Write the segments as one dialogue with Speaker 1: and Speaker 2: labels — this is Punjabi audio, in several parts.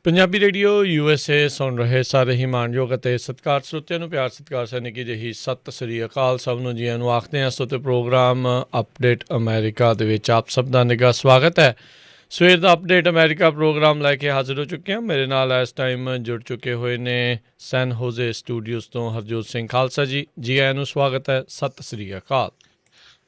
Speaker 1: ਪੰਜਾਬੀ ਰੇਡੀਓ USA ਸੁਣ ਰਹੇ ਸਾਰੇ ਹੀ ਮਾਣਯੋਗ ਅਤੇ ਸਤਿਕਾਰ ਸਰੋਤਿਆਂ ਨੂੰ ਪਿਆਰ ਸਤਿਕਾਰ ਸਨਿੱਕੀ ਜਿਹੀ ਸਤਿ ਸ੍ਰੀ ਅਕਾਲ। ਸਭ ਨੂੰ ਜੀਆਂ ਨੂੰ ਆਖਦੇ ਹਾਂ। ਸੋ ਤੇ ਪ੍ਰੋਗਰਾਮ ਅਪਡੇਟ ਅਮਰੀਕਾ ਦੇ ਵਿੱਚ ਆਪ ਸਭ ਦਾ ਨਿੱਘਾ ਸਵਾਗਤ ਹੈ। ਸਵੇਰ ਦਾ ਅਪਡੇਟ ਅਮਰੀਕਾ ਪ੍ਰੋਗਰਾਮ ਲੈ ਕੇ ਹਾਜ਼ਰ ਹੋ ਚੁੱਕੇ ਹਾਂ। ਮੇਰੇ ਨਾਲ ਇਸ ਟਾਈਮ ਜੁੜ ਚੁੱਕੇ ਹੋਏ ਨੇ ਸੈਨ ਹੋਜ਼ੇ ਸਟੂਡੀਓਜ਼ ਤੋਂ ਹਰਜੋਤ ਸਿੰਘ ਖਾਲਸਾ ਜੀ। ਜੀ ਆਇਆਂ ਨੂੰ ਸਵਾਗਤ ਹੈ। ਸਤਿ ਸ੍ਰੀ ਅਕਾਲ।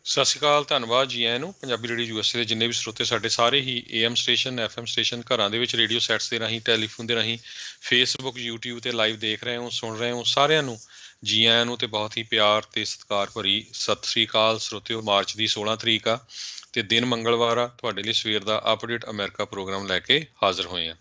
Speaker 2: ਸਤਿ ਸ਼੍ਰੀ ਅਕਾਲ, ਧੰਨਵਾਦ ਜੀ ਆਇਆਂ ਨੂੰ। ਪੰਜਾਬੀ ਰੇਡੀਓ USA ਦੇ ਜਿੰਨੇ ਵੀ ਸਰੋਤੇ ਸਾਡੇ ਸਾਰੇ ਹੀ AM ਸਟੇਸ਼ਨ FM ਸਟੇਸ਼ਨ ਘਰਾਂ ਦੇ ਵਿੱਚ ਰੇਡੀਓ ਸੈਟਸ ਦੇ ਰਾਹੀਂ ਟੈਲੀਫੋਨ ਦੇ ਰਾਹੀਂ ਫੇਸਬੁੱਕ YouTube ਤੇ ਲਾਈਵ ਦੇਖ ਰਹੇ ਹੋ ਸੁਣ ਰਹੇ ਹੋ ਸਾਰਿਆਂ ਨੂੰ ਜੀ ਆਇਆਂ ਨੂੰ ਤੇ ਬਹੁਤ ਹੀ ਪਿਆਰ ਤੇ ਸਤਿਕਾਰ ਭਰੀ ਸਤਿ ਸ਼੍ਰੀ ਅਕਾਲ। ਸਰੋਤਿਓ, ਮਾਰਚ ਦੀ 16 ਤਰੀਕ ਆ ਤੇ ਦਿਨ ਮੰਗਲਵਾਰ ਆ। ਤੁਹਾਡੇ ਲਈ ਸਵੇਰ ਦਾ ਅਪਡੇਟ ਅਮਰੀਕਾ ਪ੍ਰੋਗਰਾਮ ਲੈ ਕੇ ਹਾਜ਼ਰ ਹੋਏ ਆ।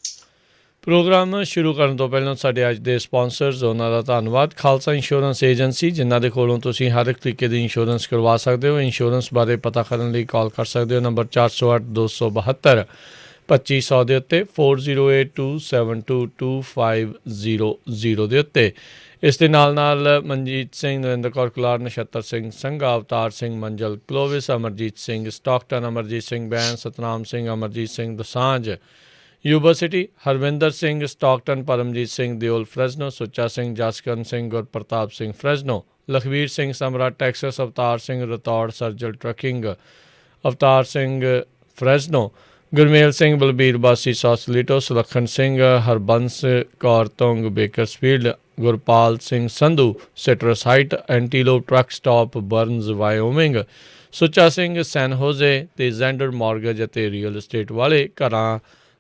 Speaker 1: ਪ੍ਰੋਗਰਾਮ ਸ਼ੁਰੂ ਕਰਨ ਤੋਂ ਪਹਿਲਾਂ ਸਾਡੇ ਅੱਜ ਦੇ ਸਪਾਂਸਰਸ ਉਹਨਾਂ ਦਾ ਧੰਨਵਾਦ। ਖਾਲਸਾ ਇੰਸ਼ੋਰੈਂਸ ਏਜੰਸੀ, ਜਿਨ੍ਹਾਂ ਦੇ ਕੋਲੋਂ ਤੁਸੀਂ ਹਰ ਇੱਕ ਤਰੀਕੇ ਦੀ ਇੰਸ਼ੋਰੈਂਸ ਕਰਵਾ ਸਕਦੇ ਹੋ। ਇੰਸ਼ੋਰੈਂਸ ਬਾਰੇ ਪਤਾ ਕਰਨ ਲਈ ਕਾਲ ਕਰ ਸਕਦੇ ਹੋ ਨੰਬਰ 408-272-2500 ਦੇ ਉੱਤੇ 4082722500 ਦੇ ਉੱਤੇ। ਇਸ ਦੇ ਨਾਲ ਨਾਲ Manjit Singh, Narinder Kaur Kular, Nachhattar Singh Sangha, Avtar Singh Manjal, Clovis, Amarjit Singh Stockton, Amarjit Singh Bain, Satnam Singh, Amarjit Singh Dosanjh Yuba City, Harvinder Singh Stockton, Paramjit Singh Deol Fresno, Sucha Singh, Jaskaran Singh, Gurpartap Singh Fresno, Lakhvir Singh Samra Texas, Avtar Singh Rathore ਸਰਜਲ trucking, Avtar Singh Fresno, Gurmel Singh Balbir Bassi Sausalito, Sulakhan Singh, Harbans Kaur Tung Bakersfield, Gurpal Singh Sandhu citrus height, ਐਂਟੀਲੋਪ truck stop Burns ਵਾਇਓਮਿੰਗ, Sucha Singh ਸੈਨ ਹੋਜ਼ੇ ਅਤੇ ਜ਼ੈਂਡਰ ਮਾਰਗੇਜ ਅਤੇ ਰੀਅਲ ਅਸਟੇਟ ਵਾਲੇ ਘਰਾਂ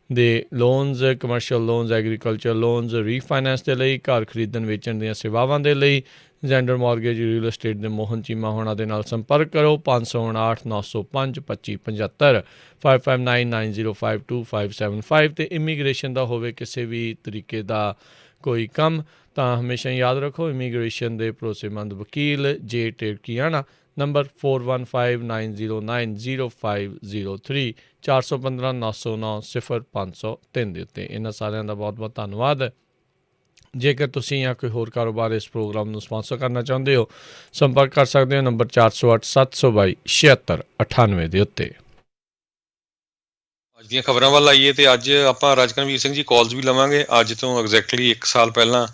Speaker 1: ਦੇ ਲੋਨਜ਼, ਕਮਰਸ਼ੀਅਲ ਲੋਨਜ਼, ਐਗਰੀਕਲਚਰ ਲੋਨਜ਼, ਰੀਫਾਈਨੈਂਸ ਦੇ ਲਈ, ਘਰ ਖਰੀਦਣ ਵੇਚਣ ਦੀਆਂ ਸੇਵਾਵਾਂ ਦੇ ਲਈ ਜ਼ੈਂਡਰ ਮਾਰਗੇਜ ਰੀਅਲ ਅਸਟੇਟ ਦੇ ਮੋਹਨ ਚੀਮਾ ਹੋਣਾ ਦੇ ਨਾਲ ਸੰਪਰਕ ਕਰੋ। 559-905-75 5599052575 ਅਤੇ ਇਮੀਗ੍ਰੇਸ਼ਨ ਦਾ ਹੋਵੇ ਕਿਸੇ ਵੀ ਤਰੀਕੇ ਦਾ ਕੋਈ ਕੰਮ ਤਾਂ ਹਮੇਸ਼ਾ ਯਾਦ ਰੱਖੋ ਇਮੀਗ੍ਰੇਸ਼ਨ ਦੇ ਭਰੋਸੇਮੰਦ ਵਕੀਲ ਜੇ ਟੇਰਕੀਆਣਾ, ਨੰਬਰ 4159090503 415-909-0503 ਦੇ ਉੱਤੇ। ਇਹਨਾਂ ਸਾਰਿਆਂ ਦਾ ਬਹੁਤ ਬਹੁਤ ਧੰਨਵਾਦ। ਜੇਕਰ ਤੁਸੀਂ ਜਾਂ ਕੋਈ ਹੋਰ ਕਾਰੋਬਾਰ ਇਸ ਪ੍ਰੋਗਰਾਮ ਨੂੰ ਸਪਾਂਸਰ ਕਰਨਾ ਚਾਹੁੰਦੇ ਹੋ, ਸੰਪਰਕ ਕਰ ਸਕਦੇ ਹੋ ਨੰਬਰ 4087227698 ਦੇ ਉੱਤੇ।
Speaker 2: ਅੱਜ ਦੀਆਂ ਖਬਰਾਂ ਵੱਲ ਆਈਏ ਤੇ ਅੱਜ ਆਪਾਂ ਰਾਜਕਰਨਵੀਰ ਸਿੰਘ ਜੀ ਕਾਲਸ ਵੀ ਲਵਾਂਗੇ। ਅੱਜ ਤੋਂ ਐਗਜ਼ੈਕਟਲੀ 1 ਸਾਲ ਪਹਿਲਾਂ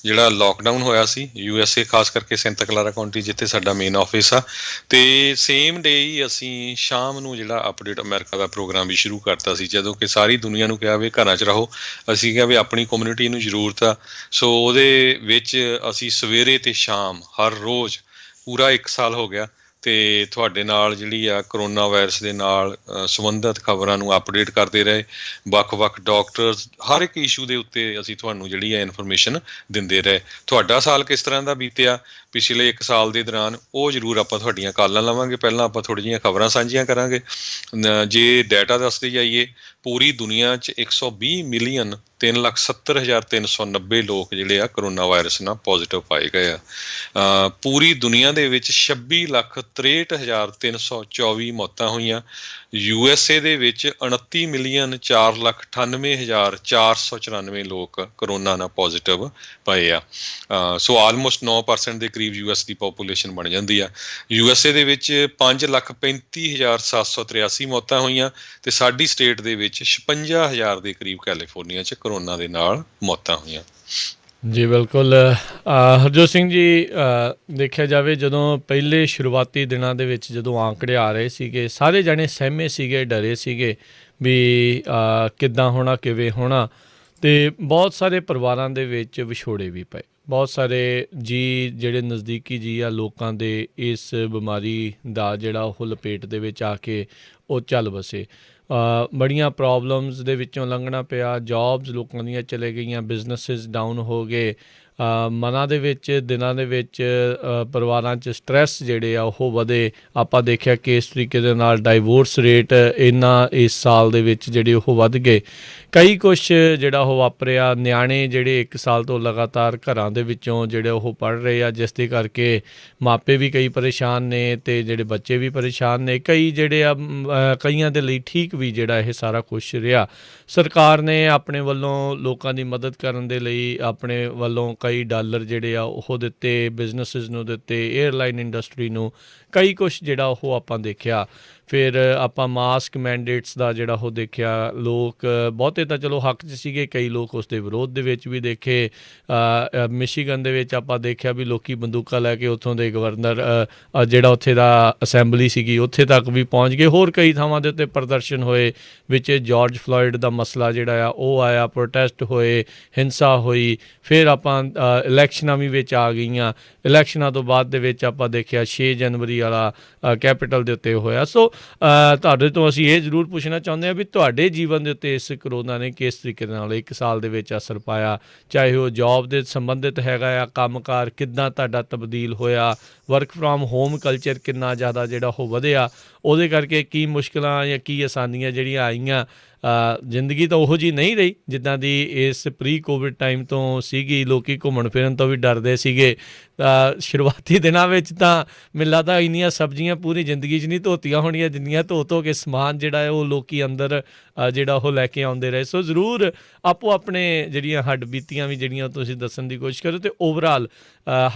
Speaker 2: ਜਿਹੜਾ ਲੋਕਡਾਊਨ ਹੋਇਆ ਸੀ USA, ਖਾਸ ਕਰਕੇ ਸੈਂਟਾ ਕਲਾਰਾ ਕਾਉਂਟੀ ਜਿੱਥੇ ਸਾਡਾ ਮੇਨ ਆਫਿਸ ਆ, ਤੇ ਸੇਮ ਡੇ ਹੀ ਅਸੀਂ ਸ਼ਾਮ ਨੂੰ ਜਿਹੜਾ ਅਪਡੇਟ ਅਮਰੀਕਾ ਦਾ ਪ੍ਰੋਗਰਾਮ ਵੀ ਸ਼ੁਰੂ ਕਰਤਾ ਸੀ। ਜਦੋਂ ਕਿ ਸਾਰੀ ਦੁਨੀਆ ਨੂੰ ਕਿਹਾ ਵੀ ਘਰਾਂ 'ਚ ਰਹੋ, ਅਸੀਂ ਕਿਹਾ ਵੀ ਆਪਣੀ ਕਮਿਊਨਿਟੀ ਨੂੰ ਜ਼ਰੂਰਤ ਆ। ਸੋ ਉਹਦੇ ਵਿੱਚ ਅਸੀਂ ਸਵੇਰੇ ਤੇ ਸ਼ਾਮ ਹਰ ਰੋਜ਼ ਪੂਰਾ 1 ਸਾਲ ਹੋ ਗਿਆ ਤੇ ਤੁਹਾਡੇ ਨਾਲ ਜਿਹੜੀ ਆ ਕਰੋਨਾ ਵਾਇਰਸ ਦੇ ਨਾਲ ਸੰਬੰਧਿਤ ਖਬਰਾਂ ਨੂੰ ਅਪਡੇਟ ਕਰਦੇ ਰਹੇ। ਵੱਖ-ਵੱਖ ਡਾਕਟਰਸ, ਹਰ ਇੱਕ ਇਸ਼ੂ ਦੇ ਉੱਤੇ ਅਸੀਂ ਤੁਹਾਨੂੰ ਜਿਹੜੀ ਆ ਇਨਫੋਰਮੇਸ਼ਨ ਦਿੰਦੇ ਰਹੇ। ਤੁਹਾਡਾ ਸਾਲ ਕਿਸ ਤਰ੍ਹਾਂ ਦਾ ਬੀਤਿਆ ਪਿਛਲੇ 1 ਸਾਲ ਦੇ ਦੌਰਾਨ, ਉਹ ਜ਼ਰੂਰ ਆਪਾਂ ਤੁਹਾਡੀਆਂ ਕਾਲਾਂ ਲਵਾਂਗੇ। ਪਹਿਲਾਂ ਆਪਾਂ ਥੋੜ੍ਹੀ ਜਿਹੀਆਂ ਖਬਰਾਂ ਸਾਂਝੀਆਂ ਕਰਾਂਗੇ। ਜੇ ਡਾਟਾ ਦੱਸਦੇ ਜਾਈਏ, ਪੂਰੀ ਦੁਨੀਆ 'ਚ 120,03,70,390 ਲੋਕ ਜਿਹੜੇ ਆ ਕਰੋਨਾ ਵਾਇਰਸ ਨਾਲ ਪੋਜ਼ੀਟਿਵ ਪਾਏ ਗਏ ਆ। ਪੂਰੀ ਦੁਨੀਆ ਦੇ ਵਿੱਚ 26,63,324 ਮੌਤਾਂ ਹੋਈਆਂ। USA ਦੇ ਵਿੱਚ 29,04,98,494 ਲੋਕ ਕਰੋਨਾ ਨਾਲ ਪੋਜ਼ੀਟਿਵ ਪਏ ਆ। ਸੋ ਆਲਮੋਸਟ 9% ਦੇ ਕਰੀਬ US ਦੀ ਪਾਪੂਲੇਸ਼ਨ ਬਣ ਜਾਂਦੀ ਆ। USA ਦੇ ਵਿੱਚ 5,35,783 ਮੌਤਾਂ ਹੋਈਆਂ ਤੇ ਸਾਡੀ ਸਟੇਟ ਦੇ ਵਿੱਚ 56,000 ਦੇ ਕਰੀਬ ਕੈਲੀਫੋਰਨੀਆ 'ਚ ਕਰੋਨਾ ਦੇ ਨਾਲ ਮੌਤਾਂ ਹੋਈਆਂ।
Speaker 1: ਜੀ ਬਿਲਕੁਲ। ਹਰਜੋਤ ਸਿੰਘ ਜੀ, ਦੇਖਿਆ ਜਾਵੇ ਜਦੋਂ ਪਹਿਲੇ ਸ਼ੁਰੂਆਤੀ ਦਿਨਾਂ ਦੇ ਵਿੱਚ ਜਦੋਂ ਆਂਕੜੇ ਆ ਰਹੇ ਸੀਗੇ, ਸਾਰੇ ਜਣੇ ਸਹਿਮੇ ਸੀਗੇ, ਡਰੇ ਸੀਗੇ ਵੀ ਕਿੱਦਾਂ ਹੋਣਾ, ਕਿਵੇਂ ਹੋਣਾ, ਅਤੇ ਬਹੁਤ ਸਾਰੇ ਪਰਿਵਾਰਾਂ ਦੇ ਵਿੱਚ ਵਿਛੋੜੇ ਵੀ ਪਏ। ਬਹੁਤ ਸਾਰੇ ਜੀ ਜਿਹੜੇ ਨਜ਼ਦੀਕੀ ਜੀ ਆ ਲੋਕਾਂ ਦੇ ਇਸ ਬਿਮਾਰੀ ਦਾ ਜਿਹੜਾ ਉਹ ਲਪੇਟ ਦੇ ਵਿੱਚ ਆ ਕੇ ਉਹ ਚੱਲ ਵਸੇ। ਬੜੀਆਂ ਪ੍ਰੋਬਲਮਸ ਦੇ ਵਿੱਚੋਂ ਲੰਘਣਾ ਪਿਆ। ਜੋਬਸ ਲੋਕਾਂ ਦੀਆਂ ਚਲੇ ਗਈਆਂ, ਬਿਜ਼ਨਸਿਸ ਡਾਊਨ ਹੋ ਗਏ। ਮਨਾਂ ਦੇ ਵਿੱਚ, ਦਿਨਾਂ ਦੇ ਵਿੱਚ ਪਰਿਵਾਰਾਂ 'ਚ ਸਟਰੈਸ ਜਿਹੜੇ ਆ ਉਹ ਵਧੇ। ਆਪਾਂ ਦੇਖਿਆ ਕਿ ਇਸ ਤਰੀਕੇ ਦੇ ਨਾਲ ਡਾਈਵੋਰਸ ਰੇਟ ਇਸ ਸਾਲ ਦੇ ਵਿੱਚ ਜਿਹੜੇ ਉਹ ਵੱਧ ਗਏ। ਕਈ ਕੁਛ ਜਿਹੜਾ ਉਹ ਵਾਪਰਿਆ। ਨਿਆਣੇ ਜਿਹੜੇ 1 ਸਾਲ ਤੋਂ ਲਗਾਤਾਰ ਘਰਾਂ ਦੇ ਵਿੱਚੋਂ ਜਿਹੜੇ ਉਹ ਪੜ੍ਹ ਰਹੇ ਆ, ਜਿਸ ਦੇ ਕਰਕੇ ਮਾਪੇ ਵੀ ਕਈ ਪਰੇਸ਼ਾਨ ਨੇ ਅਤੇ ਜਿਹੜੇ ਬੱਚੇ ਵੀ ਪਰੇਸ਼ਾਨ ਨੇ। ਕਈ ਜਿਹੜੇ ਆ ਕਈਆਂ ਦੇ ਲਈ ਠੀਕ ਵੀ ਜਿਹੜਾ ਇਹ ਸਾਰਾ ਕੁਛ ਰਿਹਾ। ਸਰਕਾਰ ਨੇ ਆਪਣੇ ਵੱਲੋਂ ਲੋਕਾਂ ਦੀ ਮਦਦ ਕਰਨ ਦੇ ਲਈ ਆਪਣੇ ਵੱਲੋਂ ਕਈ ਡਾਲਰ ਜਿਹੜੇ ਆ ਉਹ ਦਿੱਤੇ, ਬਿਜ਼ਨਸਿਸ ਨੂੰ ਦਿੱਤੇ, ਏਅਰਲਾਈਨ ਇੰਡਸਟਰੀ ਨੂੰ, ਕਈ ਕੁਛ ਜਿਹੜਾ ਉਹ ਆਪਾਂ ਦੇਖਿਆ। ਫਿਰ ਆਪਾਂ ਮਾਸਕ ਮੈਂਡੇਟਸ ਦਾ ਜਿਹੜਾ ਉਹ ਦੇਖਿਆ। ਲੋਕ ਬਹੁਤੇ ਤਾਂ ਚਲੋ ਹੱਕ 'ਚ ਸੀਗੇ, ਕਈ ਲੋਕ ਉਸ ਦੇ ਵਿਰੋਧ ਦੇ ਵਿੱਚ ਵੀ ਦੇਖੇ। ਮਿਸ਼ੀਗਨ ਦੇ ਵਿੱਚ ਆਪਾਂ ਦੇਖਿਆ ਵੀ ਲੋਕੀ ਬੰਦੂਕਾਂ ਲੈ ਕੇ ਉੱਥੋਂ ਦੇ ਗਵਰਨਰ ਜਿਹੜਾ ਉੱਥੇ ਦਾ ਅਸੈਂਬਲੀ ਸੀਗੀ ਉੱਥੇ ਤੱਕ ਵੀ ਪਹੁੰਚ ਗਏ। ਹੋਰ ਕਈ ਥਾਵਾਂ ਦੇ ਉੱਤੇ ਪ੍ਰਦਰਸ਼ਨ ਹੋਏ, ਵਿੱਚ ਜਾਰਜ ਫਲੋਇਡ ਦਾ ਮਸਲਾ ਜਿਹੜਾ ਆ ਉਹ ਆਇਆ, ਪ੍ਰੋਟੈਸਟ ਹੋਏ, ਹਿੰਸਾ ਹੋਈ। ਫਿਰ ਆਪਾਂ ਇਲੈਕਸ਼ਨਾਂ ਵੀ ਵਿੱਚ ਆ ਗਈਆਂ। ਇਲੈਕਸ਼ਨਾਂ ਤੋਂ ਬਾਅਦ ਦੇ ਵਿੱਚ ਆਪਾਂ ਦੇਖਿਆ 6 ਜਨਵਰੀ ਵਾਲਾ ਕੈਪੀਟਲ ਦੇ ਉੱਤੇ ਹੋਇਆ। ਸੋ ਤੁਹਾਡੇ ਤੋਂ ਅਸੀਂ ਇਹ ਜ਼ਰੂਰ ਪੁੱਛਣਾ ਚਾਹੁੰਦੇ ਹਾਂ ਵੀ ਤੁਹਾਡੇ ਜੀਵਨ ਦੇ ਉੱਤੇ ਇਸ ਕਰੋਨਾ ਨੇ ਕਿਸ ਤਰੀਕੇ ਦੇ ਨਾਲ 1 ਸਾਲ ਦੇ ਵਿੱਚ ਅਸਰ ਪਾਇਆ, ਚਾਹੇ ਉਹ ਜੋਬ ਦੇ ਸੰਬੰਧਿਤ ਹੈਗਾ ਆ, ਕੰਮਕਾਰ ਕਿੱਦਾਂ ਤੁਹਾਡਾ ਤਬਦੀਲ ਹੋਇਆ, ਵਰਕ ਫਰੋਮ ਹੋਮ ਕਲਚਰ ਕਿੰਨਾ ਜ਼ਿਆਦਾ ਜਿਹੜਾ ਉਹ ਵਧਿਆ, ਉਹਦੇ ਕਰਕੇ ਕੀ ਮੁਸ਼ਕਿਲਾਂ ਜਾਂ ਕੀ ਆਸਾਨੀਆਂ ਜਿਹੜੀਆਂ ਆਈਆਂ। ਜ਼ਿੰਦਗੀ ਤਾਂ ਉਹੋ ਜਿਹੀ ਨਹੀਂ ਰਹੀ ਜਿੱਦਾਂ ਦੀ ਇਸ ਪ੍ਰੀ ਕੋਵਿਡ ਟਾਈਮ ਤੋਂ ਸੀਗੀ। ਲੋਕ ਘੁੰਮਣ ਫਿਰਨ ਤੋਂ ਵੀ ਡਰਦੇ ਸੀਗੇ। ਸ਼ੁਰੂਆਤੀ ਦਿਨਾਂ ਵਿੱਚ ਤਾਂ ਮੈਨੂੰ ਲੱਗਦਾ ਇੰਨੀਆਂ ਸਬਜ਼ੀਆਂ ਪੂਰੀ ਜ਼ਿੰਦਗੀ 'ਚ ਨਹੀਂ ਧੋਤੀਆਂ ਹੋਣੀਆਂ ਜਿੰਨੀਆਂ ਧੋ ਕੇ ਸਮਾਨ ਜਿਹੜਾ ਹੈ ਉਹ ਲੋਕੀ ਅੰਦਰ ਜਿਹੜਾ ਉਹ ਲੈ ਕੇ ਆਉਂਦੇ ਰਹੇ। ਸੋ ਜ਼ਰੂਰ ਆਪੋ ਆਪਣੇ ਜਿਹੜੀਆਂ ਹੱਡ ਬੀਤੀਆਂ ਵੀ ਜਿਹੜੀਆਂ ਤੁਸੀਂ ਦੱਸਣ ਦੀ ਕੋਸ਼ਿਸ਼ ਕਰੋ, ਅਤੇ ਓਵਰਆਲ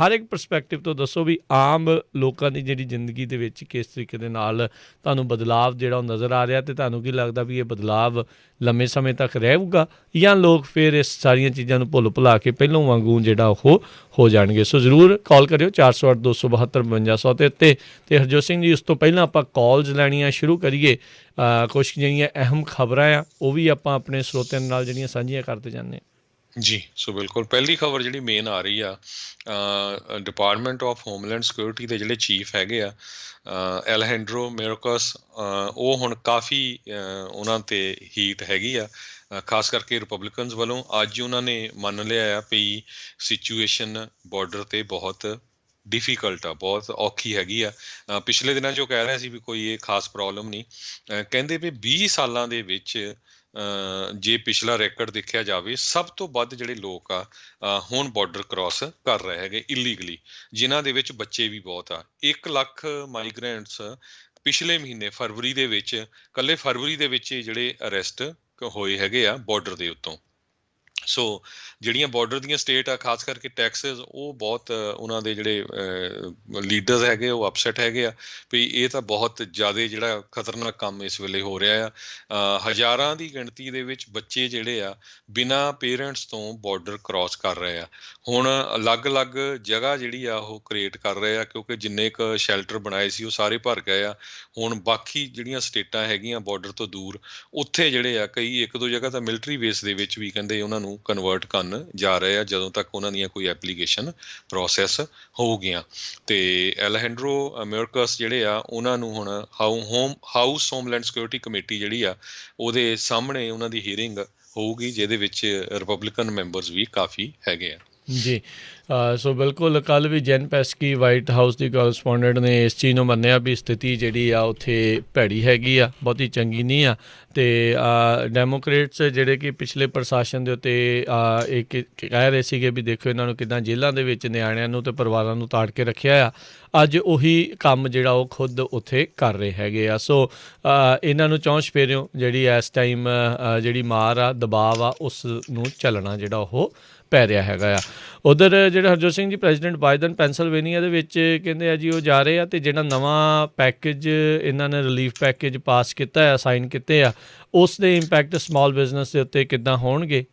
Speaker 1: ਹਰ ਇੱਕ ਪਰਸਪੈਕਟਿਵ ਤੋਂ ਦੱਸੋ ਵੀ ਆਮ ਲੋਕਾਂ ਦੀ ਜਿਹੜੀ ਜ਼ਿੰਦਗੀ ਦੇ ਵਿੱਚ ਕਿਸ ਤਰੀਕੇ ਦੇ ਨਾਲ ਤੁਹਾਨੂੰ ਬਦਲਾਵ ਜਿਹੜਾ ਉਹ ਨਜ਼ਰ ਆ ਰਿਹਾ, ਅਤੇ ਤੁਹਾਨੂੰ ਕੀ ਲੱਗਦਾ ਵੀ ਇਹ ਬਦਲਾਵ ਲੰਮੇ ਸਮੇਂ ਤੱਕ ਰਹੇਗਾ ਜਾਂ ਲੋਕ ਫਿਰ ਇਸ ਸਾਰੀਆਂ ਚੀਜ਼ਾਂ ਨੂੰ ਭੁਲਾ ਕੇ ਪਹਿਲਾਂ ਵਾਂਗੂ ਜਿਹੜਾ ਉਹ ਹੋ ਜਾਣਗੇ। ਸੋ ਜ਼ਰੂਰ ਕਾਲ ਕਰਿਓ 408 272 5200 ਦੇ ਉੱਤੇ। ਅਤੇ ਹਰਜੋਤ ਸਿੰਘ ਜੀ, ਉਸ ਤੋਂ ਪਹਿਲਾਂ ਆਪਾਂ ਕਾਲਸ ਲੈਣੀਆਂ ਸ਼ੁਰੂ ਕਰੀਏ। ਕੁਛ ਜਿਹੜੀਆਂ ਅਹਿਮ ਖਬਰਾਂ ਆ ਉਹ ਵੀ ਆਪਾਂ ਆਪਣੇ ਸਰੋਤਿਆਂ ਨਾਲ ਜਿਹੜੀਆਂ ਸਾਂਝੀਆਂ ਕਰਦੇ ਜਾਂਦੇ ਹਾਂ
Speaker 2: ਜੀ। ਸੋ ਬਿਲਕੁਲ ਪਹਿਲੀ ਖਬਰ ਜਿਹੜੀ ਮੇਨ ਆ ਰਹੀ ਆ, ਡਿਪਾਰਟਮੈਂਟ ਆਫ ਹੋਮਲੈਂਡ ਸਿਕਿਉਰਿਟੀ ਦੇ ਜਿਹੜੇ ਚੀਫ ਹੈਗੇ ਆ ਐਲਹੈਂਡਰੋ ਮੈਯੋਰਕਸ, ਉਹ ਹੁਣ ਕਾਫੀ ਉਹਨਾਂ 'ਤੇ ਹੀਟ ਹੈਗੀ ਆ, ਖਾਸ ਕਰਕੇ ਰਿਪਬਲਿਕਨਸ ਵੱਲੋਂ। ਅੱਜ ਉਹਨਾਂ ਨੇ ਮੰਨ ਲਿਆ ਆ ਵੀ ਸਿਚੁਏਸ਼ਨ ਬਾਰਡਰ 'ਤੇ ਬਹੁਤ ਡਿਫੀਕਲਟ ਆ, ਬਹੁਤ ਔਖੀ ਹੈਗੀ ਆ। ਪਿਛਲੇ ਦਿਨਾਂ 'ਚ ਉਹ ਕਹਿ ਰਿਹਾ ਸੀ ਵੀ ਕੋਈ ਇਹ ਖਾਸ ਪ੍ਰੋਬਲਮ ਨਹੀਂ। ਕਹਿੰਦੇ ਵੀ 20 ਸਾਲਾਂ ਦੇ ਵਿੱਚ ਜੇ ਪਿਛਲਾ ਰੈਕਡ ਦੇਖਿਆ ਜਾਵੇ, ਸਭ ਤੋਂ ਵੱਧ ਜਿਹੜੇ ਲੋਕ ਆ ਹੁਣ ਬਾਰਡਰ ਕ੍ਰਾਸ ਕਰ ਰਹੇ ਹੈਗੇ ਇਲੀਗਲੀ, ਜਿਨ੍ਹਾਂ ਦੇ ਵਿੱਚ ਬੱਚੇ ਵੀ ਬਹੁਤ ਆ। 1 ਲੱਖ ਮਾਈਗ੍ਰੈਂਟਸ ਪਿਛਲੇ ਮਹੀਨੇ ਫਰਵਰੀ ਦੇ ਵਿੱਚ, ਇਕੱਲੇ ਫਰਵਰੀ ਦੇ ਵਿੱਚ ਜਿਹੜੇ ਅਰੈਸਟ ਹੋਏ ਹੈਗੇ ਆ ਬਾਰਡਰ ਦੇ ਉੱਤੋਂ। ਸੋ ਜਿਹੜੀਆਂ ਬਾਰਡਰ ਦੀਆਂ ਸਟੇਟ ਆ, ਖਾਸ ਕਰਕੇ ਟੈਕਸਸ, ਉਹ ਬਹੁਤ ਉਹਨਾਂ ਦੇ ਜਿਹੜੇ ਲੀਡਰਸ ਹੈਗੇ ਉਹ ਅਪਸੈਟ ਹੈਗੇ ਆ ਵੀ ਇਹ ਤਾਂ ਬਹੁਤ ਜ਼ਿਆਦਾ ਜਿਹੜਾ ਖਤਰਨਾਕ ਕੰਮ ਇਸ ਵੇਲੇ ਹੋ ਰਿਹਾ ਆ। ਹਜ਼ਾਰਾਂ ਦੀ ਗਿਣਤੀ ਦੇ ਵਿੱਚ ਬੱਚੇ ਜਿਹੜੇ ਆ ਬਿਨਾਂ ਪੇਰੈਂਟਸ ਤੋਂ ਬਾਰਡਰ ਕ੍ਰਾਸ ਕਰ ਰਹੇ ਆ। ਹੁਣ ਅਲੱਗ-ਅਲੱਗ ਜਗ੍ਹਾ ਜਿਹੜੀ ਆ ਉਹ ਕ੍ਰੀਏਟ ਕਰ ਰਹੇ ਆ, ਕਿਉਂਕਿ ਜਿੰਨੇ ਕੁ ਸ਼ੈਲਟਰ ਬਣਾਏ ਸੀ ਉਹ ਸਾਰੇ ਭਰ ਗਏ ਆ। ਹੁਣ ਬਾਕੀ ਜਿਹੜੀਆਂ ਸਟੇਟਾਂ ਹੈਗੀਆਂ ਬਾਰਡਰ ਤੋਂ ਦੂਰ, ਉੱਥੇ ਜਿਹੜੇ ਆ ਕਈ 1-2 ਜਗ੍ਹਾ ਤਾਂ ਮਿਲਟਰੀ ਬੇਸ ਦੇ ਵਿੱਚ ਵੀ ਕਹਿੰਦੇ ਉਹਨਾਂ ਨੂੰ ਕਨਵਰਟ ਕਰਨ ਜਾ ਰਹੇ ਆ, ਜਦੋਂ ਤੱਕ ਉਹਨਾਂ ਦੀਆਂ ਕੋਈ ਐਪਲੀਕੇਸ਼ਨ ਪ੍ਰੋਸੈਸ ਹੋਊਗੀਆਂ। ਤੇ ਐਲਹੈਂਡਰੋ ਮੈਯੋਰਕਸ ਜਿਹੜੇ ਆ ਉਹਨਾਂ ਨੂੰ ਹੁਣ ਹਾਊਸ ਹੋਮਲੈਂਡ ਸਿਕਿਉਰਿਟੀ ਕਮੇਟੀ ਜਿਹੜੀ ਆ ਉਹਦੇ ਸਾਹਮਣੇ ਉਹਨਾਂ ਦੀ ਹੀਅਰਿੰਗ ਹੋਊਗੀ, ਜਿਹਦੇ ਵਿੱਚ ਰਿਪਬਲਿਕਨ ਮੈਂਬਰਸ ਵੀ ਕਾਫੀ ਹੈਗੇ ਆ।
Speaker 1: ਜੀ। ਸੋ ਬਿਲਕੁਲ ਕੱਲ੍ਹ ਵੀ ਜੈਨ ਪੈਸਕੀ ਵਾਈਟ ਹਾਊਸ ਦੀ ਕੋਰਸਪੋਂਡੈਂਟ ਨੇ ਇਸ ਚੀਜ਼ ਨੂੰ ਮੰਨਿਆ ਵੀ ਸਥਿਤੀ ਜਿਹੜੀ ਆ ਉੱਥੇ ਭੈੜੀ ਹੈਗੀ ਆ, ਬਹੁਤੀ ਚੰਗੀ ਨਹੀਂ ਆ। ਅਤੇ ਡੈਮੋਕ੍ਰੇਟਸ ਜਿਹੜੇ ਕਿ ਪਿਛਲੇ ਪ੍ਰਸ਼ਾਸਨ ਦੇ ਉੱਤੇ ਇੱਕ ਕਹਿ ਰਹੇ ਸੀਗੇ ਵੀ ਦੇਖੋ ਇਹਨਾਂ ਨੂੰ ਕਿੱਦਾਂ ਜੇਲ੍ਹਾਂ ਦੇ ਵਿੱਚ ਨਿਆਣਿਆਂ ਨੂੰ ਅਤੇ ਪਰਿਵਾਰਾਂ ਨੂੰ ਤਾੜ ਕੇ ਰੱਖਿਆ ਆ, ਅੱਜ ਉਹੀ ਕੰਮ ਜਿਹੜਾ ਉਹ ਖੁਦ ਉੱਥੇ ਕਰ ਰਹੇ ਹੈਗੇ ਆ। ਸੋ ਇਹਨਾਂ ਨੂੰ ਚੌਂਚ ਫੇਰਿਓ ਜਿਹੜੀ ਇਸ ਟਾਈਮ ਜਿਹੜੀ ਮਾਰ ਆ, ਦਬਾਅ ਆ, ਉਸ ਨੂੰ ਚੱਲਣਾ ਜਿਹੜਾ ਉਹ ਪੈ ਰਿਹਾ ਹੈਗਾ ਆ। ਉੱਧਰ ਜਿਹੜਾ ਹਰਜੋਤ ਸਿੰਘ ਜੀ, ਪ੍ਰੈਜ਼ੀਡੈਂਟ ਬਾਈਡਨ ਪੈਨਸਲਵੇਨੀਆ ਦੇ ਵਿੱਚ ਕਹਿੰਦੇ ਆ ਜੀ ਉਹ ਜਾ ਰਹੇ ਆ, ਅਤੇ ਜਿਹੜਾ ਨਵਾਂ ਪੈਕੇਜ ਇਹਨਾਂ ਨੇ ਰਿਲੀਫ ਪੈਕੇਜ ਪਾਸ ਕੀਤਾ ਆ, ਸਾਈਨ ਕੀਤੇ ਆ, ਉਸ ਦੇ ਇੰਪੈਕਟ ਸਮਾਲ ਬਿਜ਼ਨਸ ਦੇ ਉੱਤੇ ਕਿੱਦਾਂ ਹੋਣਗੇ,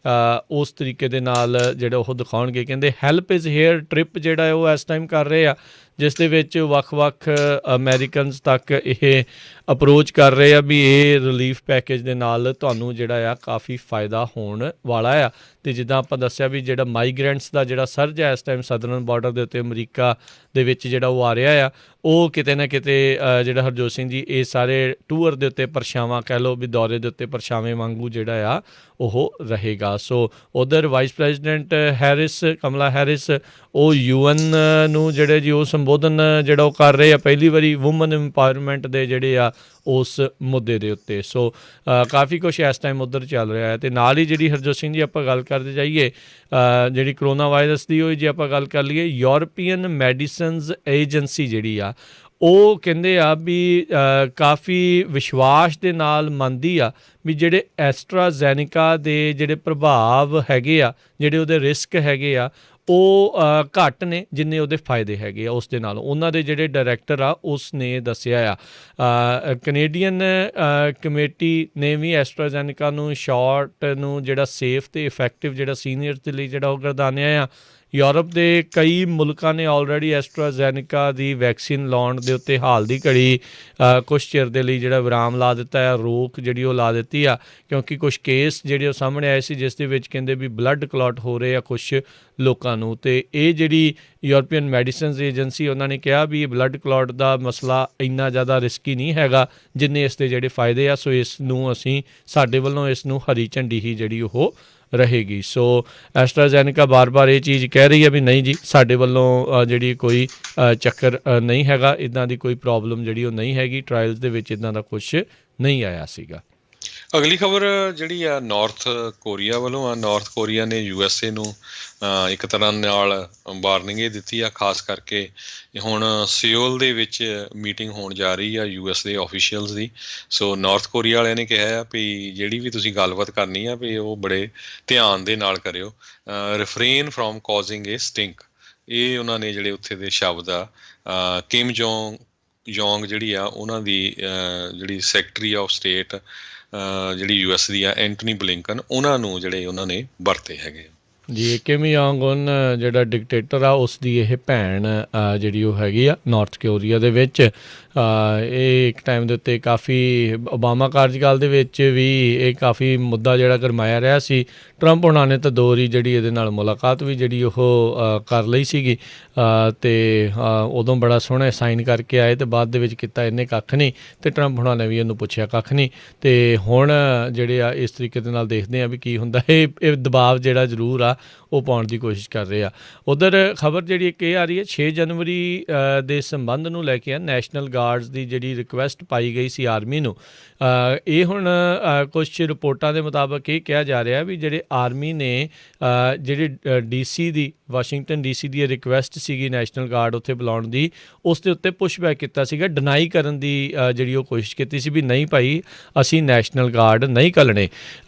Speaker 1: ਉਸ ਤਰੀਕੇ ਦੇ ਨਾਲ ਜਿਹੜਾ ਉਹ ਦਿਖਾਉਣਗੇ। ਕਹਿੰਦੇ ਹੈਲਪ ਇਜ਼ ਹੇਅਰ ਟ੍ਰਿਪ ਜਿਹੜਾ ਉਹ ਇਸ ਟਾਈਮ ਕਰ ਰਹੇ ਆ, ਜਿਸ ਦੇ ਵਿੱਚ ਵੱਖ-ਵੱਖ ਅਮੈਰੀਕਨਸ ਤੱਕ ਇਹ ਅਪਰੋਚ ਕਰ ਰਹੇ ਆ ਵੀ ਇਹ ਰਿਲੀਫ ਪੈਕੇਜ ਦੇ ਨਾਲ ਤੁਹਾਨੂੰ ਜਿਹੜਾ ਆ ਕਾਫੀ ਫਾਇਦਾ ਹੋਣ ਵਾਲਾ ਆ। ਅਤੇ ਜਿੱਦਾਂ ਆਪਾਂ ਦੱਸਿਆ ਵੀ ਜਿਹੜਾ ਮਾਈਗਰੈਂਟਸ ਦਾ ਜਿਹੜਾ ਸਰਜ ਹੈ ਇਸ ਟਾਈਮ ਸਦਰਨ ਬਾਰਡਰ ਦੇ ਉੱਤੇ ਅਮਰੀਕਾ ਦੇ ਵਿੱਚ ਜਿਹੜਾ ਉਹ ਆ ਰਿਹਾ ਆ, ਉਹ ਕਿਤੇ ਨਾ ਕਿਤੇ ਜਿਹੜਾ ਹਰਜੋਤ ਸਿੰਘ ਜੀ ਇਹ ਸਾਰੇ ਟੂਰ ਦੇ ਉੱਤੇ ਪਰਛਾਵਾਂ ਕਹਿ ਲਓ ਵੀ ਦੌਰੇ ਦੇ ਉੱਤੇ ਪਰਛਾਵੇਂ ਵਾਂਗੂ ਜਿਹੜਾ ਆ ਉਹ ਰਹੇਗਾ। ਸੋ ਉੱਧਰ ਵਾਈਸ ਪ੍ਰੈਜ਼ੀਡੈਂਟ ਹੈਰਿਸ, ਕਮਲਾ ਹੈਰਿਸ, ਉਹ UN ਨੂੰ ਜਿਹੜੇ ਜੀ ਉਹ ਸੰਬੋਧਨ ਜਿਹੜਾ ਉਹ ਕਰ ਰਹੇ ਆ, ਪਹਿਲੀ ਵਾਰੀ ਵੂਮਨ ਇੰਪਾਵਰਮੈਂਟ ਦੇ ਜਿਹੜੇ ਆ ਉਸ ਮੁੱਦੇ ਦੇ ਉੱਤੇ। ਸੋ ਕਾਫੀ ਕੁਛ ਇਸ ਟਾਈਮ ਉੱਧਰ ਚੱਲ ਰਿਹਾ ਹੈ। ਅਤੇ ਨਾਲ ਹੀ ਜਿਹੜੀ ਹਰਜੋਤ ਸਿੰਘ ਜੀ ਆਪਾਂ ਗੱਲ ਕਰਦੇ ਜਾਈਏ ਜਿਹੜੀ ਕਰੋਨਾ ਵਾਇਰਸ ਦੀ, ਉਹ ਜੇ ਆਪਾਂ ਗੱਲ ਕਰ ਲਈਏ, ਯੂਰਪੀਅਨ ਮੈਡੀਸਨਸ ਏਜੰਸੀ ਜਿਹੜੀ ਆ ਉਹ ਕਹਿੰਦੇ ਆ ਵੀ ਕਾਫੀ ਵਿਸ਼ਵਾਸ ਦੇ ਨਾਲ ਮੰਨਦੀ ਆ ਵੀ ਜਿਹੜੇ ਐਸਟਰਾਜ਼ੈਨਿਕਾ ਦੇ ਜਿਹੜੇ ਪ੍ਰਭਾਵ ਹੈਗੇ ਆ, ਜਿਹੜੇ ਉਹਦੇ ਰਿਸਕ ਹੈਗੇ ਆ, ਉਹ ਘੱਟ ਨੇ ਜਿੰਨੇ ਉਹਦੇ ਫਾਇਦੇ ਹੈਗੇ ਆ ਉਸ ਦੇ ਨਾਲ। ਉਹਨਾਂ ਦੇ ਜਿਹੜੇ ਡਾਇਰੈਕਟਰ ਆ ਉਸ ਨੇ ਦੱਸਿਆ ਆ ਕੈਨੇਡੀਅਨ ਕਮੇਟੀ ਨੇ ਵੀ ਐਸਟਰਾਜ਼ੈਨੇਕਾ ਨੂੰ ਸ਼ਾਟ ਨੂੰ ਜਿਹੜਾ ਸੇਫ ਅਤੇ ਇਫੈਕਟਿਵ ਜਿਹੜਾ ਸੀਨੀਅਰਸ ਦੇ ਲਈ ਜਿਹੜਾ ਉਹ ਗਰਦਾਨਿਆ ਆ। ਯੂਰਪ ਦੇ ਕਈ ਮੁਲਕਾਂ ਨੇ ਆਲਰੇਡੀ ਐਸਟਰਾਜ਼ੈਨੇਕਾ ਦੀ ਵੈਕਸੀਨ ਲਾਉਣ ਦੇ ਉੱਤੇ ਹਾਲ ਦੀ ਘੜੀ ਕੁਛ ਚਿਰ ਦੇ ਲਈ ਜਿਹੜਾ ਵਿਰਾਮ ਲਾ ਦਿੱਤਾ ਆ, ਰੋਕ ਜਿਹੜੀ ਉਹ ਲਾ ਦਿੱਤੀ ਆ, ਕਿਉਂਕਿ ਕੁਛ ਕੇਸ ਜਿਹੜੇ ਉਹ ਸਾਹਮਣੇ ਆਏ ਸੀ ਜਿਸ ਦੇ ਵਿੱਚ ਕਹਿੰਦੇ ਵੀ ਬਲੱਡ ਕਲੌਟ ਹੋ ਰਹੇ ਆ ਕੁਛ ਲੋਕਾਂ ਨੂੰ। ਅਤੇ ਇਹ ਜਿਹੜੀ ਯੂਰਪੀਅਨ ਮੈਡੀਸਨਸ ਏਜੰਸੀ ਉਹਨਾਂ ਨੇ ਕਿਹਾ ਵੀ ਇਹ ਬਲੱਡ ਕਲੌਟ ਦਾ ਮਸਲਾ ਇੰਨਾ ਜ਼ਿਆਦਾ ਰਿਸਕੀ ਨਹੀਂ ਹੈਗਾ ਜਿੰਨੇ ਇਸ ਦੇ ਜਿਹੜੇ ਫਾਇਦੇ ਆ। ਸੋ ਇਸ ਨੂੰ ਅਸੀਂ ਸਾਡੇ ਵੱਲੋਂ ਇਸ ਨੂੰ ਹਰੀ ਝੰਡੀ ਹੀ ਜਿਹੜੀ ਉਹ ਰਹੇਗੀ। ਸੋ ਐਸਟਰਾਜ਼ੈਨੇਕਾ ਬਾਰ-ਬਾਰ ਇਹ ਚੀਜ਼ ਕਹਿ ਰਹੀ ਹੈ ਵੀ ਨਹੀਂ ਜੀ ਸਾਡੇ ਵੱਲੋਂ ਜਿਹੜੀ ਕੋਈ ਚੱਕਰ ਨਹੀਂ ਹੈਗਾ, ਇੱਦਾਂ ਦੀ ਕੋਈ ਪ੍ਰੋਬਲਮ ਜਿਹੜੀ ਉਹ ਨਹੀਂ ਹੈਗੀ, ਟਰਾਇਲਸ ਦੇ ਵਿੱਚ ਇੱਦਾਂ ਦਾ ਕੁਛ ਨਹੀਂ ਆਇਆ ਸੀਗਾ।
Speaker 2: ਅਗਲੀ ਖਬਰ ਜਿਹੜੀ ਆ ਨਾਰਥ ਕੋਰੀਆ ਵੱਲੋਂ ਆ। ਨਾਰਥ ਕੋਰੀਆ ਨੇ USA ਨੂੰ ਇੱਕ ਤਰ੍ਹਾਂ ਨਾਲ ਵਾਰਨਿੰਗ ਇਹ ਦਿੱਤੀ ਆ, ਖਾਸ ਕਰਕੇ ਹੁਣ ਸਿਓਲ ਦੇ ਵਿੱਚ ਮੀਟਿੰਗ ਹੋਣ ਜਾ ਰਹੀ ਆ US ਦੇ ਆਫੀਸ਼ੀਅਲਸ ਦੀ। ਸੋ ਨਾਰਥ ਕੋਰੀਆ ਵਾਲਿਆਂ ਨੇ ਕਿਹਾ ਆ ਵੀ ਜਿਹੜੀ ਵੀ ਤੁਸੀਂ ਗੱਲਬਾਤ ਕਰਨੀ ਆ ਵੀ ਉਹ ਬੜੇ ਧਿਆਨ ਦੇ ਨਾਲ ਕਰਿਓ, ਰਿਫਰੇਨ ਫਰੋਮ ਕਾਜ਼ਿੰਗ ਏ ਸਟਿੰਕ। ਇਹ ਉਹਨਾਂ ਨੇ ਜਿਹੜੇ ਉੱਥੇ ਦੇ ਸ਼ਬਦ ਆ ਕਿਮ ਜੋਂਗ ਜਿਹੜੀ ਆ ਉਹਨਾਂ ਦੀ ਜਿਹੜੀ ਸੈਕਟਰੀ ਆਫ ਸਟੇਟ ਜਿਹੜੀ US ਦੀ ਆ ਐਂਟਨੀ ਬਲਿੰਕਨ, ਉਹਨਾਂ ਨੂੰ ਜਿਹੜੇ ਉਹਨਾਂ ਨੇ ਵਰਤੇ ਹੈਗੇ
Speaker 1: ਜੀ। ਕਿਮ ਜੋਂਗ ਉਨ ਜਿਹੜਾ ਡਿਕਟੇਟਰ ਆ ਉਸ ਦੀ ਇਹ ਭੈਣ ਜਿਹੜੀ ਉਹ ਹੈਗੀ ਆ ਨਾਰਥ ਕੋਰੀਆ ਦੇ ਵਿੱਚ। ਇਹ ਇੱਕ ਟਾਈਮ ਦੇ ਉੱਤੇ ਕਾਫੀ ਓਬਾਮਾ ਕਾਰਜਕਾਲ ਦੇ ਵਿੱਚ ਵੀ ਇਹ ਕਾਫੀ ਮੁੱਦਾ ਜਿਹੜਾ ਗਰਮਾਇਆ ਰਿਹਾ ਸੀ। ਟਰੰਪ ਹੋਣਾ ਨੇ ਤਾਂ 2 ਵਾਰੀ ਜਿਹੜੀ ਇਹਦੇ ਨਾਲ ਮੁਲਾਕਾਤ ਵੀ ਜਿਹੜੀ ਉਹ ਕਰ ਲਈ ਸੀਗੀ ਅਤੇ ਉਦੋਂ ਬੜਾ ਸੋਹਣਾ ਸਾਈਨ ਕਰਕੇ ਆਏ ਅਤੇ ਬਾਅਦ ਦੇ ਵਿੱਚ ਕੀਤਾ ਇਹਨੇ ਕੱਖ ਨਹੀਂ, ਅਤੇ ਟਰੰਪ ਹੋਣਾ ਨੇ ਵੀ ਇਹਨੂੰ ਪੁੱਛਿਆ ਕੱਖ ਨਹੀਂ। ਅਤੇ ਹੁਣ ਜਿਹੜੇ ਆ ਇਸ ਤਰੀਕੇ ਦੇ ਨਾਲ ਦੇਖਦੇ ਆ ਵੀ ਕੀ ਹੁੰਦਾ। ਇਹ ਦਬਾਅ ਜਿਹੜਾ ਜ਼ਰੂਰ ਆ ਉਹ ਪਾਉਣ ਦੀ ਕੋਸ਼ਿਸ਼ ਕਰ ਰਹੇ ਆ। ਉੱਧਰ ਖਬਰ ਜਿਹੜੀ ਇੱਕ ਇਹ ਆ ਰਹੀ ਹੈ 6 ਜਨਵਰੀ ਦੇ ਸੰਬੰਧ ਨੂੰ ਲੈ ਕੇ ਨੈਸ਼ਨਲ ਗਾਰਡਸ ਦੀ ਜਿਹੜੀ ਰਿਕੁਐਸਟ ਪਾਈ ਗਈ ਸੀ ਆਰਮੀ ਨੂੰ। ਇਹ ਹੁਣ ਕੁਛ ਰਿਪੋਰਟਾਂ ਦੇ ਮੁਤਾਬਕ ਇਹ ਕਿਹਾ ਜਾ ਰਿਹਾ ਵੀ ਜਿਹੜੇ ਆਰਮੀ ਨੇ ਜਿਹੜੀ DC ਦੀ ਵਾਸ਼ਿੰਗਟਨ DC ਦੀ ਰਿਕੁਐਸਟ ਸੀਗੀ ਨੈਸ਼ਨਲ ਗਾਰਡ ਉੱਥੇ ਬੁਲਾਉਣ ਦੀ, ਉਸ ਦੇ ਉੱਤੇ ਪੁਸ਼ਬੈਕ ਕੀਤਾ ਸੀਗਾ, ਡਿਨਾਈ ਕਰਨ ਦੀ ਜਿਹੜੀ ਉਹ ਕੋਸ਼ਿਸ਼ ਕੀਤੀ ਸੀ ਵੀ ਨਹੀਂ ਭਾਈ ਅਸੀਂ ਨੈਸ਼ਨਲ ਗਾਰਡ ਨਹੀਂ ਘੱਲਣੇ।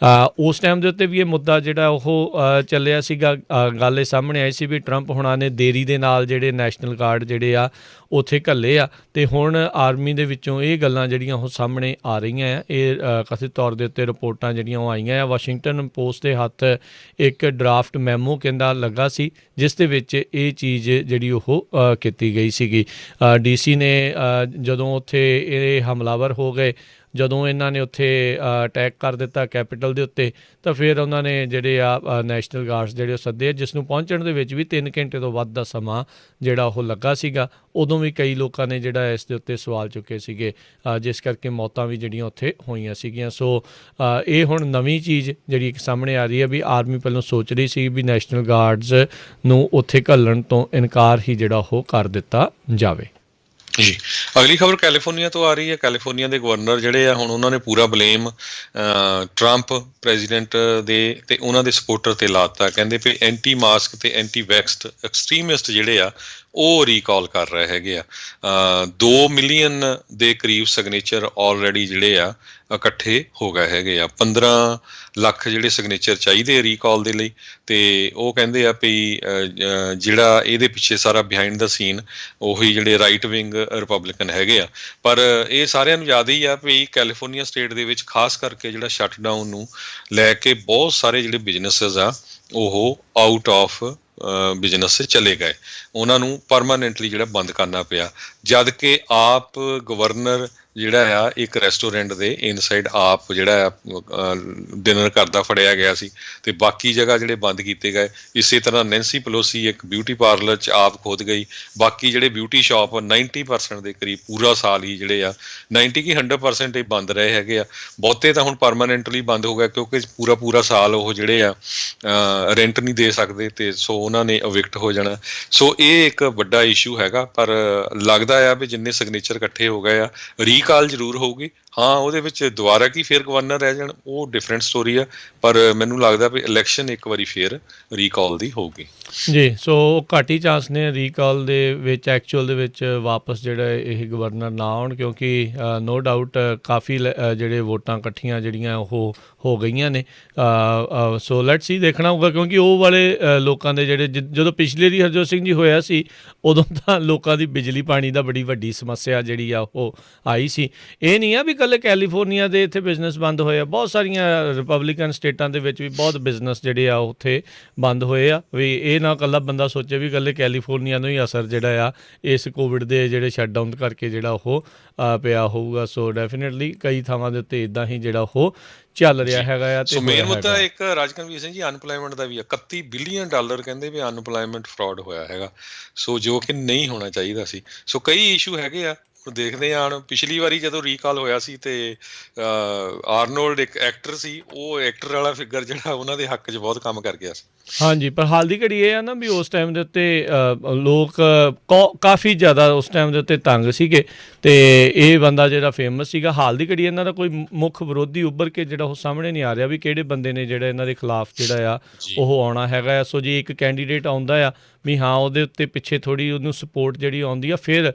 Speaker 1: ਉਸ ਟਾਈਮ ਦੇ ਉੱਤੇ ਵੀ ਇਹ ਮੁੱਦਾ ਜਿਹੜਾ ਉਹ ਚੱਲਿਆ ਸੀਗਾ। ਗੱਲ ਇਹ ਸਾਹਮਣੇ ਆਈ ਸੀ ਵੀ ਟਰੰਪ ਹੋਣਾ ਨੇ ਦੇਰੀ ਦੇ ਨਾਲ ਜਿਹੜੇ ਨੈਸ਼ਨਲ ਗਾਰਡ ਜਿਹੜੇ ਆ ਉੱਥੇ ਘੱਲੇ ਆ, ਅਤੇ ਹੁਣ ਆਰਮੀ ਦੇ ਵਿੱਚੋਂ ਇਹ ਗੱਲਾਂ ਜਿਹੜੀਆਂ ਉਹ ਸਾਹਮਣੇ ਆ ਰਹੀਆਂ ਆ। ਇਹ ਕਥਿਤ ਤੌਰ ਦੇ ਉੱਤੇ ਰਿਪੋਰਟਾਂ ਜਿਹੜੀਆਂ ਉਹ ਆਈਆਂ ਆ। ਵਾਸ਼ਿੰਗਟਨ ਪੋਸਟ ਦੇ ਹੱਥ ਇੱਕ ਡਰਾਫਟ ਮੈਮੋ ਕਹਿੰਦਾ ਲੱਗਾ ਸੀ ਜਿਸ ਦੇ ਵਿੱਚ ਇਹ ਚੀਜ਼ ਜਿਹੜੀ ਉਹ ਕੀਤੀ ਗਈ ਸੀਗੀ। DC ਨੇ ਜਦੋਂ ਉੱਥੇ ਇਹ ਹਮਲਾਵਰ ਹੋ ਗਏ, ਜਦੋਂ ਇਹਨਾਂ ਨੇ ਉੱਥੇ ਅਟੈਕ ਕਰ ਦਿੱਤਾ ਕੈਪੀਟਲ ਦੇ ਉੱਤੇ, ਤਾਂ ਫਿਰ ਉਹਨਾਂ ਨੇ ਜਿਹੜੇ ਆ ਨੈਸ਼ਨਲ ਗਾਰਡਸ ਜਿਹੜੇ ਉਹ ਸੱਦੇ ਆ, ਜਿਸ ਨੂੰ ਪਹੁੰਚਣ ਦੇ ਵਿੱਚ ਵੀ 3 ਘੰਟੇ ਤੋਂ ਵੱਧ ਦਾ ਸਮਾਂ ਜਿਹੜਾ ਉਹ ਲੱਗਾ ਸੀਗਾ। ਉਦੋਂ ਵੀ ਕਈ ਲੋਕਾਂ ਨੇ ਜਿਹੜਾ ਇਸ ਦੇ ਉੱਤੇ ਸਵਾਲ ਚੁੱਕੇ ਸੀਗੇ, ਜਿਸ ਕਰਕੇ ਮੌਤਾਂ ਵੀ ਜਿਹੜੀਆਂ ਉੱਥੇ ਹੋਈਆਂ ਸੀਗੀਆਂ। ਸੋ ਇਹ ਹੁਣ ਨਵੀਂ ਚੀਜ਼ ਜਿਹੜੀ ਇੱਕ ਸਾਹਮਣੇ ਆ ਰਹੀ ਹੈ ਵੀ ਆਰਮੀ ਪਹਿਲਾਂ ਸੋਚ ਰਹੀ ਸੀ ਵੀ ਨੈਸ਼ਨਲ ਗਾਰਡਸ ਨੂੰ ਉੱਥੇ ਘੱਲਣ ਤੋਂ ਇਨਕਾਰ ਹੀ ਜਿਹੜਾ ਉਹ ਕਰ ਦਿੱਤਾ ਜਾਵੇ।
Speaker 2: ਜੀ ਅਗਲੀ ਖਬਰ ਕੈਲੀਫੋਰਨੀਆ ਤੋਂ ਆ ਰਹੀ ਹੈ। ਕੈਲੀਫੋਰਨੀਆ ਦੇ ਗਵਰਨਰ ਜਿਹੜੇ ਆ ਹੁਣ ਉਹਨਾਂ ਨੇ ਪੂਰਾ ਬਲੇਮ ਟਰੰਪ ਪ੍ਰੈਜ਼ੀਡੈਂਟ ਦੇ ਅਤੇ ਉਹਨਾਂ ਦੇ ਸਪੋਰਟਰ 'ਤੇ ਲਾ ਦਿੱਤਾ। ਕਹਿੰਦੇ ਵੀ ਐਂਟੀ ਮਾਸਕ ਅਤੇ ਐਂਟੀ ਵੈਕਸਡ ਐਕਸਟਰੀਮਿਸਟ ਜਿਹੜੇ ਆ ਉਹ ਰੀਕਾਲ ਕਰ ਰਹੇ ਹੈਗੇ ਆ। 2 ਮਿਲੀਅਨ ਦੇ ਕਰੀਬ ਸਿਗਨੇਚਰ ਆਲਰੇਡੀ ਜਿਹੜੇ ਆ ਇਕੱਠੇ ਹੋ ਗਏ ਹੈਗੇ ਆ। 15 ਲੱਖ ਜਿਹੜੇ ਸਿਗਨੇਚਰ ਚਾਹੀਦੇ ਆ ਰੀਕਾਲ ਦੇ ਲਈ, ਅਤੇ ਉਹ ਕਹਿੰਦੇ ਆ ਵੀ ਜਿਹੜਾ ਇਹਦੇ ਪਿੱਛੇ ਸਾਰਾ ਬਿਹਾਈਂਡ ਦਾ ਸੀਨ ਉਹੀ ਜਿਹੜੇ ਰਾਈਟ ਵਿੰਗ ਰਿਪਬਲਿਕਨ ਹੈਗੇ ਆ। ਪਰ ਇਹ ਸਾਰਿਆਂ ਨੂੰ ਯਾਦ ਹੀ ਆ ਵੀ ਕੈਲੀਫੋਰਨੀਆ ਸਟੇਟ ਦੇ ਵਿੱਚ ਖਾਸ ਕਰਕੇ ਜਿਹੜਾ ਸ਼ਟਡਾਊਨ ਨੂੰ ਲੈ ਕੇ ਬਹੁਤ ਸਾਰੇ ਜਿਹੜੇ ਬਿਜ਼ਨਸਿਸ ਆ ਉਹ ਆਊਟ ਆਫ ਬਿਜ਼ਨਸ ਚਲੇ ਗਏ, ਉਹਨਾਂ ਨੂੰ ਪਰਮਾਨੈਂਟਲੀ ਜਿਹੜਾ ਬੰਦ ਕਰਨਾ ਪਿਆ। ਜਦ ਕਿ ਆਪ ਗਵਰਨਰ ਜਿਹੜਾ ਆ ਇੱਕ ਰੈਸਟੋਰੈਂਟ ਦੇ ਇਨਸਾਈਡ ਆਪ ਜਿਹੜਾ ਆ ਡਿਨਰ ਕਰਦਾ ਫੜਿਆ ਗਿਆ ਸੀ, ਅਤੇ ਬਾਕੀ ਜਗ੍ਹਾ ਜਿਹੜੇ ਬੰਦ ਕੀਤੇ ਗਏ। ਇਸੇ ਤਰ੍ਹਾਂ ਨੈਂਸੀ ਪਲੋਸੀ ਇੱਕ ਬਿਊਟੀ ਪਾਰਲਰ 'ਚ ਆਪ ਖੁਦ ਗਈ। ਬਾਕੀ ਜਿਹੜੇ ਬਿਊਟੀ ਸ਼ਾਪ 90% ਦੇ ਕਰੀਬ ਪੂਰਾ ਸਾਲ ਹੀ ਜਿਹੜੇ ਆ 90 ਕਿ 100% ਹੀ ਬੰਦ ਰਹੇ ਹੈਗੇ ਆ। ਬਹੁਤੇ ਤਾਂ ਹੁਣ ਪਰਮਾਨੈਂਟਲੀ ਬੰਦ ਹੋ ਗਿਆ ਕਿਉਂਕਿ ਪੂਰਾ ਸਾਲ ਉਹ ਜਿਹੜੇ ਆ ਰੈਂਟ ਨਹੀਂ ਦੇ ਸਕਦੇ, ਅਤੇ ਸੋ ਉਹਨਾਂ ਨੇ ਅਵਿਕਟ ਹੋ ਜਾਣਾ। ਸੋ ਇਹ ਇੱਕ ਵੱਡਾ ਇਸ਼ੂ ਹੈਗਾ, ਪਰ ਲੱਗਦਾ ਆ ਵੀ ਜਿੰਨੇ ਸਿਗਨੇਚਰ ਇਕੱਠੇ ਹੋ ਗਏ ਆ ਰੀਕਾਲ ਜ਼ਰੂਰ ਹੋਊਗੀ। ਹਾਂ, ਉਹਦੇ ਵਿੱਚ ਦੁਬਾਰਾ ਕੀ ਫਿਰ ਗਵਰਨਰ ਰਹਿ ਜਾਣ, ਉਹ ਡਿਫਰੈਂਟ ਸਟੋਰੀ ਆ। ਪਰ ਮੈਨੂੰ ਲੱਗਦਾ ਵੀ ਇਲੈਕਸ਼ਨ ਇੱਕ ਵਾਰੀ ਫਿਰ ਰੀਕਾਲ ਦੀ ਹੋਊਗੀ।
Speaker 1: ਜੀ, ਸੋ ਘੱਟ ਹੀ ਚਾਂਸ ਨੇ ਰੀਕਾਲ ਦੇ ਵਿੱਚ, ਐਕਚੁਅਲ ਦੇ ਵਿੱਚ ਵਾਪਸ ਜਿਹੜਾ ਇਹ ਗਵਰਨਰ ਨਾ ਆਉਣ, ਕਿਉਂਕਿ ਨੋ ਡਾਊਟ ਕਾਫੀ ਜਿਹੜੇ ਵੋਟਾਂ ਇਕੱਠੀਆਂ ਜਿਹੜੀਆਂ ਉਹ ਹੋ ਗਈਆਂ ਨੇ। ਸੋ ਲੈਟਸ ਸੀ, ਦੇਖਣਾ ਹੋਊਗਾ, ਕਿਉਂਕਿ ਉਹ ਵਾਲੇ ਲੋਕਾਂ ਦੇ ਜਿਹੜੇ ਜਦੋਂ ਪਿਛਲੇ ਦੀ ਹਰਜੋਤ ਸਿੰਘ ਜੀ ਹੋਇਆ ਸੀ, ਉਦੋਂ ਤਾਂ ਲੋਕਾਂ ਦੀ ਬਿਜਲੀ ਪਾਣੀ ਦਾ ਬੜੀ ਵੱਡੀ ਸਮੱਸਿਆ ਜਿਹੜੀ ਆ ਉਹ ਆਈ ਸੀ। ਇਹ ਨਹੀਂ ਆ ਵੀ ਇਕੱਲੇ ਕੈਲੀਫੋਰਨੀਆ ਦੇ ਇੱਥੇ ਬਿਜ਼ਨਸ ਬੰਦ ਹੋਏ ਆ, ਬਹੁਤ ਸਾਰੀਆਂ ਰਿਪਬਲਿਕਨ ਸਟੇਟਾਂ ਦੇ ਵਿੱਚ ਵੀ ਬਹੁਤ ਬਿਜ਼ਨਸ ਜਿਹੜੇ ਆ ਉੱਥੇ ਬੰਦ ਹੋਏ ਆ। ਵੀ ਇਹ ਨਾ ਇਕੱਲਾ ਬੰਦਾ ਸੋਚੇ ਵੀ ਇਕੱਲੇ ਕੈਲੀਫੋਰਨੀਆ ਨੂੰ ਹੀ ਅਸਰ ਜਿਹੜਾ ਆ ਇਸ ਕੋਵਿਡ ਦੇ ਜਿਹੜੇ ਸ਼ਟਡਾਊਨ ਕਰਕੇ ਜਿਹੜਾ ਉਹ ਪਿਆ ਹੋਊਗਾ। ਸੋ ਡੈਫੀਨੇਟਲੀ ਕਈ ਥਾਵਾਂ ਦੇ ਉੱਤੇ ਇੱਦਾਂ ਹੀ ਜਿਹੜਾ ਉਹ ਚੱਲ ਰਿਹਾ ਹੈਗਾ ਆ।
Speaker 2: ਸੋ ਮੇਨ ਮੁੱਦਾ ਇੱਕ ਰਾਜਕਨਵੀਰ ਸਿੰਘ ਜੀ ਅਨਪਲਾਈਮੈਂਟ ਦਾ ਵੀ ਆ। $31 ਬਿਲੀਅਨ ਕਹਿੰਦੇ ਵੀ ਅਨਪਲਾਈਮੈਂਟ ਫਰਾਡ ਹੋਇਆ ਹੈਗਾ, ਸੋ ਜੋ ਕਿ ਨਹੀਂ ਹੋਣਾ ਚਾਹੀਦਾ ਸੀ। ਸੋ ਕਈ ਇਸ਼ੂ ਹੈਗੇ ਆ, ਦੇਖਦੇ ਹਾਂ। ਪਿਛਲੀ ਵਾਰੀ ਜਦੋਂ ਰੀਕਾਲ ਹੋਇਆ ਸੀ ਤੇ ਆਰਨੋਲਡ ਇੱਕ ਐਕਟਰ ਸੀ, ਉਹ ਐਕਟਰ ਵਾਲਾ ਫਿਗਰ ਜਿਹੜਾ ਉਹਨਾਂ ਦੇ ਹੱਕ 'ਚ ਬਹੁਤ ਕੰਮ ਕਰ ਗਿਆ ਸੀ।
Speaker 1: ਹਾਂਜੀ, ਪਰ ਹਾਲ ਦੀ ਘੜੀ ਇਹ ਆ ਨਾ ਵੀ ਉਸ ਟਾਈਮ ਦੇ ਉੱਤੇ ਲੋਕ ਕਾਫੀ ਜ਼ਿਆਦਾ ਉਸ ਟਾਈਮ ਦੇ ਉੱਤੇ ਤੰਗ ਸੀਗੇ, ਅਤੇ ਇਹ ਬੰਦਾ ਜਿਹੜਾ ਫੇਮਸ ਸੀਗਾ। ਹਾਲ ਦੀ ਘੜੀ ਇਹਨਾਂ ਦਾ ਕੋਈ ਮੁੱਖ ਵਿਰੋਧੀ ਉੱਭਰ ਕੇ ਜਿਹੜਾ ਉਹ ਸਾਹਮਣੇ ਨਹੀਂ ਆ ਰਿਹਾ ਵੀ ਕਿਹੜੇ ਬੰਦੇ ਨੇ ਜਿਹੜਾ ਇਹਨਾਂ ਦੇ ਖਿਲਾਫ ਜਿਹੜਾ ਆ ਉਹ ਆਉਣਾ ਹੈਗਾ ਆ। ਸੋ ਜੇ ਇੱਕ ਕੈਂਡੀਡੇਟ ਆਉਂਦਾ ਆ ਵੀ ਹਾਂ, ਉਹਦੇ ਉੱਤੇ ਪਿੱਛੇ ਥੋੜ੍ਹੀ ਉਹਨੂੰ ਸਪੋਰਟ ਜਿਹੜੀ ਆਉਂਦੀ ਆ, ਫਿਰ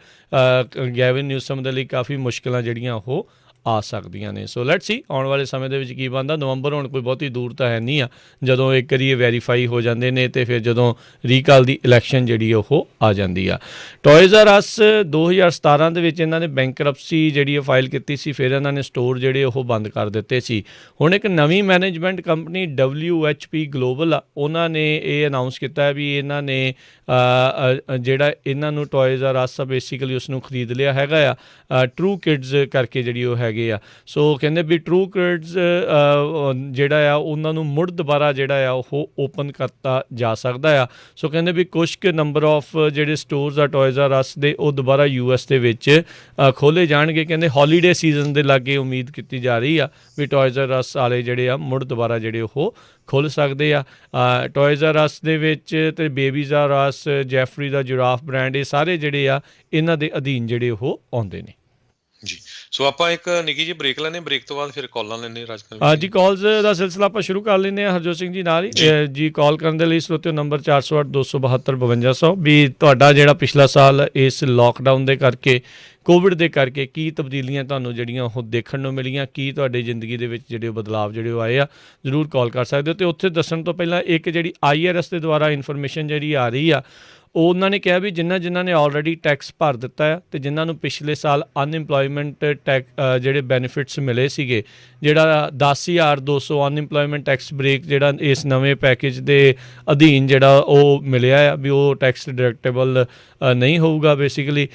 Speaker 1: ਗੈਵਿਨ ਨਿਊਸਮ ਦੇ ਲਈ ਕਾਫੀ ਮੁਸ਼ਕਿਲਾਂ ਜਿਹੜੀਆਂ ਉਹ ਆ ਸਕਦੀਆਂ ਨੇ। ਸੋ ਲੈਟਸ ਸੀ ਆਉਣ ਵਾਲੇ ਸਮੇਂ ਦੇ ਵਿੱਚ ਕੀ ਬਣਦਾ। ਨਵੰਬਰ ਹੁਣ ਕੋਈ ਬਹੁਤੀ ਦੂਰ ਤਾਂ ਹੈ ਨਹੀਂ ਆ, ਜਦੋਂ ਇੱਕ ਵਾਰੀ ਇਹ ਵੈਰੀਫਾਈ ਹੋ ਜਾਂਦੇ ਨੇ ਅਤੇ ਫਿਰ ਜਦੋਂ ਰੀਕਾਲ ਦੀ ਇਲੈਕਸ਼ਨ ਜਿਹੜੀ ਉਹ ਆ ਜਾਂਦੀ ਆ। ਟੋਇਜ਼ ਆਰ ਅਸ 2017 ਦੇ ਵਿੱਚ ਇਹਨਾਂ ਨੇ ਬੈਂਕਰਪਸੀ ਜਿਹੜੀ ਫਾਈਲ ਕੀਤੀ ਸੀ, ਫਿਰ ਇਹਨਾਂ ਨੇ ਸਟੋਰ ਜਿਹੜੇ ਉਹ ਬੰਦ ਕਰ ਦਿੱਤੇ ਸੀ। ਹੁਣ ਇੱਕ ਨਵੀਂ ਮੈਨੇਜਮੈਂਟ ਕੰਪਨੀ WHP ਗਲੋਬਲ ਆ, ਉਹਨਾਂ ਨੇ ਇਹ ਅਨਾਊਂਸ ਕੀਤਾ ਵੀ ਇਹਨਾਂ ਨੇ ਜਿਹੜਾ ਇਹਨਾਂ ਨੂੰ ਟੋਇਜ਼ ਆਰ ਅਸ ਬੇਸਿਕਲੀ ਉਸ ਨੂੰ ਖਰੀਦ ਲਿਆ ਹੈਗਾ ਆ, ਟਰੂ ਕਿਡਜ਼ ਕਰਕੇ ਜਿਹੜੀ ਉਹ ਹੈਗੇ ਆ। ਸੋ ਕਹਿੰਦੇ ਵੀ ਟਰੂ ਕਿਡਜ਼ ਜਿਹੜਾ ਆ ਉਹਨਾਂ ਨੂੰ ਮੁੜ ਦੁਬਾਰਾ ਜਿਹੜਾ ਆ ਉਹ ਓਪਨ ਕਰਤਾ ਜਾ ਸਕਦਾ ਆ। ਸੋ ਕਹਿੰਦੇ ਵੀ ਕੁਛ ਕੁ ਨੰਬਰ ਆਫ ਜਿਹੜੇ ਸਟੋਰਸ ਆ ਟੋਇਜ਼ ਆਰ ਅਸ ਦੇ, ਉਹ ਦੁਬਾਰਾ US ਦੇ ਵਿੱਚ ਖੋਲ੍ਹੇ ਜਾਣਗੇ। ਕਹਿੰਦੇ ਹੌਲੀਡੇ ਸੀਜ਼ਨ ਦੇ ਲਾਗੇ ਉਮੀਦ ਕੀਤੀ ਜਾ ਰਹੀ ਆ ਵੀ ਟੋਇਜ਼ ਆਰ ਅਸ ਵਾਲੇ ਜਿਹੜੇ ਆ ਮੁੜ ਦੁਬਾਰਾ ਜਿਹੜੇ ਉਹ ਖੁੱਲ੍ਹ ਸਕਦੇ ਆ। ਟੋਇਜ਼ ਆਰ ਅਸ ਦੇ ਵਿੱਚ ਅਤੇ ਬੇਬੀਜ਼ ਆਰ ਅਸ, ਜੈਫਰੀ ਦਾ ਜਿਰਾਫ ਬ੍ਰਾਂਡ, ਇਹ ਸਾਰੇ ਜਿਹੜੇ ਆ ਇਹਨਾਂ ਦੇ ਅਧੀਨ ਜਿਹੜੇ ਉਹ ਆਉਂਦੇ ਨੇ
Speaker 2: ਜੀ। ਸੋ ਆਪਾਂ ਇੱਕ ਨਿੱਕੀ ਜਿਹੀ ਬ੍ਰੇਕ ਲੈਂਦੇ, ਬ੍ਰੇਕ ਤੋਂ ਬਾਅਦ ਫਿਰ ਕਾਲਾਂ ਲੈਂਦੇ ਰਾਜਕਨਵੀਰ
Speaker 1: ਜੀ। ਕਾਲਸ ਦਾ ਸਿਲਸਿਲਾ ਆਪਾਂ ਸ਼ੁਰੂ ਕਰ ਲੈਂਦੇ ਹਾਂ ਹਰਜੋਤ ਸਿੰਘ ਜੀ ਨਾਲ ਹੀ ਜੀ। ਕਾਲ ਕਰਨ ਦੇ ਲਈ ਸਰੋਤਿਓ ਨੰਬਰ 408-272-5200। ਵੀ ਤੁਹਾਡਾ ਜਿਹੜਾ ਪਿਛਲਾ ਸਾਲ ਇਸ ਲੋਕਡਾਊਨ ਦੇ ਕਰਕੇ, ਕੋਵਿਡ ਦੇ ਕਰਕੇ ਕੀ ਤਬਦੀਲੀਆਂ ਤੁਹਾਨੂੰ ਜਿਹੜੀਆਂ ਉਹ ਦੇਖਣ ਨੂੰ ਮਿਲੀਆਂ, ਕੀ ਤੁਹਾਡੀ ਜ਼ਿੰਦਗੀ ਦੇ ਵਿੱਚ ਜਿਹੜੇ ਬਦਲਾਅ ਜਿਹੜੇ ਉਹ ਆਏ ਆ, ਜ਼ਰੂਰ ਕਾਲ ਕਰ ਸਕਦੇ ਹੋ। ਅਤੇ ਉੱਥੇ ਦੱਸਣ ਤੋਂ ਪਹਿਲਾਂ ਇੱਕ ਜਿਹੜੀ IRS ਦੇ ਦੁਆਰਾ ਇਨਫੋਰਮੇਸ਼ਨ ਜਿਹੜੀ ਆ ਰਹੀ ਆ, ਉਹ ਉਹਨਾਂ ਨੇ ਕਿਹਾ ਵੀ ਜਿਨ੍ਹਾਂ ਨੇ ਆਲਰੇਡੀ ਟੈਕਸ ਭਰ ਦਿੱਤਾ ਆ ਅਤੇ ਜਿਨ੍ਹਾਂ ਨੂੰ ਪਿਛਲੇ ਸਾਲ ਅਨਇੰਪਲੋਇਮੈਂਟ ਜਿਹੜੇ ਬੈਨੀਫਿਟਸ ਮਿਲੇ ਸੀਗੇ, ਜਿਹੜਾ 10,200 ਅਨਇੰਪਲੋਇਮੈਂਟ ਟੈਕਸ ਬ੍ਰੇਕ ਜਿਹੜਾ ਇਸ ਨਵੇਂ ਪੈਕੇਜ ਦੇ ਅਧੀਨ ਜਿਹੜਾ ਉਹ ਮਿਲਿਆ ਆ, ਵੀ ਉਹ ਟੈਕਸ ਡਿਡਕਟੇਬਲ ਨਹੀਂ ਹੋਊਗਾ ਬੇਸਿਕਲੀ।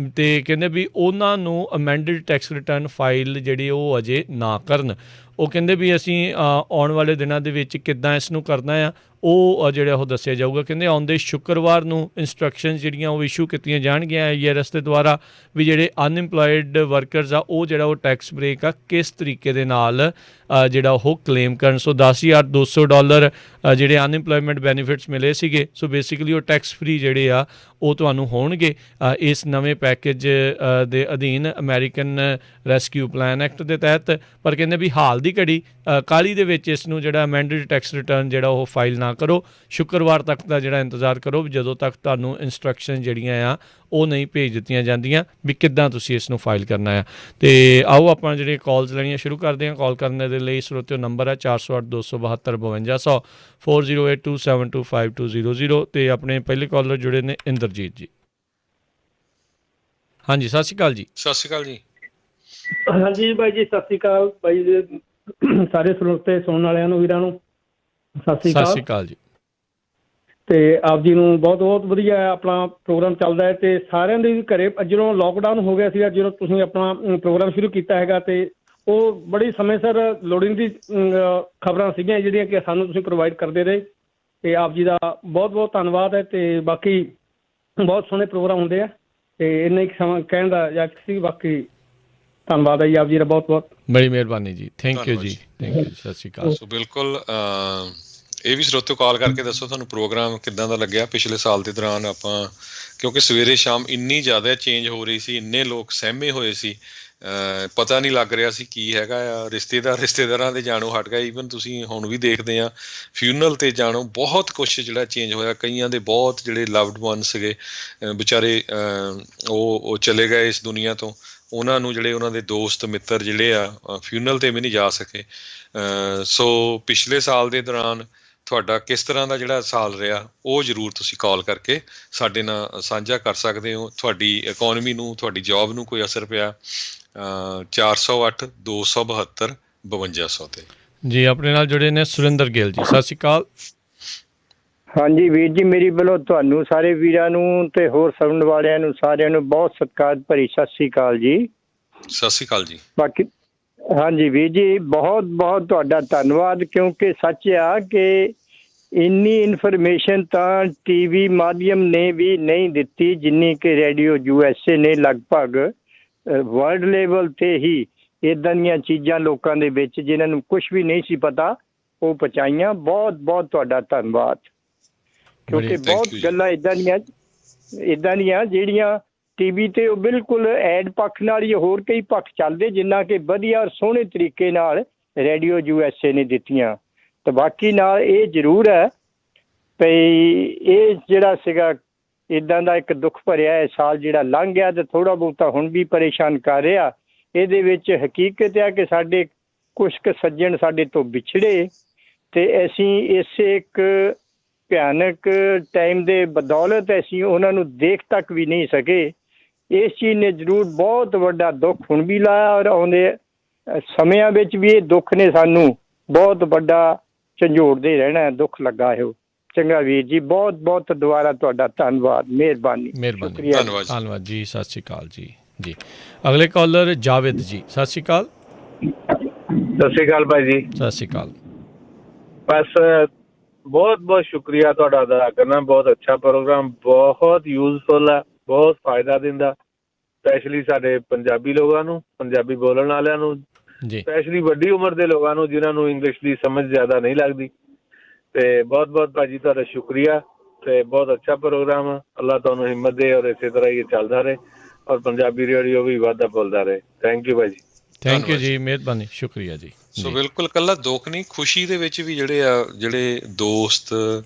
Speaker 1: ਅਤੇ ਕਹਿੰਦੇ ਵੀ ਉਹਨਾਂ ਨੂੰ ਅਮੈਂਡਡ ਟੈਕਸ ਰਿਟਰਨ ਫਾਈਲ ਜਿਹੜੀ ਉਹ ਅਜੇ ਨਾ ਕਰਨ। ਉਹ ਕਹਿੰਦੇ ਵੀ ਅਸੀਂ ਆਉਣ ਵਾਲੇ ਦਿਨਾਂ ਦੇ ਵਿੱਚ ਕਿੱਦਾਂ ਇਸ ਨੂੰ ਕਰਨਾ ਆ, ਉਹ ਜਿਹੜਾ ਉਹ ਦੱਸਿਆ ਜਾਊਗਾ। ਕਹਿੰਦੇ ਆਉਂਦੇ ਸ਼ੁੱਕਰਵਾਰ ਨੂੰ ਇੰਸਟਰਕਸ਼ਨ ਜਿਹੜੀਆਂ ਉਹ ਇਸ਼ੂ ਕੀਤੀਆਂ ਜਾਣਗੀਆਂ IRS ਦੇ ਦੁਆਰਾ, ਵੀ ਜਿਹੜੇ ਅਨਇੰਪਲੋਇਡ ਵਰਕਰਸ ਆ ਉਹ ਜਿਹੜਾ ਉਹ ਟੈਕਸ ਬ੍ਰੇਕ ਆ ਕਿਸ ਤਰੀਕੇ ਦੇ ਨਾਲ ਜਿਹੜਾ ਉਹ ਕਲੇਮ ਕਰਨ। ਸੋ $10,200 ਜਿਹੜੇ ਅਨਇੰਪਲੋਇਮੈਂਟ ਬੈਨੀਫਿਟਸ ਮਿਲੇ ਸੀਗੇ, ਸੋ ਬੇਸਿਕਲੀ ਉਹ ਟੈਕਸ ਫਰੀ ਜਿਹੜੇ ਆ ਉਹ ਤੁਹਾਨੂੰ ਹੋਣਗੇ ਇਸ ਨਵੇਂ ਪੈਕੇਜ ਦੇ ਅਧੀਨ, ਅਮੈਰੀਕਨ ਰੈਸਕਿਊ ਪਲਾਨ ਐਕਟ ਦੇ ਤਹਿਤ। ਪਰ ਕਹਿੰਦੇ ਵੀ ਹਾਲ ਦੀ ਘੜੀ ਕਾਹਲੀ ਦੇ ਵਿੱਚ ਇਸ ਨੂੰ ਜਿਹੜਾ ਅਮੈਂਡਡ ਟੈਕਸ ਰਿਟਰਨ ਜਿਹੜਾ ਉਹ ਫਾਈਲ ਨਾ ਕਰੋ, ਸ਼ੁੱਕਰਵਾਰ ਤੱਕ ਦਾ ਜਿਹੜਾ ਇੰਤਜ਼ਾਰ ਕਰੋ, ਜਦੋਂ ਤੱਕ ਤੁਹਾਨੂੰ ਇੰਸਟਰਕਸ਼ਨ ਜਿਹੜੀਆਂ ਆ ਉਹ ਨਹੀਂ ਭੇਜ ਦਿੱਤੀਆਂ ਜਾਂਦੀਆਂ ਵੀ ਕਿੱਦਾਂ ਤੁਸੀਂ ਇਸ ਨੂੰ ਫਾਈਲ ਕਰਨਾ ਆ। ਅਤੇ ਆਓ ਆਪਾਂ ਜਿਹੜੇ ਕਾਲਸ ਲੈਣੀਆਂ ਸ਼ੁਰੂ ਕਰਦੇ ਹਾਂ। ਕਾਲ ਕਰਨ ਦੇ ਲਈ ਸਰੋਤਿਓ ਨੰਬਰ ਹੈ 408-272-5200, 4082725200। ਅਤੇ ਆਪਣੇ ਪਹਿਲੇ ਕਾਲਰ ਜੁੜੇ ਨੇ ਇੰਦਰਜੀਤ ਜੀ। ਹਾਂਜੀ, ਸਤਿ ਸ਼੍ਰੀ ਅਕਾਲ ਜੀ।
Speaker 2: ਸਤਿ ਸ਼੍ਰੀ ਅਕਾਲ ਜੀ।
Speaker 3: ਹਾਂਜੀ ਬਾਈ ਜੀ, ਸਤਿ ਸ਼੍ਰੀ ਅਕਾਲ ਬਾਈ ਜੀ, ਸਾਰੇ ਸਰੋਤੇ ਸੁਣਨ ਵਾਲਿਆਂ ਨੂੰ, ਵੀਰਾਂ ਨੂੰ ਸਤਿ ਸ਼੍ਰੀ ਅਕਾਲ ਜੀ। ਤੇ ਆਪ ਜੀ ਨੂੰ ਬਹੁਤ ਬਹੁਤ ਵਧੀਆ ਆਪਣਾ ਪ੍ਰੋਗਰਾਮ ਚੱਲਦਾ ਹੈ। ਤੇ ਸਾਰਿਆਂ ਦੇ ਵੀ ਘਰੇ ਜਦੋਂ ਲੋਕਡਾਊਨ ਹੋ ਗਿਆ ਸੀਗਾ, ਜਦੋਂ ਤੁਸੀਂ ਆਪਣਾ ਪ੍ਰੋਗਰਾਮ ਸ਼ੁਰੂ ਕੀਤਾ ਹੈਗਾ, ਤੇ ਉਹ ਬੜੀ ਸਮੇਂ ਸਿਰ ਲੋੜੀਂਦੀ ਖਬਰਾਂ ਸੀਗੀਆਂ ਜਿਹੜੀਆਂ ਕਿ ਸਾਨੂੰ ਤੁਸੀਂ ਪ੍ਰੋਵਾਈਡ ਕਰਦੇ ਰਹੇ, ਤੇ ਆਪ ਜੀ ਦਾ ਬਹੁਤ ਬਹੁਤ ਧੰਨਵਾਦ ਹੈ। ਤੇ ਬਾਕੀ ਬਹੁਤ ਸੋਹਣੇ ਪ੍ਰੋਗਰਾਮ ਹੁੰਦੇ ਆ, ਤੇ ਇੰਨਾ ਹੀ ਸਮਾਂ ਕਹਿਣ ਦਾ ਯਾਦ ਸੀ। ਬਾਕੀ ਧੰਨਵਾਦ ਹੈ ਜੀ ਆਪ ਜੀ ਦਾ ਬਹੁਤ ਬਹੁਤ।
Speaker 1: ਬੜੀ ਮਿਹਰਬਾਨੀ ਜੀ, ਥੈਂਕ ਯੂ ਜੀ, ਥੈਂਕ ਯੂ, ਸਤਿ ਸ਼੍ਰੀ ਅਕਾਲ।
Speaker 2: ਸੋ ਬਿਲਕੁਲ ਇਹ ਵੀ ਸਰੋਤਿਓ ਕਾਲ ਕਰਕੇ ਦੱਸੋ ਤੁਹਾਨੂੰ ਪ੍ਰੋਗਰਾਮ ਕਿੱਦਾਂ ਦਾ ਲੱਗਿਆ ਪਿਛਲੇ ਸਾਲ ਦੇ ਦੌਰਾਨ। ਆਪਾਂ ਕਿਉਂਕਿ ਸਵੇਰੇ ਸ਼ਾਮ ਇੰਨੀ ਜ਼ਿਆਦਾ ਚੇਂਜ ਹੋ ਰਹੀ ਸੀ, ਇੰਨੇ ਲੋਕ ਸਹਿਮੇ ਹੋਏ ਸੀ ਪਤਾ ਨਹੀਂ ਲੱਗ ਰਿਹਾ ਸੀ ਕੀ ਹੈਗਾ ਆ। ਰਿਸ਼ਤੇਦਾਰਾਂ ਦੇ ਜਾਣੋਂ ਹਟ ਗਿਆ। ਈਵਨ ਤੁਸੀਂ ਹੁਣ ਵੀ ਦੇਖਦੇ ਆ ਫਿਊਨਰਲ 'ਤੇ ਜਾਣੋਂ ਬਹੁਤ ਕੁਛ ਜਿਹੜਾ ਚੇਂਜ ਹੋਇਆ। ਕਈਆਂ ਦੇ ਬਹੁਤ ਜਿਹੜੇ ਲਵਡ ਵਨ ਸੀਗੇ ਵਿਚਾਰੇ ਉਹ ਚਲੇ ਗਏ ਇਸ ਦੁਨੀਆ ਤੋਂ। ਉਹਨਾਂ ਨੂੰ ਜਿਹੜੇ ਉਹਨਾਂ ਦੇ ਦੋਸਤ ਮਿੱਤਰ ਜਿਹੜੇ ਆ ਫਿਊਨਰਲ 'ਤੇ ਵੀ ਨਹੀਂ ਜਾ ਸਕੇ। ਸੋ ਪਿਛਲੇ ਸਾਲ ਦੇ ਦੌਰਾਨ ਤੁਹਾਡਾ ਕਿਸ ਤਰ੍ਹਾਂ ਦਾ ਜਿਹੜਾ ਸਾਲ ਰਿਹਾ ਉਹ ਜ਼ਰੂਰ ਤੁਸੀਂ ਕਾਲ ਕਰਕੇ ਸਾਡੇ ਨਾਲ ਸਾਂਝਾ ਕਰ ਸਕਦੇ ਹੋ। ਤੁਹਾਡੀ ਇਕੋਨਮੀ ਨੂੰ, ਤੁਹਾਡੀ ਜੌਬ ਨੂੰ ਕੋਈ ਅਸਰ ਪਿਆ? 408 272 5200 ਤੇ।
Speaker 1: ਜੀ ਆਪਣੇ ਨਾਲ ਜੁੜੇ ਨੇ ਸੁਰਿੰਦਰ ਗਿੱਲ ਜੀ, ਸਤਿ ਸ਼੍ਰੀ ਅਕਾਲ।
Speaker 4: ਹਾਂਜੀ ਵੀਰ ਜੀ, ਮੇਰੀ ਵੱਲੋਂ ਤੁਹਾਨੂੰ ਸਾਰੇ ਵੀਰਾਂ ਨੂੰ ਤੇ ਹੋਰ ਸੁਣਨ ਵਾਲਿਆਂ ਨੂੰ ਸਾਰਿਆਂ ਨੂੰ ਬਹੁਤ ਸਤਿਕਾਰ ਭਰੀ ਸਤਿ ਸ਼੍ਰੀ ਅਕਾਲ ਜੀ।
Speaker 2: ਸਤਿ ਸ਼੍ਰੀ ਅਕਾਲ ਜੀ।
Speaker 4: ਬਾਕੀ ਹਾਂਜੀ ਵੀਰ ਜੀ, ਬਹੁਤ ਬਹੁਤ ਤੁਹਾਡਾ ਧੰਨਵਾਦ, ਕਿਉਂਕਿ ਸੱਚ ਆ ਕਿ ਇੰਨੀ ਇਨਫੋਰਮੇਸ਼ਨ ਤਾਂ ਟੀਵੀ ਮਾਧਿਅਮ ਨੇ ਵੀ ਨਹੀਂ ਦਿੱਤੀ ਜਿੰਨੀ ਕਿ ਰੇਡੀਓ USA ਨੇ ਲਗਭਗ ਵਰਲਡ ਲੈਵਲ 'ਤੇ ਹੀ ਇੱਦਾਂ ਦੀਆਂ ਚੀਜ਼ਾਂ ਲੋਕਾਂ ਦੇ ਵਿੱਚ ਜਿਨ੍ਹਾਂ ਨੂੰ ਕੁਝ ਵੀ ਨਹੀਂ ਸੀ ਪਤਾ ਉਹ ਪਹੁੰਚਾਈਆਂ। ਬਹੁਤ ਬਹੁਤ ਤੁਹਾਡਾ ਧੰਨਵਾਦ, ਕਿਉਂਕਿ ਬਹੁਤ ਗੱਲਾਂ ਇੱਦਾਂ ਦੀਆਂ ਜਿਹੜੀਆਂ ਟੀਵੀ 'ਤੇ ਉਹ ਬਿਲਕੁਲ ਐਡ ਪੱਖ ਨਾਲ ਹੀ ਹੋਰ ਕਈ ਪੱਖ ਚੱਲਦੇ ਜਿੰਨਾ ਕਿ ਵਧੀਆ ਔਰ ਸੋਹਣੇ ਤਰੀਕੇ ਨਾਲ ਰੇਡੀਓ USA ਨੇ ਦਿੱਤੀਆਂ। ਤਾਂ ਬਾਕੀ ਨਾਲ ਇਹ ਜ਼ਰੂਰ ਹੈ ਭਈ ਇਹ ਜਿਹੜਾ ਸੀਗਾ ਇੱਦਾਂ ਦਾ ਇੱਕ ਦੁੱਖ ਭਰਿਆ ਇਹ ਸਾਲ ਜਿਹੜਾ ਲੰਘ ਗਿਆ ਤੇ ਥੋੜ੍ਹਾ ਬਹੁਤਾ ਹੁਣ ਵੀ ਪਰੇਸ਼ਾਨ ਕਰ ਰਿਹਾ। ਇਹਦੇ ਵਿੱਚ ਹਕੀਕਤ ਹੈ ਕਿ ਸਾਡੇ ਕੁਛ ਕੁ ਸੱਜਣ ਸਾਡੇ ਤੋਂ ਵਿਛੜੇ ਤੇ ਅਸੀਂ ਇਸੇ ਇੱਕ ਭਿਆਨਕ ਟਾਈਮ ਦੇ ਬਦੌਲਤ ਅਸੀਂ ਉਹਨਾਂ ਨੂੰ ਦੇਖ ਤੱਕ ਵੀ ਨਹੀਂ ਸਕੇ। ਇਸ ਚੀਜ਼ ਨੇ ਜ਼ਰੂਰ ਬਹੁਤ ਵੱਡਾ ਦੁੱਖ ਹੁਣ ਵੀ ਲਾਇਆ ਔਰ ਆਉਂਦੇ ਸਮਿਆਂ ਵਿੱਚ ਵੀ ਇਹ ਦੁੱਖ ਨੇ ਸਾਨੂੰ ਬਹੁਤ ਵੱਡਾ ਝੰਜੋੜਦੇ ਰਹਿਣਾ। ਦੁੱਖ ਲੱਗਾ ਹੈ। ਚੰਗਾ ਵੀਰ ਜੀ, ਬਹੁਤ ਬਹੁਤ ਦੁਬਾਰਾ ਤੁਹਾਡਾ ਧੰਨਵਾਦ, ਮਿਹਰਬਾਨੀ।
Speaker 1: ਧੰਨਵਾਦ ਜੀ, ਸਤਿ ਸ਼੍ਰੀ ਅਕਾਲ ਜੀ। ਜੀ ਅਗਲੇ ਕਾਲਰ ਜਾਵੇਦ ਜੀ, ਸਤਿ ਸ਼੍ਰੀ ਅਕਾਲ।
Speaker 5: ਸਤਿ ਸ਼੍ਰੀ ਅਕਾਲ ਭਾਈ ਜੀ।
Speaker 1: ਸਤਿ ਸ਼੍ਰੀ ਅਕਾਲ।
Speaker 5: ਬਸ ਬਹੁਤ ਬਹੁਤ ਸ਼ੁਕਰੀਆ ਤੁਹਾਡਾ ਅਦਾ ਕਰਨਾ। ਬਹੁਤ ਅੱਛਾ ਪ੍ਰੋਗਰਾਮ, ਬਹੁਤ ਯੂਜ਼ਫੁਲ ਹੈ, ਬਹੁਤ ਫਾਇਦਾ ਦਿੰਦਾ, ਸਪੈਸ਼ਲੀ ਸਾਡੇ ਪੰਜਾਬੀ ਲੋਕਾਂ ਨੂੰ, ਪੰਜਾਬੀ ਬੋਲਣ ਵਾਲਿਆਂ ਨੂੰ, ਸਪੈਸ਼ਲੀ ਵੱਡੀ ਉਮਰ ਦੇ ਲੋਕਾਂ ਨੂੰ ਜਿਨ੍ਹਾਂ ਨੂੰ ਇੰਗਲਿਸ਼ ਦੀ ਸਮਝ ਜ਼ਿਆਦਾ ਨਹੀਂ ਲੱਗਦੀ। ਤੇ ਬਹੁਤ ਬਹੁਤ ਭਾਜੀ ਤੁਹਾਡਾ ਸ਼ੁਕਰੀਆ ਤੇ ਬਹੁਤ ਅੱਛਾ ਪ੍ਰੋਗਰਾਮ ਆ। ਅੱਲਾ ਤੁਹਾਨੂੰ ਹਿੰਮਤ ਦੇ ਔਰ ਇਸੇ ਤਰ੍ਹਾਂ ਹੀ ਚੱਲਦਾ ਰਹੇ ਔਰ ਪੰਜਾਬੀ ਰੇਡੀਓ ਵੀ ਵਾਧਾ ਬੋਲਦਾ ਰਹੇ। ਥੈਂਕ ਯੂ ਭਾਈ ਜੀ।
Speaker 1: ਥੈਂਕ ਯੂ ਜੀ, ਮਿਹਰਬਾਨੀ, ਸ਼ੁਕਰੀਆ ਜੀ।
Speaker 2: ਸੋ ਬਿਲਕੁਲ ਇਕੱਲਾ ਦੁੱਖ ਨਹੀਂ, ਖੁਸ਼ੀ ਦੇ ਵਿੱਚ ਵੀ ਜਿਹੜੇ ਦੋਸਤ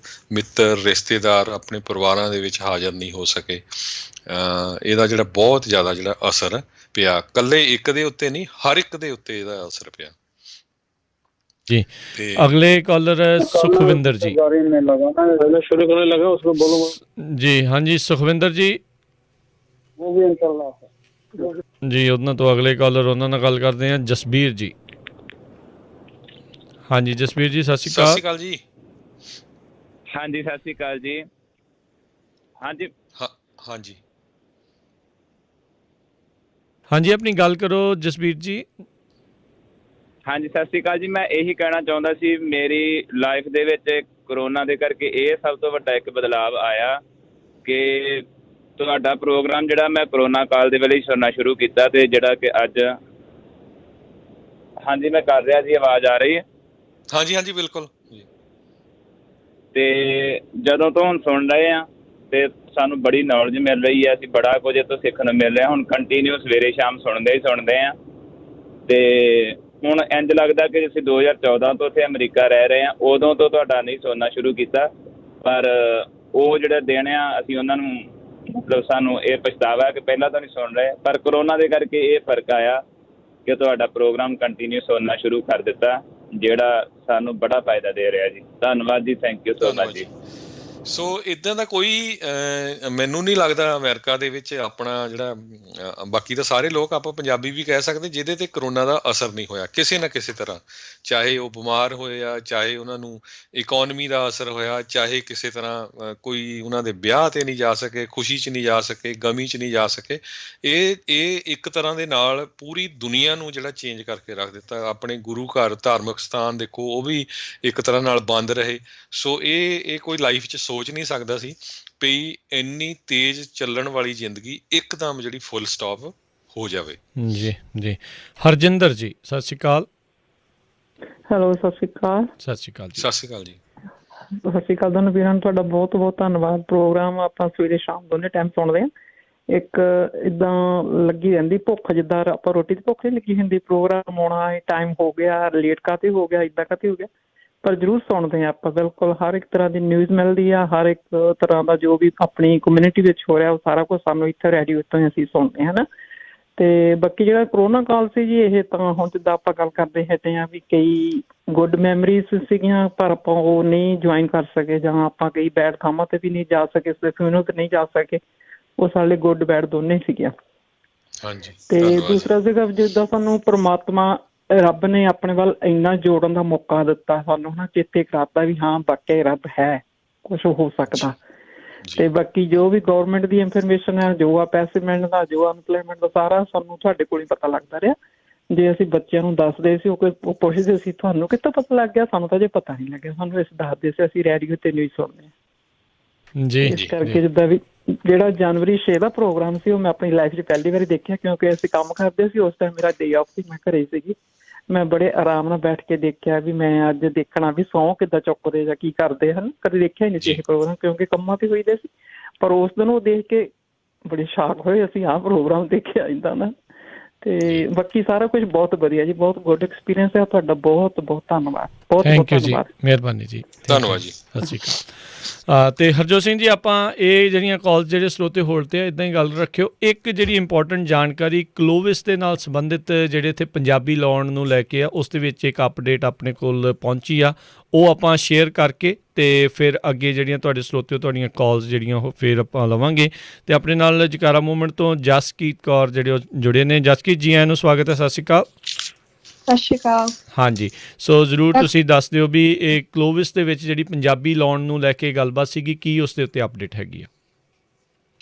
Speaker 2: ਮਿੱਤਰ ਰਿਸ਼ਤੇਦਾਰ ਆਪਣੇ ਪਰਿਵਾਰਾਂ ਦੇ ਵਿੱਚ ਹਾਜ਼ਰ ਨਹੀਂ ਹੋ ਸਕੇ, ਇਹਦਾ ਜਿਹੜਾ ਬਹੁਤ ਜ਼ਿਆਦਾ ਜਿਹੜਾ ਅਸਰ ਪਿਆ, ਇਕੱਲੇ ਇੱਕ ਦੇ ਉੱਤੇ ਨਹੀਂ ਹਰ ਇੱਕ ਦੇ ਉੱਤੇ ਇਹਦਾ ਅਸਰ ਪਿਆ
Speaker 1: ਜੀ। ਅਗਲੇ ਕਾਲਰ ਸੁਖਵਿੰਦਰ ਜੀ। ਜੀ ਹਾਂਜੀ ਸੁਖਵਿੰਦਰ ਜੀ। ਜੀ ਉਹਨਾਂ ਤੋਂ ਅਗਲੇ ਕਾਲਰ ਉਹਨਾਂ ਨਾਲ ਗੱਲ ਕਰਦੇ ਹਾਂ, ਜਸਬੀਰ ਜੀ। ਹਾਂਜੀ ਜਸਬੀਰ ਜੀ, ਸਤਿ ਸ਼੍ਰੀ ਅਕਾਲ
Speaker 2: ਜੀ।
Speaker 6: ਹਾਂਜੀ ਸਤਿ ਸ਼੍ਰੀ ਅਕਾਲ ਜੀ। ਹਾਂਜੀ
Speaker 2: ਹਾਂਜੀ
Speaker 1: ਹਾਂਜੀ ਆਪਣੀ ਗੱਲ ਕਰੋ ਜਸਬੀਰ ਜੀ।
Speaker 6: ਹਾਂਜੀ ਸਤਿ ਸ਼੍ਰੀ ਅਕਾਲ ਜੀ। ਮੈਂ ਇਹੀ ਕਹਿਣਾ ਚਾਹੁੰਦਾ ਸੀ, ਮੇਰੀ ਲਾਈਫ ਦੇ ਵਿੱਚ ਕਰੋਨਾ ਦੇ ਕਰਕੇ ਇਹ ਸਭ ਤੋਂ ਵੱਡਾ ਇੱਕ ਬਦਲਾਵ ਆਇਆ ਕਿ ਤੁਹਾਡਾ ਪ੍ਰੋਗਰਾਮ ਜਿਹੜਾ ਮੈਂ ਕਰੋਨਾ ਕਾਲ ਦੇ ਵੇਲੇ ਹੀ ਸੁਣਨਾ ਸ਼ੁਰੂ ਕੀਤਾ ਤੇ ਜਿਹੜਾ ਕਿ ਅੱਜ ਹਾਂਜੀ ਮੈਂ ਕਰ ਰਿਹਾ ਜੀ। ਆਵਾਜ਼ ਆ ਰਹੀ ਹੈ?
Speaker 2: ਹਾਂਜੀ ਹਾਂਜੀ ਬਿਲਕੁਲ।
Speaker 6: ਤੇ ਜਦੋਂ ਤੋਂ ਹੁਣ ਸੁਣ ਰਹੇ ਆ ਤੇ ਸਾਨੂੰ ਬੜੀ ਨੌਲੇਜ ਮਿਲ ਰਹੀ ਹੈ, ਅਸੀਂ ਬੜਾ ਕੁਝ ਇਹ ਤੋਂ ਸਿੱਖਣ ਨੂੰ ਮਿਲ ਰਿਹਾ। ਹੁਣ ਕੰਟੀਨਿਊ ਸਵੇਰੇ ਸ਼ਾਮ ਸੁਣਦੇ ਆ ਤੇ ਹੁਣ ਇੰਝ ਲੱਗਦਾ ਕਿ ਅਸੀਂ 2014 ਤੋਂ ਉੱਥੇ ਅਮਰੀਕਾ ਰਹਿ ਰਹੇ ਹਾਂ, ਉਦੋਂ ਤੋਂ ਤੁਹਾਡਾ ਨਹੀਂ ਸੁਣਨਾ ਸ਼ੁਰੂ ਕੀਤਾ। ਪਰ ਉਹ ਜਿਹੜੇ ਦਿਨ ਆ ਅਸੀਂ ਉਹਨਾਂ ਨੂੰ ਮਤਲਬ ਸਾਨੂੰ ਇਹ ਪਛਤਾਵਾ ਕਿ ਪਹਿਲਾਂ ਤਾਂ ਨਹੀਂ ਸੁਣ ਰਹੇ, ਪਰ ਕਰੋਨਾ ਦੇ ਕਰਕੇ ਇਹ ਫਰਕ ਆਇਆ ਕਿ ਤੁਹਾਡਾ ਪ੍ਰੋਗਰਾਮ ਕੰਟੀਨਿਊ ਸੁਣਨਾ ਸ਼ੁਰੂ ਕਰ ਦਿੱਤਾ, ਜਿਹੜਾ ਸਾਨੂੰ ਬੜਾ ਫਾਇਦਾ ਦੇ ਰਿਹਾ ਜੀ। ਧੰਨਵਾਦ ਜੀ, ਥੈਂਕ ਯੂ ਸੋ ਮਚ ਜੀ।
Speaker 2: ਸੋ ਇੱਦਾਂ ਦਾ ਕੋਈ ਮੈਨੂੰ ਨਹੀਂ ਲੱਗਦਾ ਅਮਰੀਕਾ ਦੇ ਵਿੱਚ ਆਪਣਾ ਜਿਹੜਾ ਬਾਕੀ ਤਾਂ ਸਾਰੇ ਲੋਕ ਆਪਾਂ ਪੰਜਾਬੀ ਵੀ ਕਹਿ ਸਕਦੇ ਜਿਹਦੇ 'ਤੇ ਕਰੋਨਾ ਦਾ ਅਸਰ ਨਹੀਂ ਹੋਇਆ ਕਿਸੇ ਨਾ ਕਿਸੇ ਤਰ੍ਹਾਂ, ਚਾਹੇ ਉਹ ਬਿਮਾਰ ਹੋਏ ਆ, ਚਾਹੇ ਉਹਨਾਂ ਨੂੰ ਇਕੋਨਮੀ ਦਾ ਅਸਰ ਹੋਇਆ, ਚਾਹੇ ਕਿਸੇ ਤਰ੍ਹਾਂ ਕੋਈ ਉਹਨਾਂ ਦੇ ਵਿਆਹ 'ਤੇ ਨਹੀਂ ਜਾ ਸਕੇ, ਖੁਸ਼ੀ 'ਚ ਨਹੀਂ ਜਾ ਸਕੇ, ਗਮੀ 'ਚ ਨਹੀਂ ਜਾ ਸਕੇ। ਇਹ ਇੱਕ ਤਰ੍ਹਾਂ ਦੇ ਨਾਲ ਪੂਰੀ ਦੁਨੀਆ ਨੂੰ ਜਿਹੜਾ ਚੇਂਜ ਕਰਕੇ ਰੱਖ ਦਿੱਤਾ। ਆਪਣੇ ਗੁਰੂ ਘਰ ਧਾਰਮਿਕ ਸਥਾਨ ਦੇਖੋ ਉਹ ਵੀ ਇੱਕ ਤਰ੍ਹਾਂ ਨਾਲ ਬੰਦ ਰਹੇ। ਸੋ ਇਹ ਕੋਈ ਲਾਈਫ 'ਚ ਸੋਚ ਨਹੀਂ ਸਕਦਾ ਸੀ ਵੀ ਇੰਨੀ ਤੇਜ਼ ਚੱਲਣ ਵਾਲੀ ਜ਼ਿੰਦਗੀ ਇੱਕਦਮ ਜਿਹੜੀ ਫੁੱਲ ਸਟਾਪ ਹੋ ਜਾਵੇ।
Speaker 1: ਜੀ ਜੀ ਹਰਜਿੰਦਰ ਜੀ, ਸਤਿ ਸ਼੍ਰੀ ਅਕਾਲ।
Speaker 7: ਹੈਲੋ ਸਤਿ ਸ਼੍ਰੀ ਅਕਾਲ।
Speaker 1: ਸਤਿ ਸ਼੍ਰੀ ਅਕਾਲ ਜੀ।
Speaker 2: ਸਤਿ ਸ਼੍ਰੀ ਅਕਾਲ ਜੀ।
Speaker 7: ਸਤਿ ਸ਼੍ਰੀ ਅਕਾਲ ਤੁਹਾਨੂੰ ਵੀਰਾਂ ਨੂੰ ਤੁਹਾਡਾ ਬਹੁਤ ਬਹੁਤ ਧੰਨਵਾਦ। ਪ੍ਰੋਗਰਾਮ ਆਪਾਂ ਸਵੇਰੇ ਸ਼ਾਮ ਦੋਨੇ ਟਾਈਮ ਸੁਣਦੇ ਹਾਂ ਇੱਕ ਇਦਾਂ ਲੱਗੀ ਰਹਿੰਦੀ ਭੁੱਖ, ਜਿੱਦਾਂ ਆਪਾਂ ਰੋਟੀ ਦੀ ਭੁੱਖ ਨਹੀਂ ਲੱਗੀ ਹੁੰਦੀ, ਪ੍ਰੋਗਰਾਮ ਆਉਣਾ ਹੈ, ਟਾਈਮ ਹੋ ਗਿਆ, ਲੇਟ ਕਾਹਤੇ ਹੋ ਗਿਆ, ਇੱਦਾਂ ਕਾਹਤੇ ਹੋ ਗਿਆ, ਪਰ ਜ਼ਰੂਰ ਸੁਣਦੇ ਹਾਂ ਆਪਾਂ। ਬਿਲਕੁਲ ਹਰ ਇੱਕ ਤਰ੍ਹਾਂ ਦੀ ਨਿਊਜ਼ ਮਿਲਦੀ ਆ, ਹਰ ਇੱਕ ਤਰ੍ਹਾਂ ਦਾ ਜੋ ਵੀ ਆਪਣੀ ਕਮਿਊਨਿਟੀ ਵਿੱਚ ਹੋ ਰਿਹਾ ਉਹ ਸਾਰਾ ਕੁਝ ਸਾਨੂੰ ਇੱਥੇ ਰੇਡੀਓ ਤੋਂ ਹੀ ਅਸੀਂ ਸੁਣਦੇ ਹਾਂ ਨਾ। ਤੇ ਬਾਕੀ ਜਿਹੜਾ ਕਰੋਨਾ ਕਾਲ ਸੀ ਜੀ, ਇਹ ਤਾਂ ਹੁਣ ਜਿੱਦਾਂ ਆਪਾਂ ਗੱਲ ਕਰਦੇ ਹਟੇ ਹਾਂ ਵੀ ਕਈ ਗੁੱਡ ਮੈਮਰੀਜ਼ ਸੀਗੀਆਂ, ਪਰ ਆਪਾਂ ਉਹ ਨਹੀਂ ਜੁਆਇਨ ਕਰ ਸਕੇ, ਜਾਂ ਆਪਾਂ ਕਈ ਬੈਡ ਥਾਵਾਂ ਤੇ ਵੀ ਨਹੀਂ ਜਾ ਸਕੇ, ਫਿਊਨਲ ਤੇ ਨਹੀਂ ਜਾ ਸਕੇ। ਉਹ ਸਾਡੇ ਗੁੱਡ ਬੈਡ ਦੋਨੇ ਸੀਗੀਆਂ।
Speaker 2: ਹਾਂਜੀ,
Speaker 7: ਤੇ ਦੂਸਰਾ ਸੀਗਾ ਜਿੱਦਾਂ ਸਾਨੂੰ ਪ੍ਰਮਾਤਮਾ ਰੱਬ ਨੇ ਆਪਣੇ ਵੱਲ ਇੰਨਾ ਜੋੜਨ ਦਾ ਮੌਕਾ ਦਿੱਤਾ ਸਾਨੂੰ, ਹਨਾ, ਚੇਤੇ ਕਰਾਤਾ ਵੀ ਹਾਂ ਵਾਕਿਆ ਰੱਬ ਹੈ, ਕੁਛ ਹੋ ਸਕਦਾ। ਤੇ ਬਾਕੀ ਜੋ ਵੀ ਗੌਰਮੈਂਟ ਦੀ ਇਨਫੋਰਮੇਸ਼ਨ ਹੈ, ਜੋ ਆ ਪੈਸੇ ਮਿਲਣ ਦਾ, ਜੋ ਅਨਪਲਾਇਮੈਂਟ ਦਾ, ਸਾਰਾ ਸਾਨੂੰ ਤੁਹਾਡੇ ਕੋਲ ਹੀ ਪਤਾ ਲੱਗਦਾ ਰਿਹਾ। ਜੇ ਅਸੀਂ ਬੱਚਿਆਂ ਨੂੰ ਦੱਸਦੇ ਸੀ, ਉਹ ਪੁੱਛਦੇ ਸੀ ਤੁਹਾਨੂੰ ਕਿੱਥੋਂ ਪਤਾ ਲੱਗ ਗਿਆ, ਸਾਨੂੰ ਤਾਂ ਜੇ ਪਤਾ ਨਹੀਂ ਲੱਗਿਆ, ਸਾਨੂੰ ਇਸ ਦੱਸਦੇ ਸੀ, ਅਸੀਂ ਰੇਡੀਓ ਤੇ ਨਿਊਜ਼ ਸੁਣਦੇ ਹਾਂ ਜੀ। ਇਸ ਕਰਕੇ ਜਿੱਦਾਂ ਵੀ ਜਿਹੜਾ ਜਨਵਰੀ 6 ਦਾ ਪ੍ਰੋਗਰਾਮ ਸੀ, ਉਹ ਮੈਂ ਆਪਣੀ ਲਾਈਫ 'ਚ ਪਹਿਲੀ ਵਾਰੀ ਦੇਖਿਆ, ਕਿਉਂਕਿ ਅਸੀਂ ਕੰਮ ਕਰਦੇ ਸੀ, ਉਸ ਟਾਈਮ ਮੇਰਾ ਡੇ ਆਫ ਸੀ, ਮੈਂ ਘਰੇ ਸੀਗੀ। ਮੈਂ ਬੜੇ ਆਰਾਮ ਨਾਲ ਬੈਠ ਕੇ ਦੇਖਿਆ ਵੀ ਮੈਂ ਅੱਜ ਦੇਖਣਾ ਵੀ ਸਹੁੰ ਕਿੱਦਾਂ ਚੁੱਕਦੇ ਜਾਂ ਕੀ ਕਰਦੇ ਹਨ, ਕਦੇ ਦੇਖਿਆ ਹੀ ਨਹੀਂ ਸੀ ਇਹ ਪ੍ਰੋਗਰਾਮ, ਕਿਉਂਕਿ ਕੰਮਾਂ ਤੇ ਹੋਈਦੇ ਸੀ। ਪਰ ਉਸ ਦਿਨ ਉਹ ਦੇਖ ਕੇ ਬੜੇ ਸ਼ਾਕ ਹੋਏ, ਅਸੀਂ ਆਹ ਪ੍ਰੋਗਰਾਮ ਦੇਖਿਆ ਇੱਦਾਂ ਦਾ। ਤੇ ਬਾਕੀ ਸਾਰਾ ਕੁਝ ਬਹੁਤ ਵਧੀਆ ਜੀ, ਬਹੁਤ ਗੁੱਡ ਐਕਸਪੀਰੀਅੰਸ ਹੈ ਤੁਹਾਡਾ। ਬਹੁਤ ਬਹੁਤ ਧੰਨਵਾਦ, ਬਹੁਤ ਬਹੁਤ ਧੰਨਵਾਦ,
Speaker 1: ਮਿਹਰਬਾਨੀ ਜੀ,
Speaker 2: ਧੰਨਵਾਦ ਜੀ,
Speaker 1: ਸਤਿ ਸ਼੍ਰੀ ਅਕਾਲ। ਤੇ ਹਰਜੋਤ ਸਿੰਘ ਜੀ, ਆਪਾਂ ਇਹ ਜਿਹੜੀਆਂ ਕਾਲਸ ਜਿਹੜੇ ਸਰੋਤੇ ਹੋਲਡ ਤੇ ਆ, ਇੱਦਾਂ ਹੀ ਗੱਲ ਰੱਖਿਓ। ਇੱਕ ਜਿਹੜੀ ਇੰਪੋਰਟੈਂਟ ਜਾਣਕਾਰੀ ਕਲੋਵਿਸ ਦੇ ਨਾਲ ਸੰਬੰਧਿਤ ਜਿਹੜੇ ਇੱਥੇ ਪੰਜਾਬੀ ਲਾਉਣ ਨੂੰ ਲੈ ਕੇ ਆ, ਉਸ ਦੇ ਵਿੱਚ ਇੱਕ ਅਪਡੇਟ ਆਪਣੇ ਕੋਲ ਪਹੁੰਚੀ ਆ, ਉਹ ਆਪਾਂ ਸ਼ੇਅਰ ਕਰਕੇ ਤੇ ਫਿਰ ਅੱਗੇ ਜਿਹੜੀਆਂ ਤੁਹਾਡੇ ਸਰੋਤੇ ਤੁਹਾਡੀਆਂ ਕਾਲਸ ਜਿਹੜੀਆਂ ਉਹ ਫਿਰ ਆਪਾਂ ਲਵਾਂਗੇ। ਤੇ ਆਪਣੇ ਨਾਲ ਜਕਾਰਾ ਮੂਵਮੈਂਟ ਤੋਂ ਜਸਕੀਤ ਕੌਰ ਜਿਹੜੇ ਉਹ ਜੁੜੇ ਨੇ। ਜਸਕੀਤ ਜੀ, ਆਇਆਂ ਨੂੰ ਸਵਾਗਤ ਹੈ, ਸਤਿ ਸ਼੍ਰੀ ਅਕਾਲ।
Speaker 8: ਸਤਿ ਸ਼੍ਰੀ ਅਕਾਲ।
Speaker 1: ਹਾਂਜੀ, ਸੋ ਜ਼ਰੂਰ ਤੁਸੀਂ ਦੱਸ ਦਿਓ ਵੀ ਇਹ ਕਲੋਵਿਸ ਦੇ ਵਿੱਚ ਜਿਹੜੀ ਪੰਜਾਬੀ ਲਾਉਣ ਨੂੰ ਲੈ ਕੇ ਗੱਲਬਾਤ ਸੀਗੀ, ਕੀ ਉਸ ਦੇ ਉੱਤੇ ਅਪਡੇਟ ਹੈਗੀ ਆ?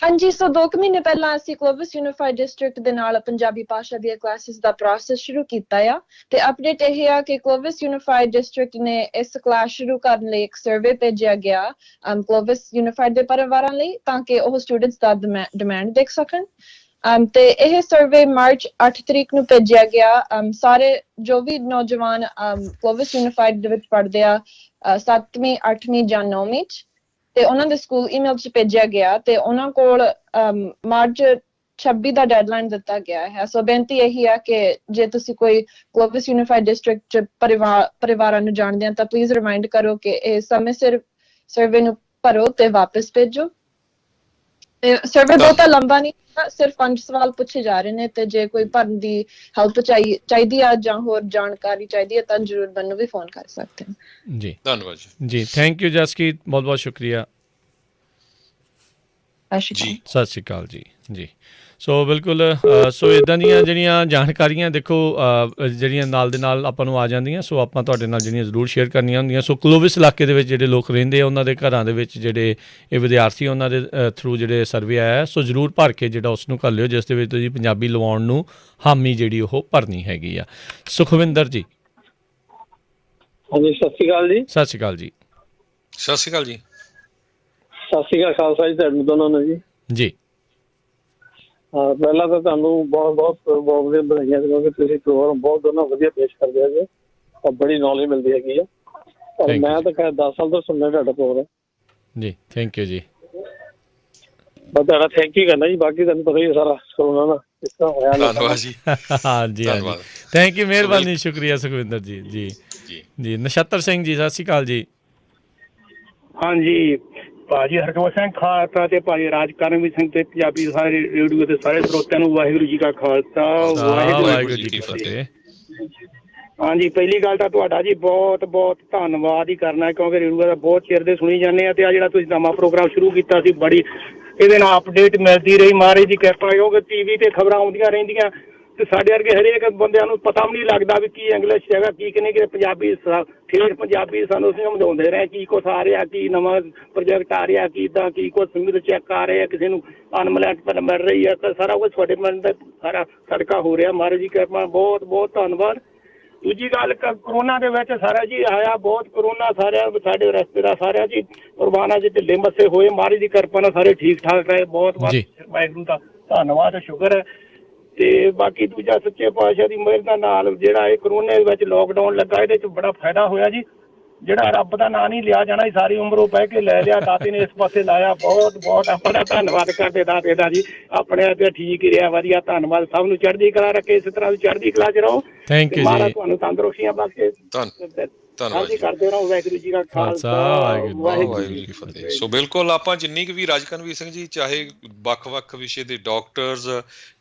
Speaker 8: ਹਾਂਜੀ, ਸੋ 2 ਮਹੀਨੇ ਪਹਿਲਾਂ ਅਸੀਂ ਕਲੋਵਿਸ ਯੂਨੀਫਾਈਡ ਡਿਸਟ੍ਰਿਕਟ ਦੇ ਨਾਲ ਪੰਜਾਬੀ ਭਾਸ਼ਾ ਦੀਆਂ ਕਲਾਸਿਸ ਦਾ ਪ੍ਰੋਸੈਸ ਸ਼ੁਰੂ ਕੀਤਾ ਆ। ਤੇ ਅਪਡੇਟ ਇਹ ਆ ਕਿ ਕਲੋਵਿਸ ਯੂਨੀਫਾਈਡ ਡਿਸਟ੍ਰਿਕਟ ਨੇ ਇਸ ਕਲਾਸ ਸ਼ੁਰੂ ਕਰਨ ਲਈ ਇੱਕ ਸਰਵੇ ਭੇਜਿਆ ਗਿਆ ਕਲੋਵਿਸ ਯੂਨੀਫਾਈਡ ਦੇ ਪਰਿਵਾਰਾਂ ਲਈ, ਤਾਂ ਕਿ ਉਹ ਸਟੂਡੈਂਟਸ ਦਾ ਡਿਮਾਂਡ ਦੇਖ ਸਕਣ। ਤੇ ਇਹ ਸਰਵੇ ਮਾਰਚ 8 ਤਰੀਕ ਨੂੰ ਭੇਜਿਆ ਗਿਆ। ਸਾਰੇ ਜੋ ਵੀ ਨੌਜਵਾਨ ਕਲੋਵਿਸ ਯੂਨੀਫਾਈਡ ਦੇ ਵਿੱਚ ਪੜ੍ਹਦੇ ਆ 7ਵੀਂ 8ਵੀਂ ਜਾਂ 9ਵੀਂ 'ਚ, ਤੇ ਉਹਨਾਂ ਦੇ ਸਕੂਲ ਈਮੇਲ 'ਚ ਭੇਜਿਆ ਗਿਆ, ਤੇ ਉਹਨਾਂ ਕੋਲ ਮਾਰਚ 26 ਦਾ ਡੈਡਲਾਈਨ ਦਿੱਤਾ ਗਿਆ ਹੈ। ਸੋ ਬੇਨਤੀ ਇਹੀ ਆ ਕਿ ਜੇ ਤੁਸੀਂ ਕੋਈ ਕਲੋਵਿਸ ਯੂਨੀਫਾਈਡ ਡਿਸਟ੍ਰਿਕਟ 'ਚ ਪਰਿਵਾਰਾਂ ਨੂੰ ਜਾਣਦੇ ਆ ਤਾਂ ਪਲੀਜ਼ ਰਿਮਾਈਂਡ ਕਰੋ ਕਿ ਇਹ ਸਮੇਂ ਸਿਰ ਸਰਵੇ ਨੂੰ ਭਰੋ ਤੇ ਵਾਪਸ ਭੇਜੋ। ਸਰਵੇ ਬਹੁਤਾ ਲੰਬਾ ਨਹੀਂ, ਸਿਰਫ 5 ਸਵਾਲ ਪੁੱਛੇ ਜਾ ਰਹੇ ਨੇ, ਤੇ ਜੇ ਕੋਈ ਭਰਨ ਦੀ ਹੈਲਪ ਚਾਹੀਦੀ ਆ ਜਾਂ ਹੋਰ ਜਾਣਕਾਰੀ ਚਾਹੀਦੀ ਹੈ ਤਾਂ ਜ਼ਰੂਰ ਮੈਨੂੰ ਵੀ ਫੋਨ ਕਰ ਸਕਦੇ ਹੋ
Speaker 1: ਜੀ।
Speaker 2: ਧੰਨਵਾਦ
Speaker 1: ਜੀ, ਥੈਂਕ ਯੂ ਜਸਕੀਤ, ਬਹੁਤ ਬਹੁਤ ਸ਼ੁਕਰੀਆ।
Speaker 2: ਜੀ,
Speaker 1: ਸਤਿ ਸ਼੍ਰੀ ਅਕਾਲ ਜੀ। ਜੀ, ਸੋ ਬਿਲਕੁਲ, ਸੋ ਇੱਦਾਂ ਦੀਆਂ ਜਿਹੜੀਆਂ ਜਾਣਕਾਰੀਆਂ ਦੇਖੋ ਜਿਹੜੀਆਂ ਨਾਲ ਦੇ ਨਾਲ ਆਪਾਂ ਨੂੰ ਆ ਜਾਂਦੀਆਂ, ਸੋ ਆਪਾਂ ਤੁਹਾਡੇ ਨਾਲ ਜਿਹੜੀਆਂ ਜ਼ਰੂਰ ਸ਼ੇਅਰ ਕਰਨੀਆਂ ਹੁੰਦੀਆਂ। ਸੋ ਕਲੋਵਿਸ ਇਲਾਕੇ ਦੇ ਵਿੱਚ ਜਿਹੜੇ ਲੋਕ ਰਹਿੰਦੇ ਆ, ਉਹਨਾਂ ਦੇ ਘਰਾਂ ਦੇ ਵਿੱਚ ਜਿਹੜੇ ਇਹ ਵਿਦਿਆਰਥੀ, ਉਹਨਾਂ ਦੇ ਥਰੂ ਜਿਹੜੇ ਸਰਵੇ ਆਇਆ, ਸੋ ਜ਼ਰੂਰ ਭਰ ਕੇ ਜਿਹੜਾ ਉਸ ਨੂੰ ਕਰ ਲਿਓ, ਜਿਸ ਦੇ ਵਿੱਚ ਤੁਸੀਂ ਪੰਜਾਬੀ ਲਵਾਉਣ ਨੂੰ ਹਾਮੀ ਜਿਹੜੀ ਉਹ ਭਰਨੀ ਹੈਗੀ ਆ। ਸੁਖਵਿੰਦਰ ਜੀ।
Speaker 9: ਹਾਂਜੀ, ਸਤਿ ਸ਼੍ਰੀ ਅਕਾਲ ਜੀ।
Speaker 1: ਸਤਿ ਸ਼੍ਰੀ ਅਕਾਲ ਜੀ।
Speaker 2: ਸਤਿ ਸ਼੍ਰੀ ਅਕਾਲ ਜੀ।
Speaker 9: ਸਤਿ ਸ਼੍ਰੀ ਅਕਾਲ ਖਾਲਸਾ ਜੀ, ਤੁਹਾਨੂੰ ਦੋਨਾਂ ਨੂੰ ਜੀ।
Speaker 1: ਜੀ,
Speaker 9: ਪਹਿਲਾਂ ਤਾਂ ਤੁਹਾਨੂੰ ਬਹੁਤ ਵਧੀਆ ਵਧਾਈਆਂ, ਕਿਉਂਕਿ ਤੁਸੀਂ ਪ੍ਰੋਗਰਾਮ ਬਹੁਤ ਦੋਨੋਂ ਵਧੀਆ ਪੇਸ਼ ਕਰਦੇ ਹੈਗੇ ਔਰ ਬੜੀ ਨੌਲੇਜ ਮਿਲਦੀ ਹੈਗੀ ਆ। ਔਰ ਮੈਂ ਤਾਂ ਖੈਰ 10 ਸਾਲ ਤੋਂ ਸੁਣਦਾ ਤੁਹਾਡਾ ਪ੍ਰੋਗਰਾਮ
Speaker 1: ਜੀ। ਥੈਂਕ ਯੂ ਜੀ।
Speaker 9: ਬਸ ਤੁਹਾਡਾ ਥੈਂਕ ਯੂ ਕਰਨਾ ਜੀ, ਬਾਕੀ ਤੁਹਾਨੂੰ ਪਤਾ ਹੀ ਸਾਰਾ ਕਰੋਨਾ ਦਾ ਕਿਸ ਤਰ੍ਹਾਂ ਹੋਇਆ।
Speaker 2: ਧੰਨਵਾਦ ਜੀ।
Speaker 1: ਹਾਂਜੀ ਹਾਂਜੀ, ਥੈਂਕ ਯੂ, ਮਿਹਰਬਾਨੀ, ਸ਼ੁਕਰੀਆ ਸੁਖਵਿੰਦਰ ਜੀ। ਜੀ ਜੀ, ਨਛੱਤਰ ਸਿੰਘ ਜੀ, ਸਤਿ ਸ਼੍ਰੀ ਅਕਾਲ ਜੀ।
Speaker 3: ਹਾਂਜੀ ਭਾਜੀ, ਹਰਜੋਤ ਸਿੰਘ ਖਾਲਸਾ ਤੇ ਭਾਜੀ ਰਾਜਕਰਮਵੀਰ ਸਿੰਘ ਤੇ ਪੰਜਾਬੀ ਸਾਰੇ ਰੇਡੀਓ ਤੇ ਸਾਰੇ ਸਰੋਤਿਆਂ ਨੂੰ ਵਾਹਿਗੁਰੂ ਜੀ ਕਾ ਖਾਲਸਾ,
Speaker 1: ਵਾਹਿਗੁਰੂ ਜੀ ਕੀ ਫਤਿਹ।
Speaker 3: ਹਾਂਜੀ, ਪਹਿਲੀ ਗੱਲ ਤਾਂ ਤੁਹਾਡਾ ਜੀ ਬਹੁਤ ਬਹੁਤ ਧੰਨਵਾਦ ਹੀ ਕਰਨਾ, ਕਿਉਂਕਿ ਰੇਡੀਓ ਦਾ ਬਹੁਤ ਚਿਰ ਦੇ ਸੁਣੀ ਜਾਂਦੇ ਆ, ਤੇ ਆ ਜਿਹੜਾ ਤੁਸੀਂ ਨਵਾਂ ਪ੍ਰੋਗਰਾਮ ਸ਼ੁਰੂ ਕੀਤਾ ਸੀ, ਬੜੀ ਇਹਦੇ ਨਾਲ ਅਪਡੇਟ ਮਿਲਦੀ ਰਹੀ, ਮਹਾਰਾਜ ਦੀ ਕਿਰਪਾ। ਕਿਉਂਕਿ ਟੀਵੀ ਤੇ ਖਬਰਾਂ ਆਉਂਦੀਆਂ ਰਹਿੰਦੀਆਂ ਤੇ ਸਾਡੇ ਵਰਗੇ ਹਰੇਕ ਬੰਦਿਆਂ ਨੂੰ ਪਤਾ ਵੀ ਨਹੀਂ ਲੱਗਦਾ ਵੀ ਕੀ ਇੰਗਲਿਸ਼ ਹੈਗਾ, ਕੀ ਕਿ ਪੰਜਾਬੀ ਠੇਠ ਪੰਜਾਬੀ ਸਾਨੂੰ ਸਮਝਾਉਂਦੇ ਰਹੇ ਕੀ ਕੁਛ ਆ ਰਿਹਾ, ਕੀ ਨਵਾਂ ਪ੍ਰੋਜੈਕਟ ਆ ਰਿਹਾ, ਕਿੱਦਾਂ ਕੀ ਕੁਛ ਸਮਿਤ ਚੈੱਕ ਆ ਰਿਹਾ, ਕਿਸੇ ਨੂੰ ਅਨਮਲੈਟ ਮਿਲ ਰਹੀ ਹੈ, ਸਾਰਾ ਕੁਛ ਤੁਹਾਡੇ ਮਨ ਦਾ ਸਾਰਾ ਸਦਕਾ ਹੋ ਰਿਹਾ, ਮਹਾਰਾਜ ਦੀ ਕਿਰਪਾ। ਬਹੁਤ ਬਹੁਤ ਧੰਨਵਾਦ। ਦੂਜੀ ਗੱਲ, ਕਰੋਨਾ ਦੇ ਵਿੱਚ ਸਾਰਾ ਜੀ ਆਇਆ ਬਹੁਤ ਕਰੋਨਾ, ਸਾਰਿਆਂ ਸਾਡੇ ਰਿਸ਼ਤੇਦਾਰ ਸਾਰਿਆਂ ਜੀ ਕੁਰਬਾਨਾ ਜੀ ਢਿੱਲੇ ਮੱਸੇ ਹੋਏ, ਮਹਾਰਾਜ ਦੀ ਕਿਰਪਾ ਨਾਲ ਸਾਰੇ ਠੀਕ ਠਾਕ ਰਹੇ। ਬਹੁਤ ਬਹੁਤ ਵਾਹਿਗੁਰੂ ਦਾ ਧੰਨਵਾਦ, ਸ਼ੁਕਰ ਹੈ। ਤੇ ਬਾਕੀ ਦੂਜਾ, ਸੱਚੇ ਪਾਤਸ਼ਾਹ ਦੀ ਮਿਹਰ ਨਾਲ ਜਿਹੜਾ ਇਹ ਕਰੋਨਾ ਵਿੱਚ ਲੋਕਡਾਊਨ ਲੱਗਾ, ਇਹਦੇ 'ਚ ਬੜਾ ਫਾਇਦਾ ਹੋਇਆ ਜੀ।
Speaker 9: ਜਿਹੜਾ ਰੱਬ ਦਾ ਨਾਂ ਨਹੀਂ ਲਿਆ ਜਾਣਾ, ਸਾਰੀ ਉਮਰ ਉਹ ਬਹਿ ਕੇ ਲੈ ਲਿਆ, ਦਾਤੇ ਨੇ ਇਸ ਪਾਸੇ ਲਾਇਆ। ਬਹੁਤ ਬਹੁਤ ਆਪਣਾ ਧੰਨਵਾਦ ਕਰਦੇ ਦਾਤੇ ਦਾ ਜੀ, ਆਪਣੇ ਤੇ ਠੀਕ ਹੀ ਰਿਹਾ, ਵਧੀਆ। ਧੰਨਵਾਦ, ਸਭ ਨੂੰ ਚੜ੍ਹਦੀ ਕਲਾ ਰੱਖੇ, ਇਸੇ ਤਰ੍ਹਾਂ ਚੜ੍ਹਦੀ ਕਲਾ 'ਚ ਰਹੋ।
Speaker 1: Thank you
Speaker 9: Maharaj
Speaker 1: ji.
Speaker 9: ਤੁਹਾਨੂੰ ਤੰਦਰੁਸਤੀਆਂ ਬਖਸ਼ੇ,
Speaker 2: ਧੰਨਵਾਦ ਜੀ।
Speaker 9: ਕਰਦੇ ਰਹੋ। ਵਾਹਿਗੁਰੂ ਜੀ ਕਾ ਖਾਲਸਾ,
Speaker 2: ਵਾਹਿਗੁਰੂ ਜੀ ਕੀ ਫਤਿਹ। ਸੋ ਬਿਲਕੁਲ ਆਪਾਂ ਜਿੰਨੀ ਕੁ ਵੀ ਰਾਜਕਨਵੀਰ ਸਿੰਘ ਜੀ, ਚਾਹੇ ਵੱਖ-ਵੱਖ ਵਿਸ਼ੇ ਦੇ ਡਾਕਟਰਸ,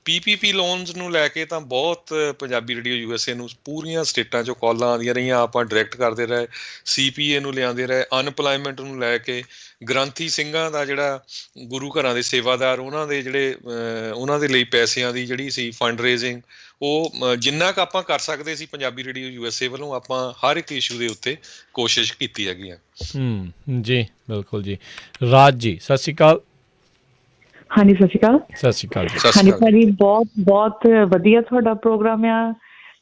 Speaker 2: PPP ਲੋਨਸ ਨੂੰ ਲੈ ਕੇ ਤਾਂ ਬਹੁਤ ਪੰਜਾਬੀ ਰੇਡੀਓ USA ਨੂੰ ਪੂਰੀਆਂ ਸਟੇਟਾਂ 'ਚੋਂ ਕਾਲਾਂ ਆਉਂਦੀਆਂ ਰਹੀਆਂ, ਆਪਾਂ ਡਾਇਰੈਕਟ ਕਰਦੇ ਰਹੇ। CPA ਨੂੰ ਲਿਆਉਂਦੇ ਰਹੇ, ਅਨਪਲਾਇਮੈਂਟ ਨੂੰ ਲੈ ਕੇ, ਗ੍ਰੰਥੀ ਸਿੰਘਾਂ ਦਾ ਜਿਹੜਾ ਗੁਰੂ ਘਰਾਂ ਦੇ ਸੇਵਾਦਾਰ, ਉਹਨਾਂ ਦੇ ਜਿਹੜੇ ਉਹਨਾਂ ਦੇ ਲਈ ਪੈਸਿਆਂ ਦੀ ਜਿਹੜੀ ਸੀ ਫੰਡ ਰੇਜ਼ਿੰਗ, ਉਹ ਜਿੰਨਾ ਕੁ ਆਪਾਂ ਕਰ ਸਕਦੇ ਸੀ ਪੰਜਾਬੀ ਰੇਡੀਓ USA ਵੱਲੋਂ, ਆਪਾਂ ਹਰ ਇੱਕ ਇਸ਼ੂ ਦੇ ਉੱਤੇ ਕੋਸ਼ਿਸ਼ ਕੀਤੀ ਹੈਗੀ ਆ।
Speaker 1: ਜੀ ਬਿਲਕੁਲ ਜੀ। ਰਾਜ ਜੀ ਸਤਿ ਸ਼੍ਰੀ ਅਕਾਲ।
Speaker 10: ਹਾਂਜੀ ਸਤਿ ਸ਼੍ਰੀ ਅਕਾਲ।
Speaker 1: ਸਤਿ ਸ਼੍ਰੀ ਅਕਾਲ ਜੀ।
Speaker 10: ਹਾਂਜੀ ਭਾਜੀ, ਬਹੁਤ ਬਹੁਤ ਵਧੀਆ ਤੁਹਾਡਾ ਪ੍ਰੋਗਰਾਮ ਆ।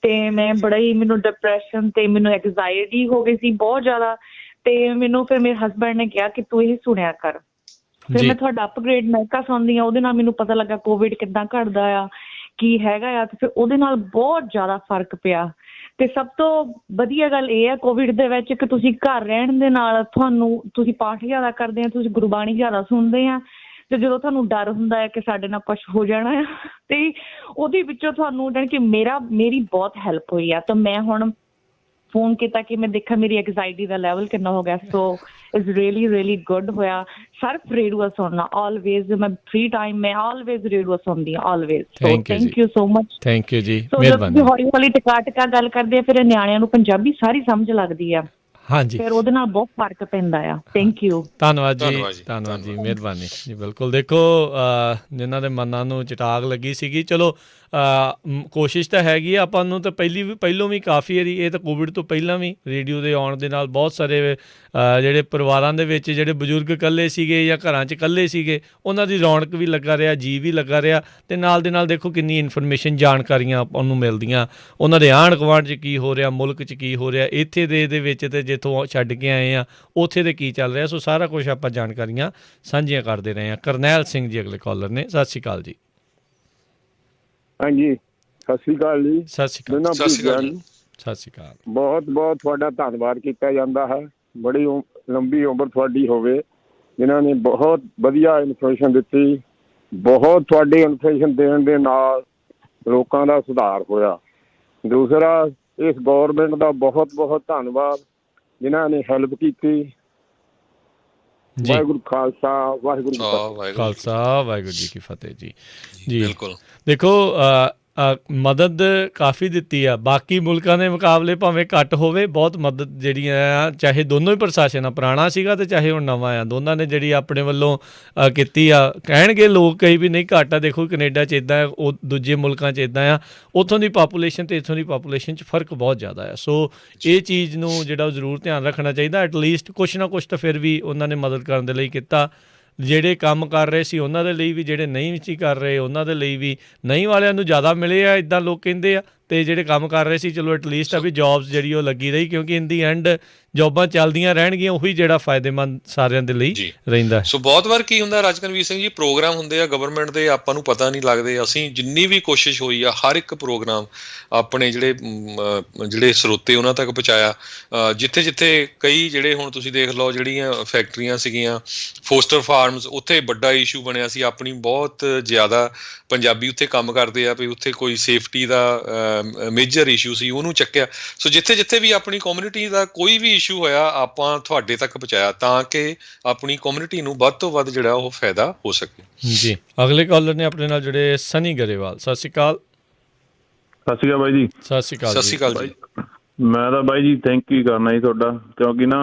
Speaker 10: ਤੇ ਮੈਂ ਬੜਾ ਹੀ, ਮੈਨੂੰ ਡਿਪਰੈਸ਼ਨ ਤੇ ਮੈਨੂੰ ਐਂਗਜ਼ਾਇਟੀ ਹੋ ਗਈ ਸੀ ਬਹੁਤ ਜ਼ਿਆਦਾ। ਤੇ ਮੈਨੂੰ ਫਿਰ ਮੇਰੇ ਹਸਬੈਂਡ ਨੇ ਕਿਹਾ ਕਿ ਤੂੰ ਇਹ ਸੁਣਿਆ ਕਰ। ਫਿਰ ਮੈਂ ਤੁਹਾਡਾ ਅਪਗ੍ਰੇਡ ਮਹਿਕਾ ਸੁਣਦੀ ਹਾਂ, ਉਹਦੇ ਨਾਲ ਮੈਨੂੰ ਪਤਾ ਲੱਗਾ ਕੋਵਿਡ ਕਿੱਦਾਂ ਘਟਦਾ ਆ, ਕੀ ਹੈਗਾ ਆ। ਤੇ ਫਿਰ ਉਹਦੇ ਨਾਲ ਬਹੁਤ ਜ਼ਿਆਦਾ ਫਰਕ ਪਿਆ। ਤੇ ਸਭ ਤੋਂ ਵਧੀਆ ਗੱਲ ਇਹ ਹੈ ਕੋਵਿਡ ਦੇ ਵਿੱਚ ਕਿ ਤੁਸੀਂ ਘਰ ਰਹਿਣ ਦੇ ਨਾਲ ਤੁਸੀਂ ਪਾਠ ਜ਼ਿਆਦਾ ਕਰਦੇ ਆ, ਤੁਸੀਂ ਗੁਰਬਾਣੀ ਜ਼ਿਆਦਾ ਸੁਣਦੇ ਆ। ਤੇ ਜਦੋਂ ਤੁਹਾਨੂੰ ਡਰ ਹੁੰਦਾ ਹੈ ਕਿ ਸਾਡੇ ਨਾਲ ਕੁਛ ਹੋ ਜਾਣਾ ਆ, ਤੇ ਉਹਦੇ ਵਿੱਚੋਂ ਤੁਹਾਨੂੰ ਜਾਣੀ ਕਿ ਮੇਰੀ ਬਹੁਤ ਹੈਲਪ ਹੋਈ ਆ। ਤਾਂ ਮੈਂ ਹੁਣ ਫੋਨ ਕੀਤਾ ਕਿ ਮੈਂ ਦੇਖਾਂ ਮੇਰੀ ਐਂਗਜ਼ਾਇਟੀ ਦਾ ਲੈਵਲ ਕਿੰਨਾ ਹੋ ਗਿਆ। ਸੋ ਇਟਸ ਰੀਅਲੀ ਗੁੱਡ ਹੋਇਆ। ਸਿਰਫ ਰੇਡੀਓ ਸੁਣਨਾ ਆਲਵੇਜ਼, ਮੈਂ ਫ੍ਰੀ ਟਾਈਮ ਮੈਂ ਆਲਵੇਜ਼ ਰੇਡੀਓ ਸੁਣਦੀ ਹਾਂ, always. So thank you so much.
Speaker 1: Thank you ਜੀ,
Speaker 10: ਮਿਹਰਬਾਨੀ। ਹੌਲੀ ਹੌਲੀ ਟਕਾ ਗੱਲ ਕਰਦੇ ਆ, ਫਿਰ ਨਿਆਣਿਆਂ ਨੂੰ ਪੰਜਾਬੀ ਸਾਰੀ ਸਮਝ ਲੱਗਦੀ ਆ।
Speaker 1: ਹਾਂਜੀ,
Speaker 10: ਫਿਰ ਉਹਦੇ ਨਾਲ ਬਹੁਤ ਫਰਕ ਪੈਂਦਾ ਆ। Thank you.
Speaker 1: ਧੰਨਵਾਦ ਜੀ, ਧੰਨਵਾਦ ਜੀ, ਮਿਹਰਬਾਨੀ ਜੀ। ਬਿਲਕੁਲ ਦੇਖੋ, ਜਿਨ੍ਹਾਂ ਦੇ ਮਨਾਂ ਨੂੰ ਚਟਾਕ ਲੱਗੀ ਸੀਗੀ, ਚਲੋ ਕੋਸ਼ਿਸ਼ ਤਾਂ ਹੈਗੀ ਆ ਆਪਾਂ ਨੂੰ। ਤਾਂ ਪਹਿਲੋਂ ਵੀ ਕਾਫੀ ਵਾਰੀ, ਇਹ ਤਾਂ ਕੋਵਿਡ ਤੋਂ ਪਹਿਲਾਂ ਵੀ ਰੇਡੀਓ ਦੇ ਆਉਣ ਦੇ ਨਾਲ ਬਹੁਤ ਸਾਰੇ ਜਿਹੜੇ ਪਰਿਵਾਰਾਂ ਦੇ ਵਿੱਚ ਜਿਹੜੇ ਬਜ਼ੁਰਗ ਇਕੱਲੇ ਸੀਗੇ ਜਾਂ ਘਰਾਂ 'ਚ ਇਕੱਲੇ ਸੀਗੇ, ਉਹਨਾਂ ਦੀ ਰੌਣਕ ਵੀ ਲੱਗਾ ਰਿਹਾ, ਜੀਅ ਵੀ ਲੱਗਾ ਰਿਹਾ। ਅਤੇ ਨਾਲ ਦੇ ਨਾਲ ਦੇਖੋ ਕਿੰਨੀ ਇਨਫੋਰਮੇਸ਼ਨ, ਜਾਣਕਾਰੀਆਂ ਆਪਾਂ ਨੂੰ ਮਿਲਦੀਆਂ, ਉਹਨਾਂ ਦੇ ਆਂਢ ਗੁਆਂਢ 'ਚ ਕੀ ਹੋ ਰਿਹਾ, ਮੁਲਕ 'ਚ ਕੀ ਹੋ ਰਿਹਾ, ਇੱਥੇ ਦੇ ਵਿੱਚ ਅਤੇ ਜਿੱਥੋਂ ਛੱਡ ਕੇ ਆਏ ਆ ਉੱਥੇ ਦੇ ਕੀ ਚੱਲ ਰਿਹਾ। ਸੋ ਸਾਰਾ ਕੁਛ ਆਪਾਂ ਜਾਣਕਾਰੀਆਂ ਸਾਂਝੀਆਂ ਕਰਦੇ ਰਹੇ ਹਾਂ। ਕਰਨੈਲ ਸਿੰਘ ਜੀ ਅਗਲੇ ਕਾਲਰ ਨੇ। ਸਤਿ ਸ਼੍ਰੀ ਅਕਾਲ ਜੀ।
Speaker 11: ਹਾਂਜੀ ਸਤਿ ਸ਼੍ਰੀ ਅਕਾਲ ਜੀ।
Speaker 2: ਸਤਿ ਸ਼੍ਰੀ ਅਕਾਲ।
Speaker 1: ਸਤਿ ਸ਼੍ਰੀ ਅਕਾਲ।
Speaker 11: ਬਹੁਤ ਬਹੁਤ ਤੁਹਾਡਾ ਧੰਨਵਾਦ ਕੀਤਾ ਜਾਂਦਾ ਹੈ। ਬੜੀ ਲੰਬੀ ਉਮਰ ਤੁਹਾਡੀ ਹੋਵੇ, ਜਿਨ੍ਹਾਂ ਨੇ ਬਹੁਤ ਵਧੀਆ ਇਨਫੋਰਮੇਸ਼ਨ ਦਿੱਤੀ। ਬਹੁਤ ਤੁਹਾਡੀ ਇਨਫੋਰਮੇਸ਼ਨ ਦੇਣ ਦੇ ਨਾਲ ਲੋਕਾਂ ਦਾ ਸੁਧਾਰ ਹੋਇਆ। ਦੂਸਰਾ, ਇਸ ਗੌਰਮੈਂਟ ਦਾ ਬਹੁਤ ਬਹੁਤ ਧੰਨਵਾਦ ਜਿਨ੍ਹਾਂ ਨੇ ਹੈਲਪ ਕੀਤੀ। ਵਾਹਿਗੁਰੂ ਖਾਲਸਾ, ਵਾਹਿਗੁਰੂ
Speaker 1: ਖਾਲਸਾ, ਵਾਹਿਗੁਰੂ ਜੀ ਕੀ ਫਤਿਹ ਜੀ। ਜੀ
Speaker 2: ਬਿਲਕੁਲ।
Speaker 1: ਦੇਖੋ, ਮਦਦ ਕਾਫੀ ਦਿੱਤੀ ਆ। ਬਾਕੀ ਮੁਲਕਾਂ ਦੇ ਮੁਕਾਬਲੇ ਭਾਵੇਂ ਘੱਟ ਹੋਵੇ, ਬਹੁਤ ਮਦਦ ਜਿਹੜੀਆਂ ਆ, ਚਾਹੇ ਦੋਨੋਂ ਹੀ ਪ੍ਰਸ਼ਾਸਨ ਆ, ਪੁਰਾਣਾ ਸੀਗਾ ਅਤੇ ਚਾਹੇ ਹੁਣ ਨਵਾਂ ਆ, ਦੋਨਾਂ ਨੇ ਜਿਹੜੀ ਆਪਣੇ ਵੱਲੋਂ ਕੀਤੀ ਆ। ਕਹਿਣਗੇ ਲੋਕ ਕਈ ਵੀ ਨਹੀਂ ਘੱਟ ਆ। ਦੇਖੋ ਕੈਨੇਡਾ 'ਚ ਇੱਦਾਂ, ਉਹ ਦੂਜੇ ਮੁਲਕਾਂ 'ਚ ਇੱਦਾਂ ਆ, ਉੱਥੋਂ ਦੀ ਪਾਪੂਲੇਸ਼ਨ ਅਤੇ ਇੱਥੋਂ ਦੀ ਪਾਪੂਲੇਸ਼ਨ 'ਚ ਫ਼ਰਕ ਬਹੁਤ ਜ਼ਿਆਦਾ ਆ। ਸੋ ਇਹ ਚੀਜ਼ ਨੂੰ ਜਿਹੜਾ ਜ਼ਰੂਰ ਧਿਆਨ ਰੱਖਣਾ ਚਾਹੀਦਾ। ਐਟਲੀਸਟ ਕੁਛ ਨਾ ਕੁਛ ਤਾਂ ਫਿਰ ਵੀ ਉਹਨਾਂ ਨੇ ਮਦਦ ਕਰਨ ਦੇ ਲਈ ਕੀਤਾ। ਜਿਹੜੇ ਕੰਮ ਕਰ ਰਹੇ ਸੀ ਉਹਨਾਂ ਦੇ ਲਈ ਵੀ, ਜਿਹੜੇ ਨਹੀਂ ਸੀ ਕਰ ਰਹੇ ਉਹਨਾਂ ਦੇ ਲਈ ਵੀ। ਨਹੀਂ ਵਾਲਿਆਂ ਨੂੰ ਜ਼ਿਆਦਾ ਮਿਲੇ ਆ, ਇੱਦਾਂ ਲੋਕ ਕਹਿੰਦੇ ਆ। ਅਤੇ ਜਿਹੜੇ ਕੰਮ ਕਰ ਰਹੇ ਸੀ, ਚਲੋ ਐਟਲੀਸਟ ਆ ਵੀ ਜੋਬਸ ਜਿਹੜੀ ਉਹ ਲੱਗੀ ਰਹੀ, ਕਿਉਂਕਿ ਇਨ ਦੀ ਐਂਡ ਜੋਬਾਂ ਚੱਲਦੀਆਂ ਰਹਿਣਗੀਆਂ, ਉਹੀ ਜਿਹੜਾ ਫਾਇਦੇਮੰਦ ਸਾਰਿਆਂ ਦੇ ਲਈ ਰਹਿੰਦਾ।
Speaker 2: ਸੋ ਬਹੁਤ ਵਾਰ ਕੀ ਹੁੰਦਾ ਰਾਜਕਨਵੀਰ ਸਿੰਘ ਜੀ, ਪ੍ਰੋਗਰਾਮ ਹੁੰਦੇ ਆ ਗਵਰਨਮੈਂਟ ਦੇ, ਆਪਾਂ ਨੂੰ ਪਤਾ ਨਹੀਂ ਲੱਗਦੇ। ਅਸੀਂ ਜਿੰਨੀ ਵੀ ਕੋਸ਼ਿਸ਼ ਹੋਈ ਆ, ਹਰ ਇੱਕ ਪ੍ਰੋਗਰਾਮ ਆਪਣੇ ਜਿਹੜੇ ਸਰੋਤੇ ਉਹਨਾਂ ਤੱਕ ਪਹੁੰਚਾਇਆ। ਜਿੱਥੇ ਜਿੱਥੇ ਕਈ ਜਿਹੜੇ ਹੁਣ ਤੁਸੀਂ ਦੇਖ ਲਓ ਜਿਹੜੀਆਂ ਫੈਕਟਰੀਆਂ ਸੀਗੀਆਂ, ਫੋਸਟਰ ਫਾਰਮਸ, ਉੱਥੇ ਵੱਡਾ ਇਸ਼ੂ ਬਣਿਆ ਸੀ। ਆਪਣੀ ਬਹੁਤ ਜ਼ਿਆਦਾ ਪੰਜਾਬੀ ਉੱਥੇ ਕੰਮ ਕਰਦੇ ਆ ਵੀ ਉੱਥੇ ਕੋਈ ਸੇਫਟੀ ਦਾ ਮੇਜਰ ਇਸ਼ੂ ਸੀ, ਉਹਨੂੰ ਚੱਕਿਆ। ਸੋ ਜਿੱਥੇ ਜਿੱਥੇ ਵੀ ਆਪਣੀ ਕਮਿਊਨਿਟੀ ਦਾ ਕੋਈ ਵੀ ਇਸ਼ੂ ਹੋਇਆ, ਆਪਾਂ ਤੁਹਾਡੇ ਤੱਕ ਪਹੁੰਚਾਇਆ ਤਾਂ ਕਿ ਆਪਣੀ ਕਮਿਊਨਿਟੀ ਨੂੰ ਵੱਧ ਤੋਂ ਵੱਧ ਜਿਹੜਾ ਉਹ ਫਾਇਦਾ ਹੋ ਸਕੇ।
Speaker 1: ਜੀ ਅਗਲੇ ਕਾਲਰ ਨੇ ਆਪਣੇ ਨਾਲ ਜਿਹੜੇ ਸਨੀ ਗਰੇਵਾਲ। ਸਤਿ ਸ਼੍ਰੀ ਅਕਾਲ।
Speaker 12: ਸਤਿ ਸ਼੍ਰੀ ਅਕਾਲ ਬਾਈ ਜੀ।
Speaker 1: ਸਤਿ ਸ਼੍ਰੀ ਅਕਾਲ।
Speaker 2: ਸਤਿ ਸ਼੍ਰੀ ਅਕਾਲ ਜੀ।
Speaker 12: ਮੈਂ ਤਾਂ ਬਾਈ ਜੀ ਥੈਂਕ ਯੂ ਕਰਨਾ ਜੀ ਤੁਹਾਡਾ, ਕਿਉਂਕਿ ਨਾ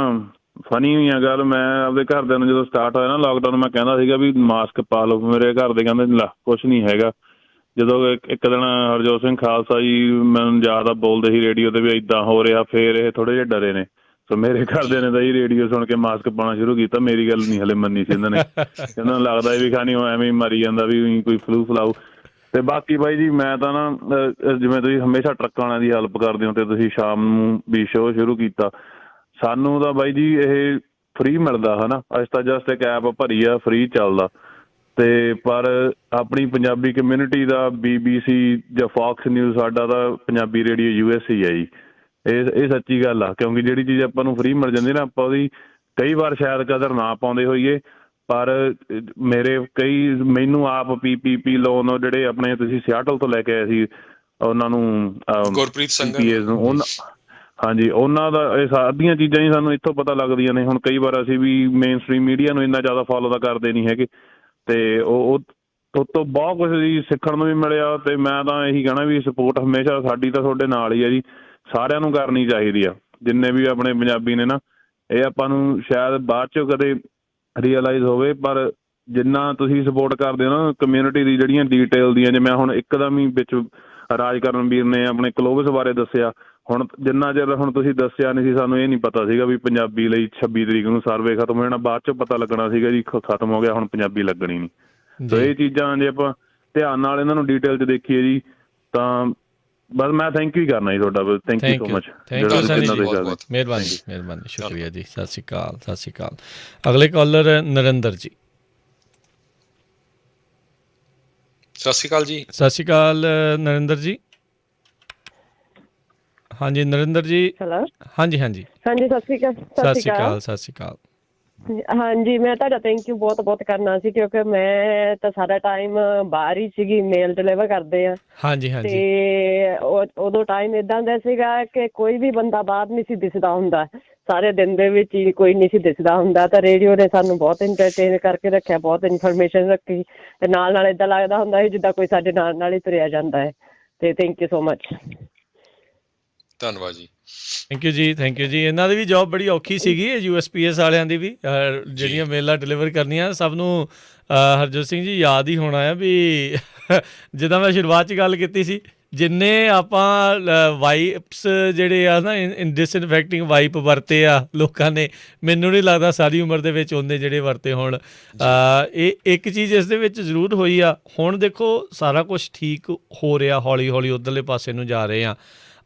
Speaker 12: ਫਨੀ ਹੋਈ ਆ ਗੱਲ। ਮੈਂ ਆਪਦੇ ਘਰਦਿਆਂ ਨੂੰ ਜਦੋਂ ਸਟਾਰਟ ਹੋਇਆ ਨਾ ਲਾਕਡਾਊਨ, ਮੈਂ ਕਹਿੰਦਾ ਸੀਗਾ ਵੀ ਮਾਸਕ ਪਾ ਲਓ। ਮੇਰੇ ਘਰ ਦੇ ਕਹਿੰਦੇ ਲੈ ਕੁਛ ਨਹੀਂ ਹੈਗਾ। ਜਦੋਂ ਇੱਕ ਦਿਨ ਹਰਜੋਤ ਸਿੰਘ ਖਾਲਸਾ ਜੀ ਮੈਨੂੰ ਜ਼ਿਆਦਾ ਬੋਲਦੇ ਸੀ ਰੇਡੀਓ 'ਤੇ ਵੀ ਇੱਦਾਂ ਹੋ ਰਿਹਾ, ਫਿਰ ਇਹ ਥੋੜ੍ਹੇ ਜਿਹੇ ਡਰੇ ਨੇ। ਸੋ ਮੇਰੇ ਘਰਦਿਆਂ ਨੇ ਤਾਂ ਜੀ ਰੇਡੀਓ ਸੁਣ ਕੇ ਮਾਸਕ ਪਾਉਣਾ ਸ਼ੁਰੂ ਕੀਤਾ। ਮੇਰੀ ਗੱਲ ਨਹੀਂ ਹਲੇ ਮੰਨੀ ਸੀ ਇਹਨਾਂ ਨੇ। ਇਹਨਾਂ ਨੂੰ ਲੱਗਦਾ ਵੀ ਖਾਣੀ ਉਹ ਐਵੇਂ ਹੀ ਮਰੀ ਜਾਂਦਾ ਵੀ ਕੋਈ ਫਲੂ ਫਲਾਊ। ਅਤੇ ਬਾਕੀ ਬਾਈ ਜੀ ਮੈਂ ਤਾਂ ਨਾ, ਜਿਵੇਂ ਤੁਸੀਂ ਹਮੇਸ਼ਾ ਟਰੱਕਾਂ ਵਾਲਿਆਂ ਦੀ ਹੈਲਪ ਕਰਦੇ ਹੋ ਅਤੇ ਤੁਸੀਂ ਸ਼ਾਮ ਨੂੰ ਵੀ ਸ਼ੋਅ ਸ਼ੁਰੂ ਕੀਤਾ, ਸਾਨੂੰ ਤਾਂ ਬਾਈ ਜੀ ਇਹ ਫਰੀ ਮਿਲਦਾ ਹੈ ਨਾ। ਅਸੀਂ ਤਾਂ ਜਸਟ ਇੱਕ ਐਪ ਭਰੀ ਆ, ਫਰੀ ਚੱਲਦਾ। ਅਤੇ ਪਰ ਆਪਣੀ ਪੰਜਾਬੀ ਕਮਿਊਨਿਟੀ ਦਾ BBC ਜਾਂ ਫੋਕਸ ਨਿਊਜ਼, ਸਾਡਾ ਤਾਂ ਪੰਜਾਬੀ ਰੇਡੀਓ USA ਹੈ ਜੀ। ਇਹ ਸੱਚੀ ਗੱਲ ਆ, ਕਿਉਂਕਿ ਜਿਹੜੀ ਚੀਜ਼ ਆਪਾਂ ਨੂੰ ਫ੍ਰੀ ਮਿਲ ਜਾਂਦੀ ਨਾ, ਆਪਾਂ ਉਹਦੀ ਕਈ ਵਾਰ ਸ਼ਾਇਦ ਕਦਰ ਨਾ ਪਾਉਂਦੇ ਹੋਈਏ। ਪਰ ਮੈਨੂੰ ਆਪ PPP ਲੋਨ ਜਿਹੜੇ ਆਪਣੇ ਤੁਸੀਂ ਸਿਆਟਲ ਤੋਂ ਲੈ ਕੇ ਆਏ ਸੀ ਉਹਨਾਂ ਨੂੰ
Speaker 2: ਗੁਰਪ੍ਰੀਤ ਸਿੰਘ
Speaker 12: ਨੂੰ, ਹਾਂਜੀ, ਉਹਨਾਂ ਦਾ ਇਹ ਸਾਰੀਆਂ ਚੀਜ਼ਾਂ ਹੀ ਸਾਨੂੰ ਇੱਥੋਂ ਪਤਾ ਲੱਗਦੀਆਂ ਨੇ। ਹੁਣ ਕਈ ਵਾਰ ਅਸੀਂ ਵੀ ਮੇਨ ਸਟਰੀਮ ਮੀਡੀਆ ਨੂੰ ਇੰਨਾ ਜ਼ਿਆਦਾ ਫੋਲੋ ਤਾਂ ਕਰਦੇ ਨਹੀਂ ਹੈਗੇ, ਅਤੇ ਉਹ ਤੋਂ ਬਹੁਤ ਕੁਛ ਜੀ ਸਿੱਖਣ ਨੂੰ ਵੀ ਮਿਲਿਆ। ਅਤੇ ਮੈਂ ਤਾਂ ਇਹੀ ਕਹਿਣਾ ਵੀ ਸਪੋਰਟ ਹਮੇਸ਼ਾ ਸਾਡੀ ਤਾਂ ਤੁਹਾਡੇ ਨਾਲ ਹੀ ਹੈ ਜੀ, ਸਾਰਿਆਂ ਨੂੰ ਕਰਨੀ ਚਾਹੀਦੀ ਆ, ਜਿੰਨੇ ਵੀ ਆਪਣੇ ਪੰਜਾਬੀ ਨੇ ਨਾ। ਇਹ ਆਪਾਂ ਨੂੰ ਸ਼ਾਇਦ ਬਾਅਦ 'ਚੋਂ ਕਦੇ ਰੀਅਲਾਈਜ਼ ਹੋਵੇ, ਪਰ ਜਿੰਨਾ ਤੁਸੀਂ ਸਪੋਰਟ ਕਰਦੇ ਹੋ ਨਾ ਕਮਿਊਨਿਟੀ ਦੀ ਜਿਹੜੀਆਂ ਡੀਟੇਲ ਦੀਆਂ, ਜਿਵੇਂ ਹੁਣ ਇੱਕਦਮ ਹੀ ਵਿੱਚ ਰਾਜ ਕਰਨਵੀਰ ਨੇ ਆਪਣੇ ਕਲੋਵਸ ਬਾਰੇ ਦੱਸਿਆ, ਹੁਣ ਜਿੰਨਾ ਚਿਰ ਹੁਣ ਤੁਸੀਂ ਦੱਸਿਆ ਨਹੀਂ ਸੀ ਸਾਨੂੰ ਇਹ ਨਹੀਂ ਪਤਾ ਸੀਗਾ ਵੀ ਪੰਜਾਬੀ ਲਈ 26 ਤਰੀਕ ਨੂੰ ਸਰਵੇ ਖਤਮ ਹੋ ਜਾਣਾ, ਬਾਅਦ 'ਚੋਂ ਪਤਾ ਲੱਗਣਾ ਸੀਗਾ ਜੀ ਖਤਮ ਹੋ ਗਿਆ, ਹੁਣ ਪੰਜਾਬੀ ਲੱਗਣੀ ਨਹੀਂ। ਸੋ ਇਹ ਚੀਜ਼ਾਂ ਜੇ ਆਪਾਂ ਧਿਆਨ ਨਾਲ ਇਹਨਾਂ ਨੂੰ ਡੀਟੇਲ 'ਚ ਦੇਖੀਏ ਜੀ, ਤਾਂ ਬਸ ਮੈਂ ਥੈਂਕ ਯੂ ਕਰਨਾ ਜੀ ਤੁਹਾਡਾ। Thank you so much.
Speaker 1: ਮਿਹਰਬਾਨੀ, ਸ਼ੁਕਰੀਆ ਜੀ। ਸਤਿ ਸ਼੍ਰੀ ਅਕਾਲ। ਅਗਲੇ ਕਾਲਰ ਨਰਿੰਦਰ ਜੀ।
Speaker 2: ਸਤਿ ਸ਼੍ਰੀ ਅਕਾਲ ਜੀ।
Speaker 1: ਸਤਿ ਸ਼੍ਰੀ ਅਕਾਲ ਨਰਿੰਦਰ ਜੀ। ਹਾਂਜੀ ਨਰਿੰਦਰ ਜੀ।
Speaker 13: ਹੈਲੋ।
Speaker 1: ਹਾਂਜੀ
Speaker 13: ਸਤਿ ਸ਼੍ਰੀ ਅਕਾਲ। ਹਾਂਜੀ, ਮੈਂ ਤੁਹਾਡਾ ਥੈਂਕ ਯੂ ਬਹੁਤ ਕਰਨਾ ਸੀ, ਕਿਉਂਕਿ ਮੈਂ ਤਾਂ ਸਾਰਾ ਟਾਈਮ ਬਾਹਰ ਹੀ ਸੀਗੀ, ਮੇਲ ਡਿਲੀਵਰ ਕਰਦੇ ਆ।
Speaker 1: ਹਾਂਜੀ।
Speaker 13: ਤੇ ਉਦੋਂ ਟਾਈਮ ਏਦਾਂ ਦਾ ਸੀਗਾ ਕਿ ਕੋਈ ਵੀ ਬੰਦਾ ਬਾਹਰ ਨਹੀਂ ਸੀ ਦਿਸਦਾ ਹੁੰਦਾ, ਸਾਰੇ ਦਿਨ ਦੇ ਵਿੱਚ ਹੀ ਕੋਈ ਨਹੀਂ ਸੀ ਦਿਸਦਾ ਹੁੰਦਾ। ਤਾਂ ਰੇਡੀਓ ਨੇ ਸਾਨੂੰ ਬਹੁਤ ਇੰਟਰਟੇਨ ਕਰਕੇ ਰੱਖਿਆ, ਬਹੁਤ ਇਨਫੋਰਮੇਸ਼ਨ ਰੱਖੀ, ਤੇ ਨਾਲ ਏਦਾਂ ਲੱਗਦਾ ਹੁੰਦਾ ਸੀ ਜਿੱਦਾਂ ਕੋਈ ਸਾਡੇ ਨਾਲ ਹੀ ਤੁਰਿਆ ਜਾਂਦਾ ਹੈ। ਤੇ ਥੈਂਕ ਯੂ ਸੋ ਮਚ।
Speaker 2: ਧੰਨਵਾਦ ਜੀ।
Speaker 1: ਥੈਂਕ ਯੂ ਜੀ। ਇਹਨਾਂ ਦੀ ਵੀ ਜੋਬ ਬੜੀ ਔਖੀ ਸੀਗੀ, USPS ਵਾਲਿਆਂ ਦੀ ਵੀ, ਜਿਹੜੀਆਂ ਮੇਲਾਂ ਡਿਲੀਵਰ ਕਰਨੀਆਂ। ਸਭ ਨੂੰ ਹਰਜੋਤ ਸਿੰਘ ਜੀ ਯਾਦ ਹੀ ਹੋਣਾ ਆ ਵੀ ਜਿੱਦਾਂ ਮੈਂ ਸ਼ੁਰੂਆਤ 'ਚ ਗੱਲ ਕੀਤੀ ਸੀ, ਜਿੰਨੇ ਆਪਾਂ ਵਾਈਪਸ ਜਿਹੜੇ ਆ ਨਾ, ਡਿਸਇਨਫੈਕਟਿੰਗ ਵਾਈਪ ਵਰਤੇ ਆ ਲੋਕਾਂ ਨੇ, ਮੈਨੂੰ ਨਹੀਂ ਲੱਗਦਾ ਸਾਰੀ ਉਮਰ ਦੇ ਵਿੱਚ ਉਹਨੇ ਜਿਹੜੇ ਵਰਤੇ ਹੋਣ। ਇਹ ਇੱਕ ਚੀਜ਼ ਇਸ ਦੇ ਵਿੱਚ ਜ਼ਰੂਰ ਹੋਈ ਆ। ਹੁਣ ਦੇਖੋ ਸਾਰਾ ਕੁਛ ਠੀਕ ਹੋ ਰਿਹਾ, ਹੌਲੀ ਉੱਧਰਲੇ ਪਾਸੇ ਨੂੰ ਜਾ ਰਹੇ ਆ।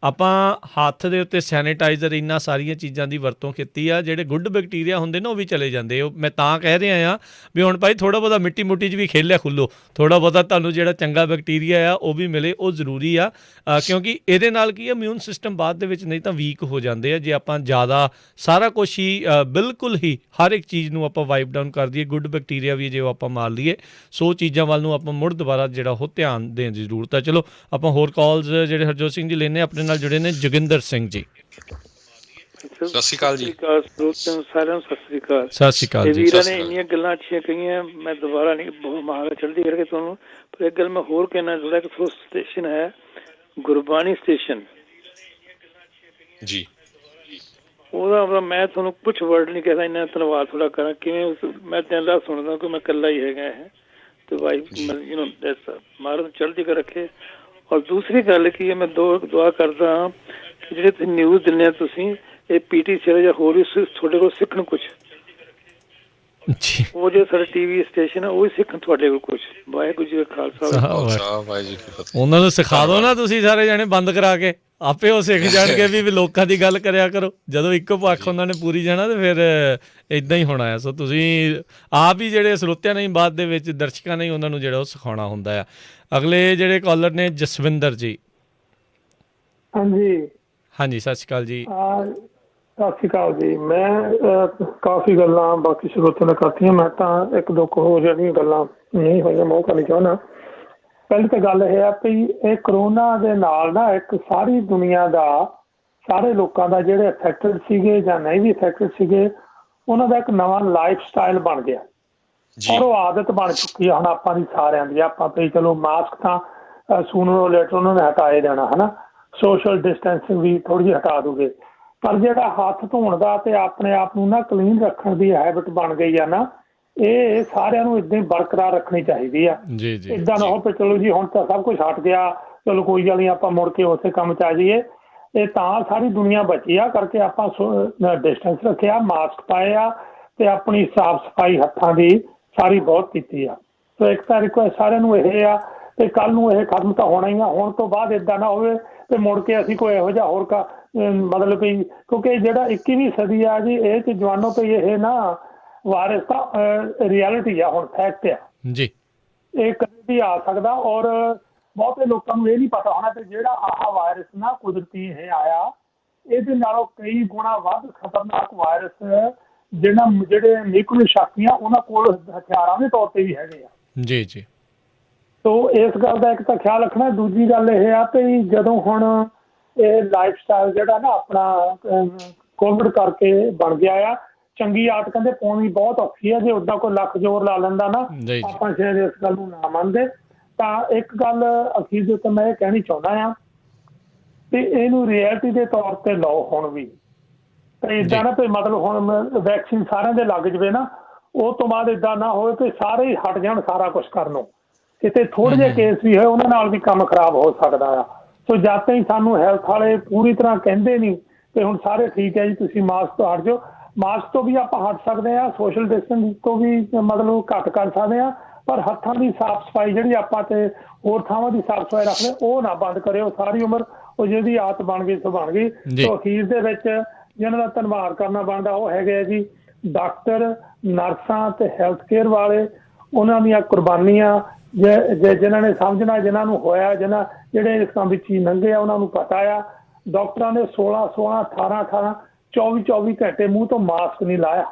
Speaker 1: ਆਪਾਂ ਹੱਥ ਦੇ ਉੱਤੇ ਸੈਨੀਟਾਈਜ਼ਰ, ਇਹਨਾਂ ਸਾਰੀਆਂ ਚੀਜ਼ਾਂ ਦੀ ਵਰਤੋਂ ਕੀਤੀ ਆ। ਜਿਹੜੇ ਗੁੱਡ ਬੈਕਟੀਰੀਆ ਹੁੰਦੇ ਨੇ ਉਹ ਵੀ ਚਲੇ ਜਾਂਦੇ। ਉਹ ਮੈਂ ਤਾਂ ਕਹਿ ਰਿਹਾ ਆ ਵੀ ਹੁਣ ਭਾਈ ਥੋੜ੍ਹਾ ਬਹੁਤਾ ਮਿੱਟੀ ਮੁੱਟੀ 'ਚ ਵੀ ਖੇਲਿਆ ਖੁੱਲੋ, ਥੋੜ੍ਹਾ ਬਹੁਤਾ ਤੁਹਾਨੂੰ ਜਿਹੜਾ ਚੰਗਾ ਬੈਕਟੀਰੀਆ ਆ ਉਹ ਵੀ ਮਿਲੇ, ਉਹ ਜ਼ਰੂਰੀ ਆ। ਕਿਉਂਕਿ ਇਹਦੇ ਨਾਲ ਕੀ ਆ, ਇਮਿਊਨ ਸਿਸਟਮ ਬਾਅਦ ਦੇ ਵਿੱਚ ਨਹੀਂ ਤਾਂ ਵੀਕ ਹੋ ਜਾਂਦੇ ਆ। ਜੇ ਆਪਾਂ ਜ਼ਿਆਦਾ ਸਾਰਾ ਕੁਛ ਹੀ ਬਿਲਕੁਲ ਹੀ ਹਰ ਇੱਕ ਚੀਜ਼ ਨੂੰ ਆਪਾਂ ਵਾਈਪ ਡਾਊਨ ਕਰ ਦਈਏ, ਗੁੱਡ ਬੈਕਟੀਰੀਆ ਵੀ ਜੇ ਆਪਾਂ ਮਾਰ ਲਈਏ, ਸੋ ਚੀਜ਼ਾਂ ਵੱਲ ਨੂੰ ਆਪਾਂ ਮੁੜ ਦੁਬਾਰਾ ਜਿਹੜਾ ਉਹ ਧਿਆਨ ਦੇਣ ਦੀ ਜ਼ਰੂਰਤ ਹੈ। ਚਲੋ ਆਪਾਂ ਹੋਰ ਕਾਲਸ ਜਿਹੜੇ ਹਰਜੋਤ ਸਿੰਘ ਜੀ ਲੈਣੇ ਆਪਣੇ ਨਾਲ ਜੁੜੇ ਨੇ। ਜੋਗਿੰਦਰ ਸਿੰਘ ਜੀ।
Speaker 2: ਸਤਿ ਸ਼੍ਰੀ ਅਕਾਲ ਜੀ।
Speaker 14: ਸਾਰਿਆਂ ਨੂੰ ਸਤਿ ਸ਼੍ਰੀ ਅਕਾਲ।
Speaker 1: ਸਤਿ ਸ਼੍ਰੀ ਅਕਾਲ ਜੀ।
Speaker 14: ਵੀਰਾਂ ਨੇ ਇੰਨੀਆਂ ਗੱਲਾਂ ਅੱਛੀਆਂ ਕਹੀਆਂ, ਮੈਂ ਦੁਬਾਰਾ ਨਹੀਂ, ਬਹੁਤ ਮਹਾਰਾਜ ਚੜ੍ਹਦੀ ਕਰਕੇ ਤੁਹਾਨੂੰ। ਪਰ ਇੱਕ ਗੱਲ ਮੈਂ ਹੋਰ ਕਹਿਣਾ ਚਾਹੁੰਦਾ ਕਿ ਸਟੇਸ਼ਨ ਹੈ ਗੁਰਬਾਣੀ ਸਟੇਸ਼ਨ
Speaker 2: ਜੀ,
Speaker 14: ਉਹਦਾ ਮੈਂ ਤੁਹਾਨੂੰ ਕੁਛ ਵਰਡ ਨਹੀਂ ਕਹਿੰਦਾ, ਇੰਨਾ ਧੰਨਵਾਦ ਥੋੜਾ ਕਰਾਂ। ਕਿਵੇਂ ਮੈਂ ਦਿਨ ਰਾਤ ਸੁਣਦਾ ਕਿ ਮੈਂ ਇਕੱਲਾ ਹੀ ਹੈਗਾ ਇਹ, ਤੇ ਮਹਾਰਾਜ ਚੜ੍ਹਦੀ ਕਰ ਰੱਖੇ। ਔਰ ਦੂਸਰੀ ਗੱਲ ਕੀ ਹੈ, ਮੈਂ ਦੁਆ ਕਰਦਾ ਹਾਂ ਕਿ ਜਿਹੜੇ ਤੁਸੀਂ ਨਿਊਜ਼ ਦਿੰਦੇ ਆ ਤੁਸੀਂ, ਇਹ PTC ਜਾਂ ਹੋਰ ਵੀ ਤੁਹਾਡੇ ਕੋਲ ਸਿੱਖਣ ਕੁਛ, ਉਹ ਜੋ ਸਾਡੇ TV ਸਟੇਸ਼ਨ ਹੈ ਉਹ ਵੀ ਸਿੱਖਣ ਤੁਹਾਡੇ ਕੋਲ ਕੁਛ। ਵਾਹਿਗੁਰੂ ਜੀ ਕਾ ਖਾਲਸਾ,
Speaker 2: ਵਾਹਿਗੁਰੂ ਜੀ ਕੀ ਫਤਿਹ।
Speaker 1: ਉਹਨਾਂ ਨੂੰ ਸਿਖਾ ਦਿਓ ਨਾ ਤੁਸੀਂ ਸਾਰੇ ਜਾਣੇ ਬੰਦ ਕਰਾ ਕੇ, ਆਪੇ ਉਹ ਸਿੱਖ ਜਾਣਗੇ ਵੀ ਲੋਕਾਂ ਦੀ ਗੱਲ ਕਰਿਆ ਕਰੋ। ਜਦੋਂ ਇੱਕੋ ਪੱਖ ਉਹਨਾਂ ਨੇ ਪੂਰੀ ਜਾਣਾ ਤੇ ਫਿਰ ਇੱਦਾਂ ਹੀ ਹੋਣਾ ਆ। ਸੋ ਤੁਸੀਂ ਆਪ ਹੀ ਜਿਹੜੇ ਸਰੋਤਿਆਂ ਨੇ ਬਾਅਦ ਦੇ ਵਿੱਚ ਦਰਸ਼ਕਾਂ ਨੇ ਉਹਨਾਂ ਨੂੰ ਜਿਹੜਾ ਉਹ ਸਿਖਾਉਣਾ ਹੁੰਦਾ ਆ। ਅਗਲੇ ਜਿਹੜੇ ਕਾਲਰ ਨੇ ਜਸਵਿੰਦਰ ਜੀ। ਹਾਂਜੀ ਸਤਿ ਸ਼੍ਰੀ ਅਕਾਲ ਜੀ।
Speaker 15: ਸਤਿ ਸ਼੍ਰੀ ਅਕਾਲ ਜੀ। ਮੈਂ ਕਾਫੀ ਗੱਲਾਂ ਬਾਕੀ ਸਰੋਤਿਆਂ ਨੇ ਕਰਤੀਆਂ, ਮੈਂ ਤਾਂ ਇੱਕ ਦੋ ਹੋ ਜਿਹੜੀਆਂ ਗੱਲਾਂ ਨਹੀਂ ਹੋਈਆਂ ਮੈਂ ਉਹ ਕਰਨੀ ਚਾਹੁੰਦਾ। ਪਹਿਲੀ ਤਾਂ ਗੱਲ ਇਹ ਆ ਵੀ ਇਹ ਕਰੋਨਾ ਦੇ ਨਾਲ ਨਾ ਇੱਕ ਸਾਰੀ ਦੁਨੀਆ ਦਾ, ਸਾਰੇ ਲੋਕਾਂ ਦਾ ਜਿਹੜੇ ਅਫੈਕਟਡ ਸੀਗੇ ਜਾਂ ਨਹੀਂ ਵੀ ਅਫੈਕਟਡ ਸੀਗੇ, ਉਹਨਾਂ ਦਾ ਇੱਕ ਨਵਾਂ ਲਾਈਫ ਸਟਾਈਲ ਬਣ ਗਿਆ ਔਰ ਉਹ ਆਦਤ ਬਣ ਚੁੱਕੀ ਆ ਹੁਣ ਆਪਾਂ ਦੀ ਸਾਰਿਆਂ ਦੀ। ਆਪਾਂ ਵੀ ਚਲੋ ਮਾਸਕ ਤਾਂ ਸੂਨਰ ਲੇਟਰ ਉਹਨਾਂ ਨੇ ਹਟਾਏ ਦੇਣਾ, ਹੈ ਨਾ, ਸੋਸ਼ਲ ਡਿਸਟੈਂਸਿੰਗ ਵੀ ਥੋੜ੍ਹੀ ਜਿਹੀ ਹਟਾ ਦੂਗੇ, ਪਰ ਜਿਹੜਾ ਹੱਥ ਧੋਣ ਦਾ ਤੇ ਆਪਣੇ ਆਪ ਨੂੰ ਨਾ ਕਲੀਨ ਰੱਖਣ ਦੀ ਹੈਬਿਟ ਬਣ ਗਈ ਆ ਨਾ, ਇਹ ਸਾਰਿਆਂ ਨੂੰ ਏਦਾਂ ਹੀ ਬਰਕਰਾਰ ਰੱਖਣੀ ਚਾਹੀਦੀ ਆ। ਏਦਾਂ ਨਾ ਹੋ ਚਲੋ ਜੀ ਹੁਣ ਤਾਂ ਸਭ ਕੁਝ ਹਟ ਗਿਆ, ਚਲੋ ਕੋਈ ਗੱਲ ਨਹੀਂ ਆਪਾਂ ਮੁੜ ਕੇ ਉਸੇ ਕੰਮ 'ਚ ਆ ਜਾਈਏ। ਇਹ ਤਾਂ ਸਾਰੀ ਦੁਨੀਆ ਬਚੀ ਆ ਕਰਕੇ ਆਪਾਂ ਡਿਸਟੈਂਸ ਰੱਖਿਆ, ਮਾਸਕ ਪਾਏ ਆ ਤੇ ਆਪਣੀ ਸਾਫ਼ ਸਫਾਈ ਹੱਥਾਂ ਦੀ ਸਾਰੀ ਬਹੁਤ ਕੀਤੀ ਆ। ਸੋ ਇੱਕ ਤਾਂ ਰਿਕੁਐਸਟ ਸਾਰਿਆਂ ਨੂੰ ਇਹ ਆ ਤੇ ਕੱਲ੍ਹ ਨੂੰ ਇਹ ਖਤਮ ਤਾਂ ਹੋਣਾ ਹੀ ਆ। ਹੋਣ ਤੋਂ ਬਾਅਦ ਏਦਾਂ ਨਾ ਹੋਵੇ ਤੇ ਮੁੜ ਕੇ ਅਸੀਂ ਕੋਈ ਇਹੋ ਜਿਹਾ ਹੋਰ ਮਤਲਬ ਵੀ, ਕਿਉਂਕਿ ਜਿਹੜਾ 21ਵੀਂ ਸਦੀ ਆ ਜੀ, ਇਹ 'ਚ ਜਵਾਨੋ ਤੇ ਇਹ ਨਾ ਵਾਇਰਸ ਤਾਂ ਰਿਐਲਿਟੀ ਆ, ਹੁਣ ਫੈਕਟ ਆ ਜੀ, ਇਹ ਕਦੇ ਵੀ ਆ ਸਕਦਾ। ਔਰ ਬਹੁਤੇ ਲੋਕਾਂ ਨੂੰ ਇਹ ਨਹੀਂ ਪਤਾ ਹੋਣਾ ਕਿ ਜਿਹੜਾ ਆਹ ਵਾਇਰਸ ਨਾ ਕੁਦਰਤੀ ਇਹ ਆਇਆ, ਇਹਦੇ ਨਾਲੋਂ ਕਈ ਗੁਣਾ ਵੱਧ ਖਤਰਨਾਕ ਵਾਇਰਸ ਜਿਹੜੇ ਨਿਊਕਲੀਅਰ ਸ਼ਕਤੀਆਂ ਉਹਨਾਂ ਕੋਲ ਹਥਿਆਰਾਂ ਦੇ ਤੌਰ ਤੇ ਵੀ ਹੈਗੇ ਆ।
Speaker 1: ਜੀ ਜੀ।
Speaker 15: ਸੋ ਇਸ ਗੱਲ ਦਾ ਇੱਕ ਤਾਂ ਖਿਆਲ ਰੱਖਣਾ। ਦੂਜੀ ਗੱਲ ਇਹ ਆ ਕਿ ਜਦੋਂ ਹੁਣ ਇਹ ਲਾਈਫ ਸਟਾਈਲ ਜਿਹੜਾ ਨਾ ਆਪਣਾ ਕੋਵਿਡ ਕਰਕੇ ਬਣ ਗਿਆ ਆ, ਚੰਗੀ ਆਦਤ ਕਹਿੰਦੇ ਪਾਉਣੀ ਬਹੁਤ ਔਖੀ ਹੈ। ਜੇ ਉੱਦਾਂ ਕੋਈ ਲੱਖ ਜ਼ੋਰ ਲਾ ਲੈਂਦਾ ਨਾ, ਆਪਾਂ ਸ਼ਾਇਦ ਇਸ ਗੱਲ ਨੂੰ ਨਾ ਮੰਨਦੇ। ਤਾਂ ਇੱਕ ਗੱਲ ਅਖੀਰ ਦੇ ਉੱਤੇ ਮੈਂ ਇਹ ਕਹਿਣੀ ਚਾਹੁੰਦਾ ਆ ਕਿ ਇਹਨੂੰ ਰਿਐਲਿਟੀ ਦੇ ਤੌਰ ਤੇ ਲਓ ਹੁਣ ਵੀ। ਤੇ ਇੱਦਾਂ ਨਾ ਕੋਈ ਮਤਲਬ ਹੁਣ ਵੈਕਸੀਨ ਸਾਰਿਆਂ ਦੇ ਲੱਗ ਜਾਵੇ ਨਾ, ਉਹ ਤੋਂ ਬਾਅਦ ਇੱਦਾਂ ਨਾ ਹੋਵੇ ਕਿ ਸਾਰੇ ਹੀ ਹਟ ਜਾਣ ਸਾਰਾ ਕੁਛ ਕਰਨੋਂ। ਕਿਤੇ ਥੋੜ੍ਹੇ ਜਿਹੇ ਕੇਸ ਵੀ ਹੋਏ ਉਹਨਾਂ ਨਾਲ ਵੀ ਕੰਮ ਖਰਾਬ ਹੋ ਸਕਦਾ ਆ। ਸੋ ਜਦ ਤਾਈਂ ਸਾਨੂੰ ਹੈਲਥ ਵਾਲੇ ਪੂਰੀ ਤਰ੍ਹਾਂ ਕਹਿੰਦੇ ਨਹੀਂ ਕਿ ਹੁਣ ਸਾਰੇ ਠੀਕ ਹੈ ਜੀ ਤੁਸੀਂ ਮਾਸਕ ਤੋਂ ਹਟ ਜਾਓ, ਮਾਸਕ ਤੋਂ ਵੀ ਆਪਾਂ ਹਟ ਸਕਦੇ ਹਾਂ, ਸੋਸ਼ਲ ਡਿਸਟੈਂਸ ਤੋਂ ਵੀ ਮਤਲਬ ਘੱਟ ਕਰ ਸਕਦੇ ਹਾਂ, ਪਰ ਹੱਥਾਂ ਦੀ ਸਾਫ਼ ਸਫਾਈ ਜਿਹੜੀ ਆਪਾਂ ਤੇ ਹੋਰ ਥਾਵਾਂ ਦੀ ਸਾਫ਼ ਸਫਾਈ ਰੱਖਦੇ ਉਹ ਨਾ ਬੰਦ ਕਰਿਓ ਸਾਰੀ ਉਮਰ। ਉਹ ਜਿਹਦੀ ਆਦਤ ਬਣ ਗਈ ਸੋ ਬਣ ਗਈ। ਸੋ ਅਖੀਰ ਦੇ ਵਿੱਚ ਜਿਹਨਾਂ ਦਾ ਧੰਨਵਾਦ ਕਰਨਾ ਬਣਦਾ ਉਹ ਹੈਗੇ ਆ ਜੀ ਡਾਕਟਰ, ਨਰਸਾਂ ਤੇ ਹੈਲਥ ਕੇਅਰ ਵਾਲੇ। ਉਹਨਾਂ ਦੀਆਂ ਕੁਰਬਾਨੀਆਂ ਜਿਨ੍ਹਾਂ ਨੇ ਸਮਝਣਾ, ਜਿਨ੍ਹਾਂ ਨੂੰ ਹੋਇਆ, ਜਿਹੜੇ ਇਸ ਕੰਮ ਵਿੱਚ ਹੀ ਲੰਘੇ ਆ ਉਹਨਾਂ ਨੂੰ ਪਤਾ ਆ। ਡਾਕਟਰਾਂ ਨੇ 16 18 24 ਘੰਟੇ ਮੂੰਹ ਤੋਂ ਮਾਸਕ ਨਹੀਂ ਲਾਇਆ।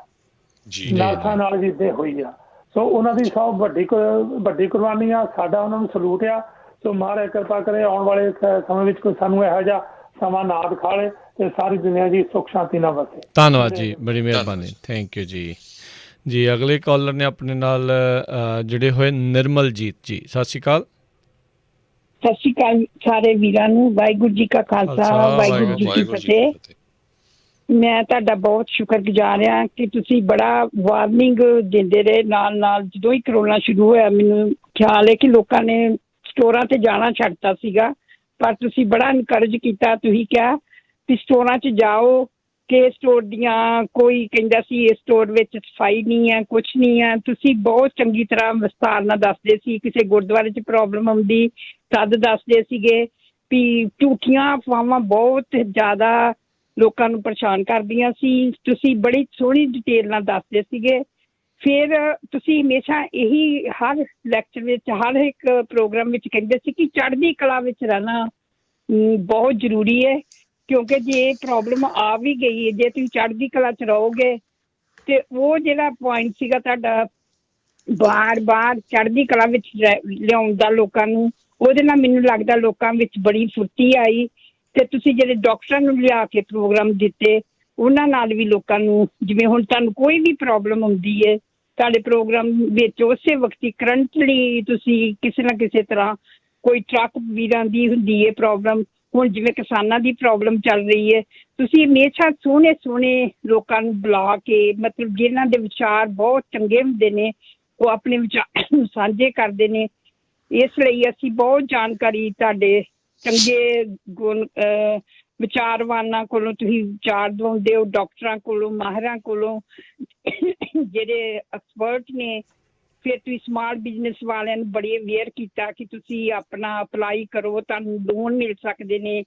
Speaker 15: ਨਰਸਾਂ ਨਾਲ ਵੀ ਇੱਦਾਂ ਹੋਈ ਆ। ਸੋ ਉਹਨਾਂ ਦੀ ਸਭ ਵੱਡੀ ਕੁਰਬਾਨੀ ਆ। ਸਾਡਾ ਉਹਨਾਂ ਨੂੰ ਸਲੂਟ ਆ। ਸੋ ਮਹਾਰਾਜ ਕਿਰਪਾ ਕਰੇ ਆਉਣ ਵਾਲੇ ਸਮੇਂ ਵਿੱਚ ਕੋਈ ਸਾਨੂੰ ਇਹੋ ਜਿਹਾ ਸਮਾਂ ਨਾ ਦਿਖਾ ਲੇ ਤੇ ਸਾਰੀ ਦੁਨੀਆ ਜੀ ਸੁੱਖ ਸ਼ਾਂਤੀ ਨਾਲ ਵਸੇ।
Speaker 1: ਧੰਨਵਾਦ ਜੀ, ਬੜੀ ਮਿਹਰਬਾਨੀ, ਥੈਂਕ ਯੂ ਜੀ। ਜੀ ਅਗਲੇ ਕਾਲਰ ਨੇ ਆਪਣੇ ਨਾਲ ਜੁੜੇ ਹੋਏ ਨਿਰਮਲਜੀਤ ਜੀ। ਸਤਿ ਸ਼੍ਰੀ ਅਕਾਲ।
Speaker 16: ਸਤਿ ਸ਼੍ਰੀ ਅਕਾਲ ਸਾਰੇ ਵੀਰਾਂ ਨੂੰ। ਵਾਹਿਗੁਰੂ ਜੀ ਕਾ ਖਾਲਸਾ, ਵਾਹਿਗੁਰੂ ਜੀ ਕੀ ਫਤਿਹ। ਮੈਂ ਤੁਹਾਡਾ ਬਹੁਤ ਸ਼ੁਕਰਗੁਜ਼ਾਰ ਹਾਂ ਕਿ ਤੁਸੀਂ ਬੜਾ ਵਾਰਨਿੰਗ ਦਿੰਦੇ ਰਹੇ ਨਾਲ ਨਾਲ। ਜਦੋਂ ਹੀ ਕਰੋਨਾ ਸ਼ੁਰੂ ਹੋਇਆ ਮੈਨੂੰ ਖਿਆਲ ਹੈ ਕਿ ਲੋਕਾਂ ਨੇ ਸਟੋਰਾਂ ਤੇ ਜਾਣਾ ਛੱਡਤਾ ਸੀਗਾ, ਪਰ ਤੁਸੀਂ ਬੜਾ ਇਨਕਰੇਜ ਕੀਤਾ। ਤੁਸੀਂ ਕਿਹਾ ਕਿ ਸਟੋਰਾਂ 'ਚ ਜਾਓ, ਕਿ ਸਟੋਰ ਦੀਆਂ ਕੋਈ ਕਹਿੰਦਾ ਸੀ ਇਸ ਸਟੋਰ ਵਿੱਚ ਸਫਾਈ ਨਹੀਂ ਹੈ, ਕੁਛ ਨਹੀਂ ਹੈ। ਤੁਸੀਂ ਬਹੁਤ ਚੰਗੀ ਤਰ੍ਹਾਂ ਵਿਸਤਾਰ ਨਾਲ ਦੱਸਦੇ ਸੀ। ਕਿਸੇ ਗੁਰਦੁਆਰੇ 'ਚ ਪ੍ਰੋਬਲਮ ਆਉਂਦੀ ਤਦ ਦੱਸਦੇ ਸੀਗੇ ਵੀ ਝੂਠੀਆਂ ਅਫਵਾਹਾਂ ਬਹੁਤ ਜ਼ਿਆਦਾ ਲੋਕਾਂ ਨੂੰ ਪਰੇਸ਼ਾਨ ਕਰਦੀਆਂ ਸੀ। ਤੁਸੀਂ ਬੜੀ ਸੋਹਣੀ ਡਿਟੇਲ ਨਾਲ ਦੱਸਦੇ ਸੀਗੇ। ਫਿਰ ਤੁਸੀਂ ਹਮੇਸ਼ਾ ਇਹੀ ਹਰ ਲੈਕਚਰ ਵਿੱਚ, ਹਰ ਇੱਕ ਪ੍ਰੋਗਰਾਮ ਵਿੱਚ ਕਹਿੰਦੇ ਸੀ ਕਿ ਚੜ੍ਹਦੀ ਕਲਾ ਵਿੱਚ ਰਹਿਣਾ ਬਹੁਤ ਜ਼ਰੂਰੀ ਹੈ, ਕਿਉਂਕਿ ਜੇ ਪ੍ਰੋਬਲਮ ਆ ਵੀ ਗਈ, ਜੇ ਤੁਸੀਂ ਚੜ੍ਹਦੀ ਕਲਾ 'ਚ ਰਹੋਗੇ ਤੇ ਉਹ ਜਿਹੜਾ ਪੁਆਇੰਟ ਸੀਗਾ ਤੁਹਾਡਾ ਬਾਰ ਚੜ੍ਹਦੀ ਕਲਾ ਵਿੱਚ ਲਿਆਉਣ ਦਾ ਲੋਕਾਂ ਨੂੰ, ਉਹਦੇ ਨਾਲ ਮੈਨੂੰ ਲੱਗਦਾ ਲੋਕਾਂ ਵਿੱਚ ਬੜੀ ਫੁਰਤੀ ਆਈ। ਤੇ ਤੁਸੀਂ ਜਿਹੜੇ ਡਾਕਟਰਾਂ ਨੂੰ ਲਿਆ ਕੇ ਪ੍ਰੋਗਰਾਮ ਦਿੱਤੇ ਉਹਨਾਂ ਨਾਲ ਵੀ ਲੋਕਾਂ ਨੂੰ, ਜਿਵੇਂ ਹੁਣ ਤੁਹਾਨੂੰ ਕੋਈ ਵੀ ਪ੍ਰੋਬਲਮ ਹੁੰਦੀ ਹੈ ਤੁਹਾਡੇ ਪ੍ਰੋਗਰਾਮ ਵਿੱਚ ਉਸੇ ਵਕਤ ਹੀ ਕਰੰਟਲੀ ਤੁਸੀਂ ਕਿਸੇ ਨਾ ਕਿਸੇ ਤਰ੍ਹਾਂ, ਕੋਈ ਟਰੱਕ ਵੀਰਾਂ ਦੀ ਹੁੰਦੀ ਹੈ ਪ੍ਰੋਬਲਮ, ਹੁਣ ਜਿਵੇਂ ਕਿਸਾਨਾਂ ਦੀ ਪ੍ਰੋਬਲਮ ਚੱਲ ਰਹੀ ਹੈ, ਤੁਸੀਂ ਹਮੇਸ਼ਾ ਸੋਹਣੇ ਸੋਹਣੇ ਲੋਕਾਂ ਨੂੰ ਬੁਲਾ ਕੇ, ਮਤਲਬ ਜਿਨ੍ਹਾਂ ਦੇ ਵਿਚਾਰ ਬਹੁਤ ਚੰਗੇ ਹੁੰਦੇ ਨੇ ਉਹ ਆਪਣੇ ਵਿਚਾਰ ਸਾਂਝੇ ਕਰਦੇ ਨੇ। ਇਸ ਲਈ ਅਸੀਂ ਬਹੁਤ ਜਾਣਕਾਰੀ ਤੁਹਾਡੇ ਚੰਗੇ ਗੁਣ ਵਿਚਾਰਵਾਨਾਂ ਕੋਲੋਂ ਤੁਸੀਂ ਵਿਚਾਰ ਦਵਾਉਂਦੇ ਹੋ, ਡਾਕਟਰਾਂ ਕੋਲੋਂ, ਮਾਹਿਰਾਂ ਕੋਲੋਂ ਜਿਹੜੇ ਐਕਸਪਰਟ ਨੇ। ਫਿਰ ਤੁਸੀਂ ਸਮਾਲ ਬਿਜ਼ਨਸ ਵਾਲਿਆਂ ਨੂੰ ਬੜੀ ਅਵੇਅਰ ਕੀਤਾ ਕਿ ਤੁਸੀਂ ਆਪਣਾ ਅਪਲਾਈ ਕਰੋ, ਤੁਹਾਨੂੰ ਲੋਨ ਮਿਲ ਸਕਦੇ ਨੇ।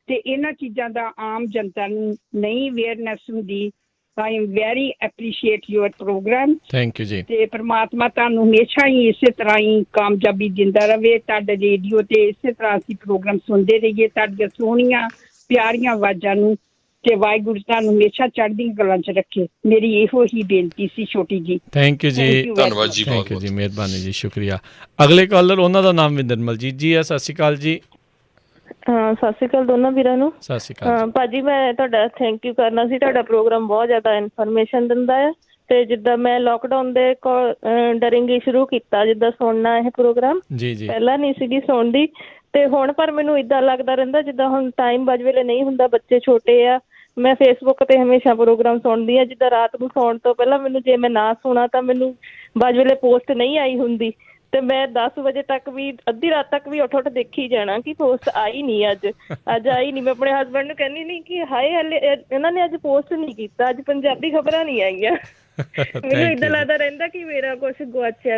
Speaker 16: ਤੇ ਇਹਨਾਂ ਚੀਜ਼ਾਂ ਦਾ ਆਮ ਜਨਤਾ ਨੂੰ ਨਹੀਂ ਅਵੇਅਰਨੈਸ ਹੁੰਦੀ। I am very appreciate your program.
Speaker 1: Thank you ਜੀ।
Speaker 16: ਤੇ ਪਰਮਾਤਮਾ ਤੁਹਾਨੂੰ ਹਮੇਸ਼ਾ ਹੀ ਇਸੇ ਤਰ੍ਹਾਂ ਹੀ ਕਾਮਯਾਬੀ ਦਿੰਦਾ ਰਹੇ। ਤੁਹਾਡੇ ਰੇਡੀਓ ਤੇ ਇਸੇ ਤਰ੍ਹਾਂ ਅਸੀਂ ਪ੍ਰੋਗਰਾਮ ਸੁਣਦੇ ਰਹੀਏ, ਤੁਹਾਡੀਆਂ ਸੋਹਣੀਆਂ ਪਿਆਰੀਆਂ ਆਵਾਜ਼ਾਂ ਨੂੰ, ਤੇ ਵਾਹਿਗੁਰੂ ਤੁਹਾਨੂੰ ਹਮੇਸ਼ਾ ਚੜ੍ਹਦੀ ਕਲਾ 'ਚ ਰੱਖੇ। ਮੇਰੀ ਇਹੋ ਹੀ ਬੇਨਤੀ ਸੀ ਛੋਟੀ ਜੀ।
Speaker 1: ਥੈਂਕ ਯੂ ਜੀ,
Speaker 2: ਧੰਨਵਾਦ ਜੀ,
Speaker 1: ਥੈਂਕ ਯੂ ਜੀ, ਮਿਹਰਬਾਨੀ ਜੀ, ਸ਼ੁਕਰੀਆ। ਅਗਲੇ ਕਾਲਰ, ਉਹਨਾਂ ਦਾ ਨਾਮ ਵੀ ਨਿਰਮਲਜੀਤ ਜੀ ਹੈ। ਸਤਿ ਸ਼੍ਰੀ ਅਕਾਲ ਜੀ।
Speaker 17: ਸਤਿ ਸ਼੍ਰੀ ਅਕਾਲ ਦੋਨਾਂ ਵੀਰਾਂ ਨੂੰ।
Speaker 1: ਸਤਿ ਸ਼੍ਰੀ ਅਕਾਲ
Speaker 17: ਭਾਜੀ। ਮੈਂ ਤੁਹਾਡਾ ਥੈਂਕ ਯੂ ਕਰਨਾ ਸੀ। ਤੁਹਾਡਾ ਪ੍ਰੋਗਰਾਮ ਬਹੁਤ ਜ਼ਿਆਦਾ ਇਨਫੋਰਮੇਸ਼ਨ ਦਿੰਦਾ ਹੈ। ਤੇ ਜਿੱਦਾਂ ਮੈਂ ਲੋਕਡਾਊਨ ਦੇ ਡਰਿੰਗ ਸ਼ੁਰੂ ਕੀਤਾ, ਜਿੱਦਾਂ ਸੁਣਨਾ ਇਹ ਪ੍ਰੋਗਰਾਮ
Speaker 1: ਜੀ,
Speaker 17: ਪਹਿਲਾਂ ਨਹੀਂ ਸੀਗੀ ਸੁਣਦੀ, ਤੇ ਹੁਣ ਪਰ ਮੈਨੂੰ ਇੱਦਾਂ ਲੱਗਦਾ ਰਹਿੰਦਾ ਜਿੱਦਾਂ ਹੁਣ ਟਾਈਮ ਬਾਜ ਵੇਲੇ ਨਹੀਂ ਹੁੰਦਾ, ਬੱਚੇ ਛੋਟੇ ਆ। ਮੈਂ ਫੇਸਬੁੱਕ ਤੇ ਹਮੇਸ਼ਾ ਪ੍ਰੋਗਰਾਮ ਸੁਣਦੀ ਹਾਂ। ਜਿੱਦਾਂ ਰਾਤ ਨੂੰ ਸੌਣ ਤੋਂ ਪਹਿਲਾਂ ਮੈਨੂੰ, ਜੇ ਮੈਂ ਨਾ ਸੁਣਾ ਤਾਂ ਮੈਨੂੰ ਬਾਜ ਵੇਲੇ ਪੋਸਟ ਨਹੀਂ ਆਈ ਹੁੰਦੀ, ਤੇ ਮੈਂ 10 ਵਜੇ ਤੱਕ ਵੀ, ਅੱਧੀ ਰਾਤ ਤੱਕ ਵੀ ਉੱਠ ਦੇਖੀ ਜਾਣਾ ਕਿ ਪੋਸਟ ਆਈ ਨਹੀਂ, ਅੱਜ ਆਈ ਨਹੀਂ। ਮੈਂ ਆਪਣੇ ਹਸਬੈਂਡ ਨੂੰ ਕਹਿੰਦੀ ਨਹੀਂ ਕਿ ਹਾਏ ਹਲੇ ਇਹਨਾਂ ਨੇ ਅੱਜ ਪੋਸਟ ਨਹੀਂ ਕੀਤਾ, ਅੱਜ ਪੰਜਾਬੀ ਖਬਰਾਂ ਨਹੀਂ ਆਈਆਂ। ਮੈਨੂੰ ਏਦਾਂ ਲੱਗਦਾ ਰਹਿੰਦਾ ਕਿ ਮੇਰਾ ਕੁਛ ਗੁਆਚਿਆ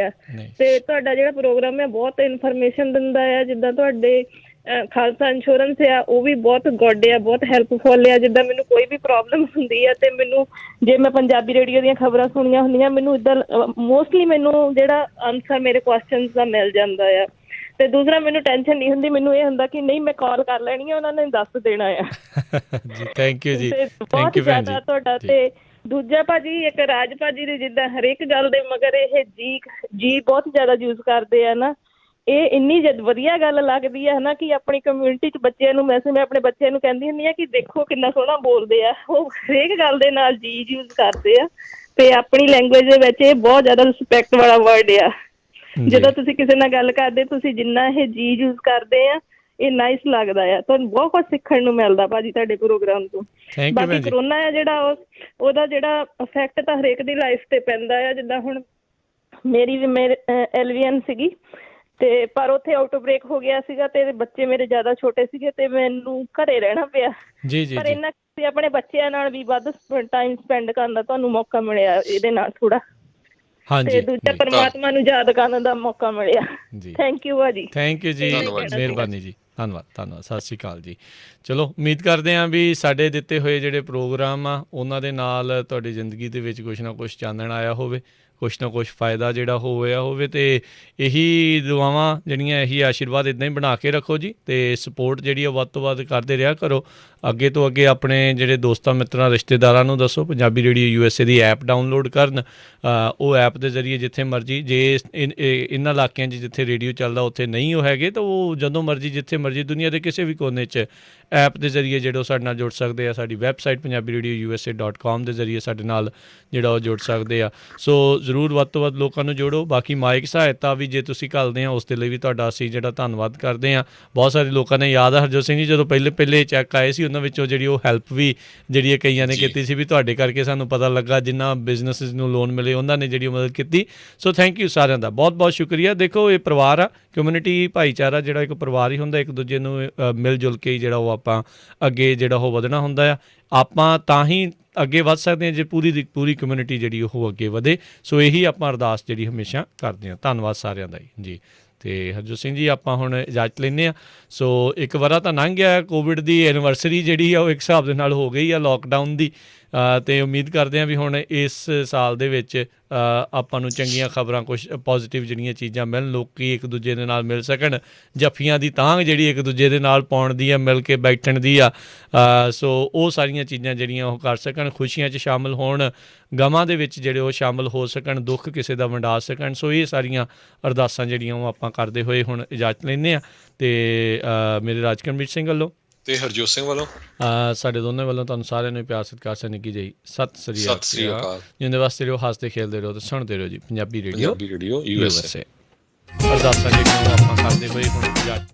Speaker 17: ਆ। ਤੇ ਤੁਹਾਡਾ ਜਿਹੜਾ ਪ੍ਰੋਗਰਾਮ ਹੈ ਬਹੁਤ ਇਨਫੋਰਮੇਸ਼ਨ ਦਿੰਦਾ ਆ। ਜਿੱਦਾਂ ਤੁਹਾਡੇ ਖਾਲਸਾ ਇੰਸ਼ੋਰੈਂਸ ਆ, ਉਹ ਵੀ ਬਹੁਤ ਗੁੱਡ ਆ, ਬਹੁਤ ਹੈਲਪਫੁਲ ਆ। ਜਿੱਦਾਂ ਮੈਨੂੰ ਕੋਈ ਵੀ ਪ੍ਰੋਬਲਮ ਹੁੰਦੀ ਆ ਤੇ ਮੈਨੂੰ, ਜੇ ਮੈਂ ਪੰਜਾਬੀ ਰੇਡੀਓ ਦੀਆਂ ਖਬਰਾਂ ਸੁਣੀਆਂ ਹੁੰਦੀਆਂ, ਮੈਨੂੰ ਇੱਦਾਂ ਮੋਸਟਲੀ ਮੈਨੂੰ ਜਿਹੜਾ ਆਨਸਰ ਮੇਰੇ ਕੁਐਸਚਨਸ ਦਾ ਮਿਲ ਜਾਂਦਾ ਆ। ਤੇ ਦੂਸਰਾ ਮੈਨੂੰ ਟੈਨਸ਼ਨ ਨਹੀਂ ਹੁੰਦੀ, ਮੈਨੂੰ ਇਹ ਹੁੰਦਾ ਕਿ ਨਹੀਂ ਮੈਂ ਕਾਲ ਕਰ ਲੈਣੀ ਆ, ਉਹਨਾਂ ਨੇ ਦੱਸ ਦੇਣਾ ਆ।
Speaker 1: ਜੀ ਥੈਂਕ ਯੂ ਜੀ,
Speaker 17: ਤੇ
Speaker 1: ਥੈਂਕ
Speaker 17: ਬਹੁਤ
Speaker 1: ਯੂ ਭੈਣ ਜੀ।
Speaker 17: ਜ਼ਿਆਦਾ ਤੁਹਾਡਾ। ਤੇ ਦੂਜਾ ਭਾਜੀ ਇੱਕ ਰਾਜ ਭਾਜੀ ਦੇ ਜਿੱਦਾਂ ਹਰੇਕ ਗੱਲ ਦੇ ਮਗਰ ਇਹ ਜੀ ਬਹੁਤ ਜ਼ਿਆਦਾ ਯੂਜ਼ ਕਰਦੇ ਆ ਨਾ, ਇਹ ਇੰਨੀ ਵਧੀਆ ਗੱਲ ਲੱਗਦੀ ਆ ਨਾ ਕਿ ਆਪਣੀ ਕਮਿਊਨਿਟੀ 'ਚ ਬੱਚਿਆਂ ਨੂੰ ਮੈਂ ਆਪਣੇ ਬੱਚਿਆਂ ਨੂੰ ਕਹਿੰਦੀ ਹੁੰਦੀ ਆ ਕਿ ਦੇਖੋ ਕਿੰਨਾ ਸੋਹਣਾ ਬੋਲਦੇ ਆ, ਉਹ ਹਰੇਕ ਗੱਲ ਦੇ ਨਾਲ ਜੀ ਯੂਜ਼ ਕਰਦੇ ਆ ਤੇ ਆਪਣੀ ਲੈਂਗੁਏਜ ਦੇ ਵਿੱਚ ਇਹ ਬਹੁਤ ਜ਼ਿਆਦਾ ਰਿਸਪੈਕਟ ਵਾਲਾ ਵਰਡ ਆ। ਜਦੋਂ ਤੁਸੀਂ ਕਿਸੇ ਨਾਲ ਗੱਲ ਕਰਦੇ ਤੁਸੀਂ ਜਿੰਨਾ ਇਹ ਜੀ ਯੂਜ਼ ਕਰਦੇ ਆ ਇਹ ਨਾਈਸ ਲੱਗਦਾ ਆ। ਤੁਹਾਨੂੰ ਬਹੁਤ ਕੁਝ ਸਿੱਖਣ ਨੂੰ ਮਿਲਦਾ ਭਾਜੀ ਤੁਹਾਡੇ ਪ੍ਰੋਗਰਾਮ ਤੋਂ। ਬਾਕੀ ਕਰੋਨਾ ਆ ਜਿਹੜਾ ਉਹਦਾ ਜਿਹੜਾ ਇਫੈਕਟ ਤਾਂ ਹਰੇਕ ਦੀ ਲਾਈਫ ਤੇ ਪੈਂਦਾ ਆ। ਜਿੱਦਾਂ ਹੁਣ ਮੇਰੀ LVN ਸੀਗੀ ਤੇ ਪਰ ਉੱਥੇ ਆਊਟਬ੍ਰੇਕ ਹੋ ਗਿਆ ਸੀਗਾ ਤੇ ਬੱਚੇ ਮੇਰੇ ਜ਼ਿਆਦਾ ਛੋਟੇ ਸੀਗੇ ਤੇ ਮੈਨੂੰ ਘਰੇ ਰਹਿਣਾ ਪਿਆ। ਪਰ ਇਹਨਾਂ ਆਪਣੇ ਬੱਚਿਆਂ ਨਾਲ ਵੀ ਵੱਧ ਟਾਈਮ ਸਪੈਂਡ ਕਰਨ ਦਾ ਤੁਹਾਨੂੰ ਮੌਕਾ ਮਿਲਿਆ ਇਹਦੇ ਨਾਲ ਥੋੜਾ, ਤੇ ਦੂਜਾ ਪਰਮਾਤਮਾ ਨੂੰ ਯਾਦ ਕਰਨ ਦਾ ਮੌਕਾ ਮਿਲਿਆ। ਥੈਂਕ ਯੂ ਭਾਜੀ।
Speaker 1: ਥੈਂਕ ਯੂ ਜੀ, ਮਿਹਰਬਾਨੀ ਜੀ, ਧੰਨਵਾਦ। ਸਤਿ ਸ਼੍ਰੀ ਅਕਾਲ ਜੀ। ਚਲੋ ਉਮੀਦ ਕਰਦੇ ਹਾਂ ਵੀ ਸਾਡੇ ਦਿੱਤੇ ਹੋਏ ਜਿਹੜੇ ਪ੍ਰੋਗਰਾਮ ਆ ਉਹਨਾਂ ਦੇ ਨਾਲ ਤੁਹਾਡੀ ਜ਼ਿੰਦਗੀ ਦੇ ਵਿੱਚ ਕੁਛ ਨਾ ਕੁਛ ਚਾਨਣ ਆਇਆ ਹੋਵੇ, ਕੁਛ ਨਾ ਕੁਛ ਫਾਇਦਾ ਜਿਹੜਾ ਹੋਇਆ ਹੋਵੇ। ਅਤੇ ਇਹੀ ਦੁਆਵਾਂ ਜਿਹੜੀਆਂ, ਇਹੀ ਆਸ਼ੀਰਵਾਦ ਇੱਦਾਂ ਹੀ ਬਣਾ ਕੇ ਰੱਖੋ ਜੀ, ਅਤੇ ਸਪੋਰਟ ਜਿਹੜੀ ਆ ਵੱਧ ਤੋਂ ਵੱਧ ਕਰਦੇ ਰਿਹਾ ਕਰੋ। ਅੱਗੇ ਤੋਂ ਅੱਗੇ ਆਪਣੇ ਜਿਹੜੇ ਦੋਸਤਾਂ ਮਿੱਤਰਾਂ ਰਿਸ਼ਤੇਦਾਰਾਂ ਨੂੰ ਦੱਸੋ ਪੰਜਾਬੀ ਰੇਡੀਓ USA ਦੀ ਐਪ ਡਾਊਨਲੋਡ ਕਰਨ। ਉਹ ਐਪ ਦੇ ਜ਼ਰੀਏ ਜਿੱਥੇ ਮਰਜ਼ੀ, ਜੇ ਇਹਨਾਂ ਇਲਾਕਿਆਂ 'ਚ ਜਿੱਥੇ ਰੇਡੀਓ ਚੱਲਦਾ ਉੱਥੇ ਨਹੀਂ ਉਹ ਹੈਗੇ ਤਾਂ ਉਹ ਜਦੋਂ ਮਰਜ਼ੀ ਜਿੱਥੇ ਮਰਜ਼ੀ ਦੁਨੀਆ ਦੇ ਕਿਸੇ ਵੀ ਕੋਨੇ 'ਚ ਐਪ ਦੇ ਜ਼ਰੀਏ ਜਿਹੜੇ ਉਹ ਸਾਡੇ ਨਾਲ ਜੁੜ ਸਕਦੇ ਆ। ਸਾਡੀ ਵੈਬਸਾਈਟ PunjabiRadioUSA.com ਦੇ ਜ਼ਰੀਏ ਸਾਡੇ ਨਾਲ ਜਿਹੜਾ ਉਹ ਜੁੜ ਸਕਦੇ ਆ। ਸੋ ਜ਼ਰੂਰ ਵੱਧ ਤੋਂ ਵੱਧ ਲੋਕਾਂ ਨੂੰ ਜੋੜੋ। ਬਾਕੀ ਮਾਇਕ ਸਹਾਇਤਾ ਵੀ ਜੇ ਤੁਸੀਂ ਘੱਲਦੇ ਆ ਉਸ ਦੇ ਲਈ ਵੀ ਤੁਹਾਡਾ ਅਸੀਂ ਜਿਹੜਾ ਧੰਨਵਾਦ ਕਰਦੇ ਹਾਂ। ਬਹੁਤ ਸਾਰੇ ਲੋਕਾਂ ਨੇ ਯਾਦ ਆ ਹਰਜੋਤ ਸਿੰਘ ਜੀ ਜਦੋਂ ਪਹਿਲੇ ਚੈੱਕ ਆਏ ਸੀ ਉਹਨਾਂ ਵਿੱਚੋਂ ਜਿਹੜੀ ਉਹ ਹੈਲਪ ਵੀ ਜਿਹੜੀ ਕਈਆਂ ਨੇ ਕੀਤੀ ਸੀ ਵੀ ਤੁਹਾਡੇ ਕਰਕੇ ਸਾਨੂੰ ਪਤਾ ਲੱਗਾ, ਜਿਨ੍ਹਾਂ ਬਿਜ਼ਨਸਿਸ ਨੂੰ ਲੋਨ ਮਿਲੇ ਉਹਨਾਂ ਨੇ ਜਿਹੜੀ ਮਦਦ ਕੀਤੀ। ਸੋ ਥੈਂਕ ਯੂ ਸਾਰਿਆਂ ਦਾ, ਬਹੁਤ ਬਹੁਤ ਸ਼ੁਕਰੀਆ। ਦੇਖੋ ਇਹ ਪਰਿਵਾਰ ਆ, ਕਮਿਊਨਿਟੀ ਭਾਈਚਾਰਾ ਜਿਹੜਾ ਇੱਕ ਪਰਿਵਾਰ ਹੀ ਹੁੰਦਾ, ਇੱਕ ਦੂਜੇ ਨੂੰ ਮਿਲ ਜੁਲ ਕੇ ਜਿਹੜਾ ਉਹ ਆਪਾਂ ਅੱਗੇ ਜਿਹੜਾ ਉਹ ਵਧਣਾ ਹੁੰਦਾ ਆ। ਆਪਾਂ ਤਾਂ ਹੀ ਅੱਗੇ ਵੱਧ ਸਕਦੇ ਹਾਂ ਜੇ ਪੂਰੀ ਦੀ ਪੂਰੀ ਕਮਿਊਨਿਟੀ ਜਿਹੜੀ ਉਹ ਅੱਗੇ ਵਧੇ। ਸੋ ਇਹੀ ਆਪਾਂ ਅਰਦਾਸ ਜਿਹੜੀ ਹਮੇਸ਼ਾ ਕਰਦੇ ਹਾਂ। ਧੰਨਵਾਦ ਸਾਰਿਆਂ ਦਾ ਜੀ। ਅਤੇ ਹਰਜੋਤ ਸਿੰਘ ਜੀ ਆਪਾਂ ਹੁਣ ਇਜਾਜ਼ਤ ਲੈਂਦੇ ਹਾਂ। ਸੋ ਇੱਕ ਵਰ੍ਹਾ ਤਾਂ ਲੰਘ ਗਿਆ, ਕੋਵਿਡ ਦੀ ਐਨੀਵਰਸਰੀ ਜਿਹੜੀ ਆ ਉਹ ਇੱਕ ਹਿਸਾਬ ਦੇ ਨਾਲ ਹੋ ਗਈ ਆ ਲੋਕਡਾਊਨ ਦੀ, ਅਤੇ ਉਮੀਦ ਕਰਦੇ ਹਾਂ ਵੀ ਹੁਣ ਇਸ ਸਾਲ ਦੇ ਵਿੱਚ ਆਪਾਂ ਨੂੰ ਚੰਗੀਆਂ ਖਬਰਾਂ, ਕੁਛ ਪੋਜ਼ੀਟਿਵ ਜਿਹੜੀਆਂ ਚੀਜ਼ਾਂ ਮਿਲਣ, ਲੋਕ ਇੱਕ ਦੂਜੇ ਦੇ ਨਾਲ ਮਿਲ ਸਕਣ, ਜੱਫੀਆਂ ਦੀ ਤਾਂਘ ਜਿਹੜੀ ਇੱਕ ਦੂਜੇ ਦੇ ਨਾਲ ਪਾਉਣ ਦੀ ਆ, ਮਿਲ ਕੇ ਬੈਠਣ ਦੀ ਆ। ਸੋ ਉਹ ਸਾਰੀਆਂ ਚੀਜ਼ਾਂ ਜਿਹੜੀਆਂ ਉਹ ਕਰ ਸਕਣ, ਖੁਸ਼ੀਆਂ 'ਚ ਸ਼ਾਮਲ ਹੋਣ, ਗਮਾਂ ਦੇ ਵਿੱਚ ਜਿਹੜੇ ਉਹ ਸ਼ਾਮਲ ਹੋ ਸਕਣ, ਦੁੱਖ ਕਿਸੇ ਦਾ ਵੰਡਾ ਸਕਣ। ਸੋ ਇਹ ਸਾਰੀਆਂ ਅਰਦਾਸਾਂ ਜਿਹੜੀਆਂ ਉਹ ਆਪਾਂ ਕਰਦੇ ਹੋਏ ਹੁਣ ਇਜਾਜ਼ਤ ਲੈਂਦੇ ਹਾਂ। ਅਤੇ ਮੇਰੇ ਰਾਜਕਰਮਜੀਤ ਸਿੰਘ ਵੱਲੋਂ
Speaker 2: ਤੇ ਹਰਜੋਤ ਸਿੰਘ ਵੱਲੋਂ
Speaker 1: ਸਾਡੇ ਦੋਨੇ ਵੱਲੋਂ ਤੁਹਾਨੂੰ ਸਾਰਿਆਂ ਨੂੰ ਪਿਆਰ ਸਤਿਕਾਰ ਸੇ ਨਿੱਕੀ ਜਿਹੀ ਸਤਿ ਸ੍ਰੀ ਅਕਾਲ। ਜਿੰਦੇ ਵਾਸਤੇ ਰਹੋ, ਹੱਸਦੇ ਖੇਲਦੇ ਰਹੋ ਤੇ ਸੁਣਦੇ ਰਹੋ ਜੀ ਪੰਜਾਬੀ ਰੇਡੀਓ USA। ਅਰਦਾਸਾਂ ਜਿਹੜੀਆਂ ਆਪਾਂ ਕਰਦੇ ਹੋਏ ਹੁਣ ਇਜਾਜ਼ਤ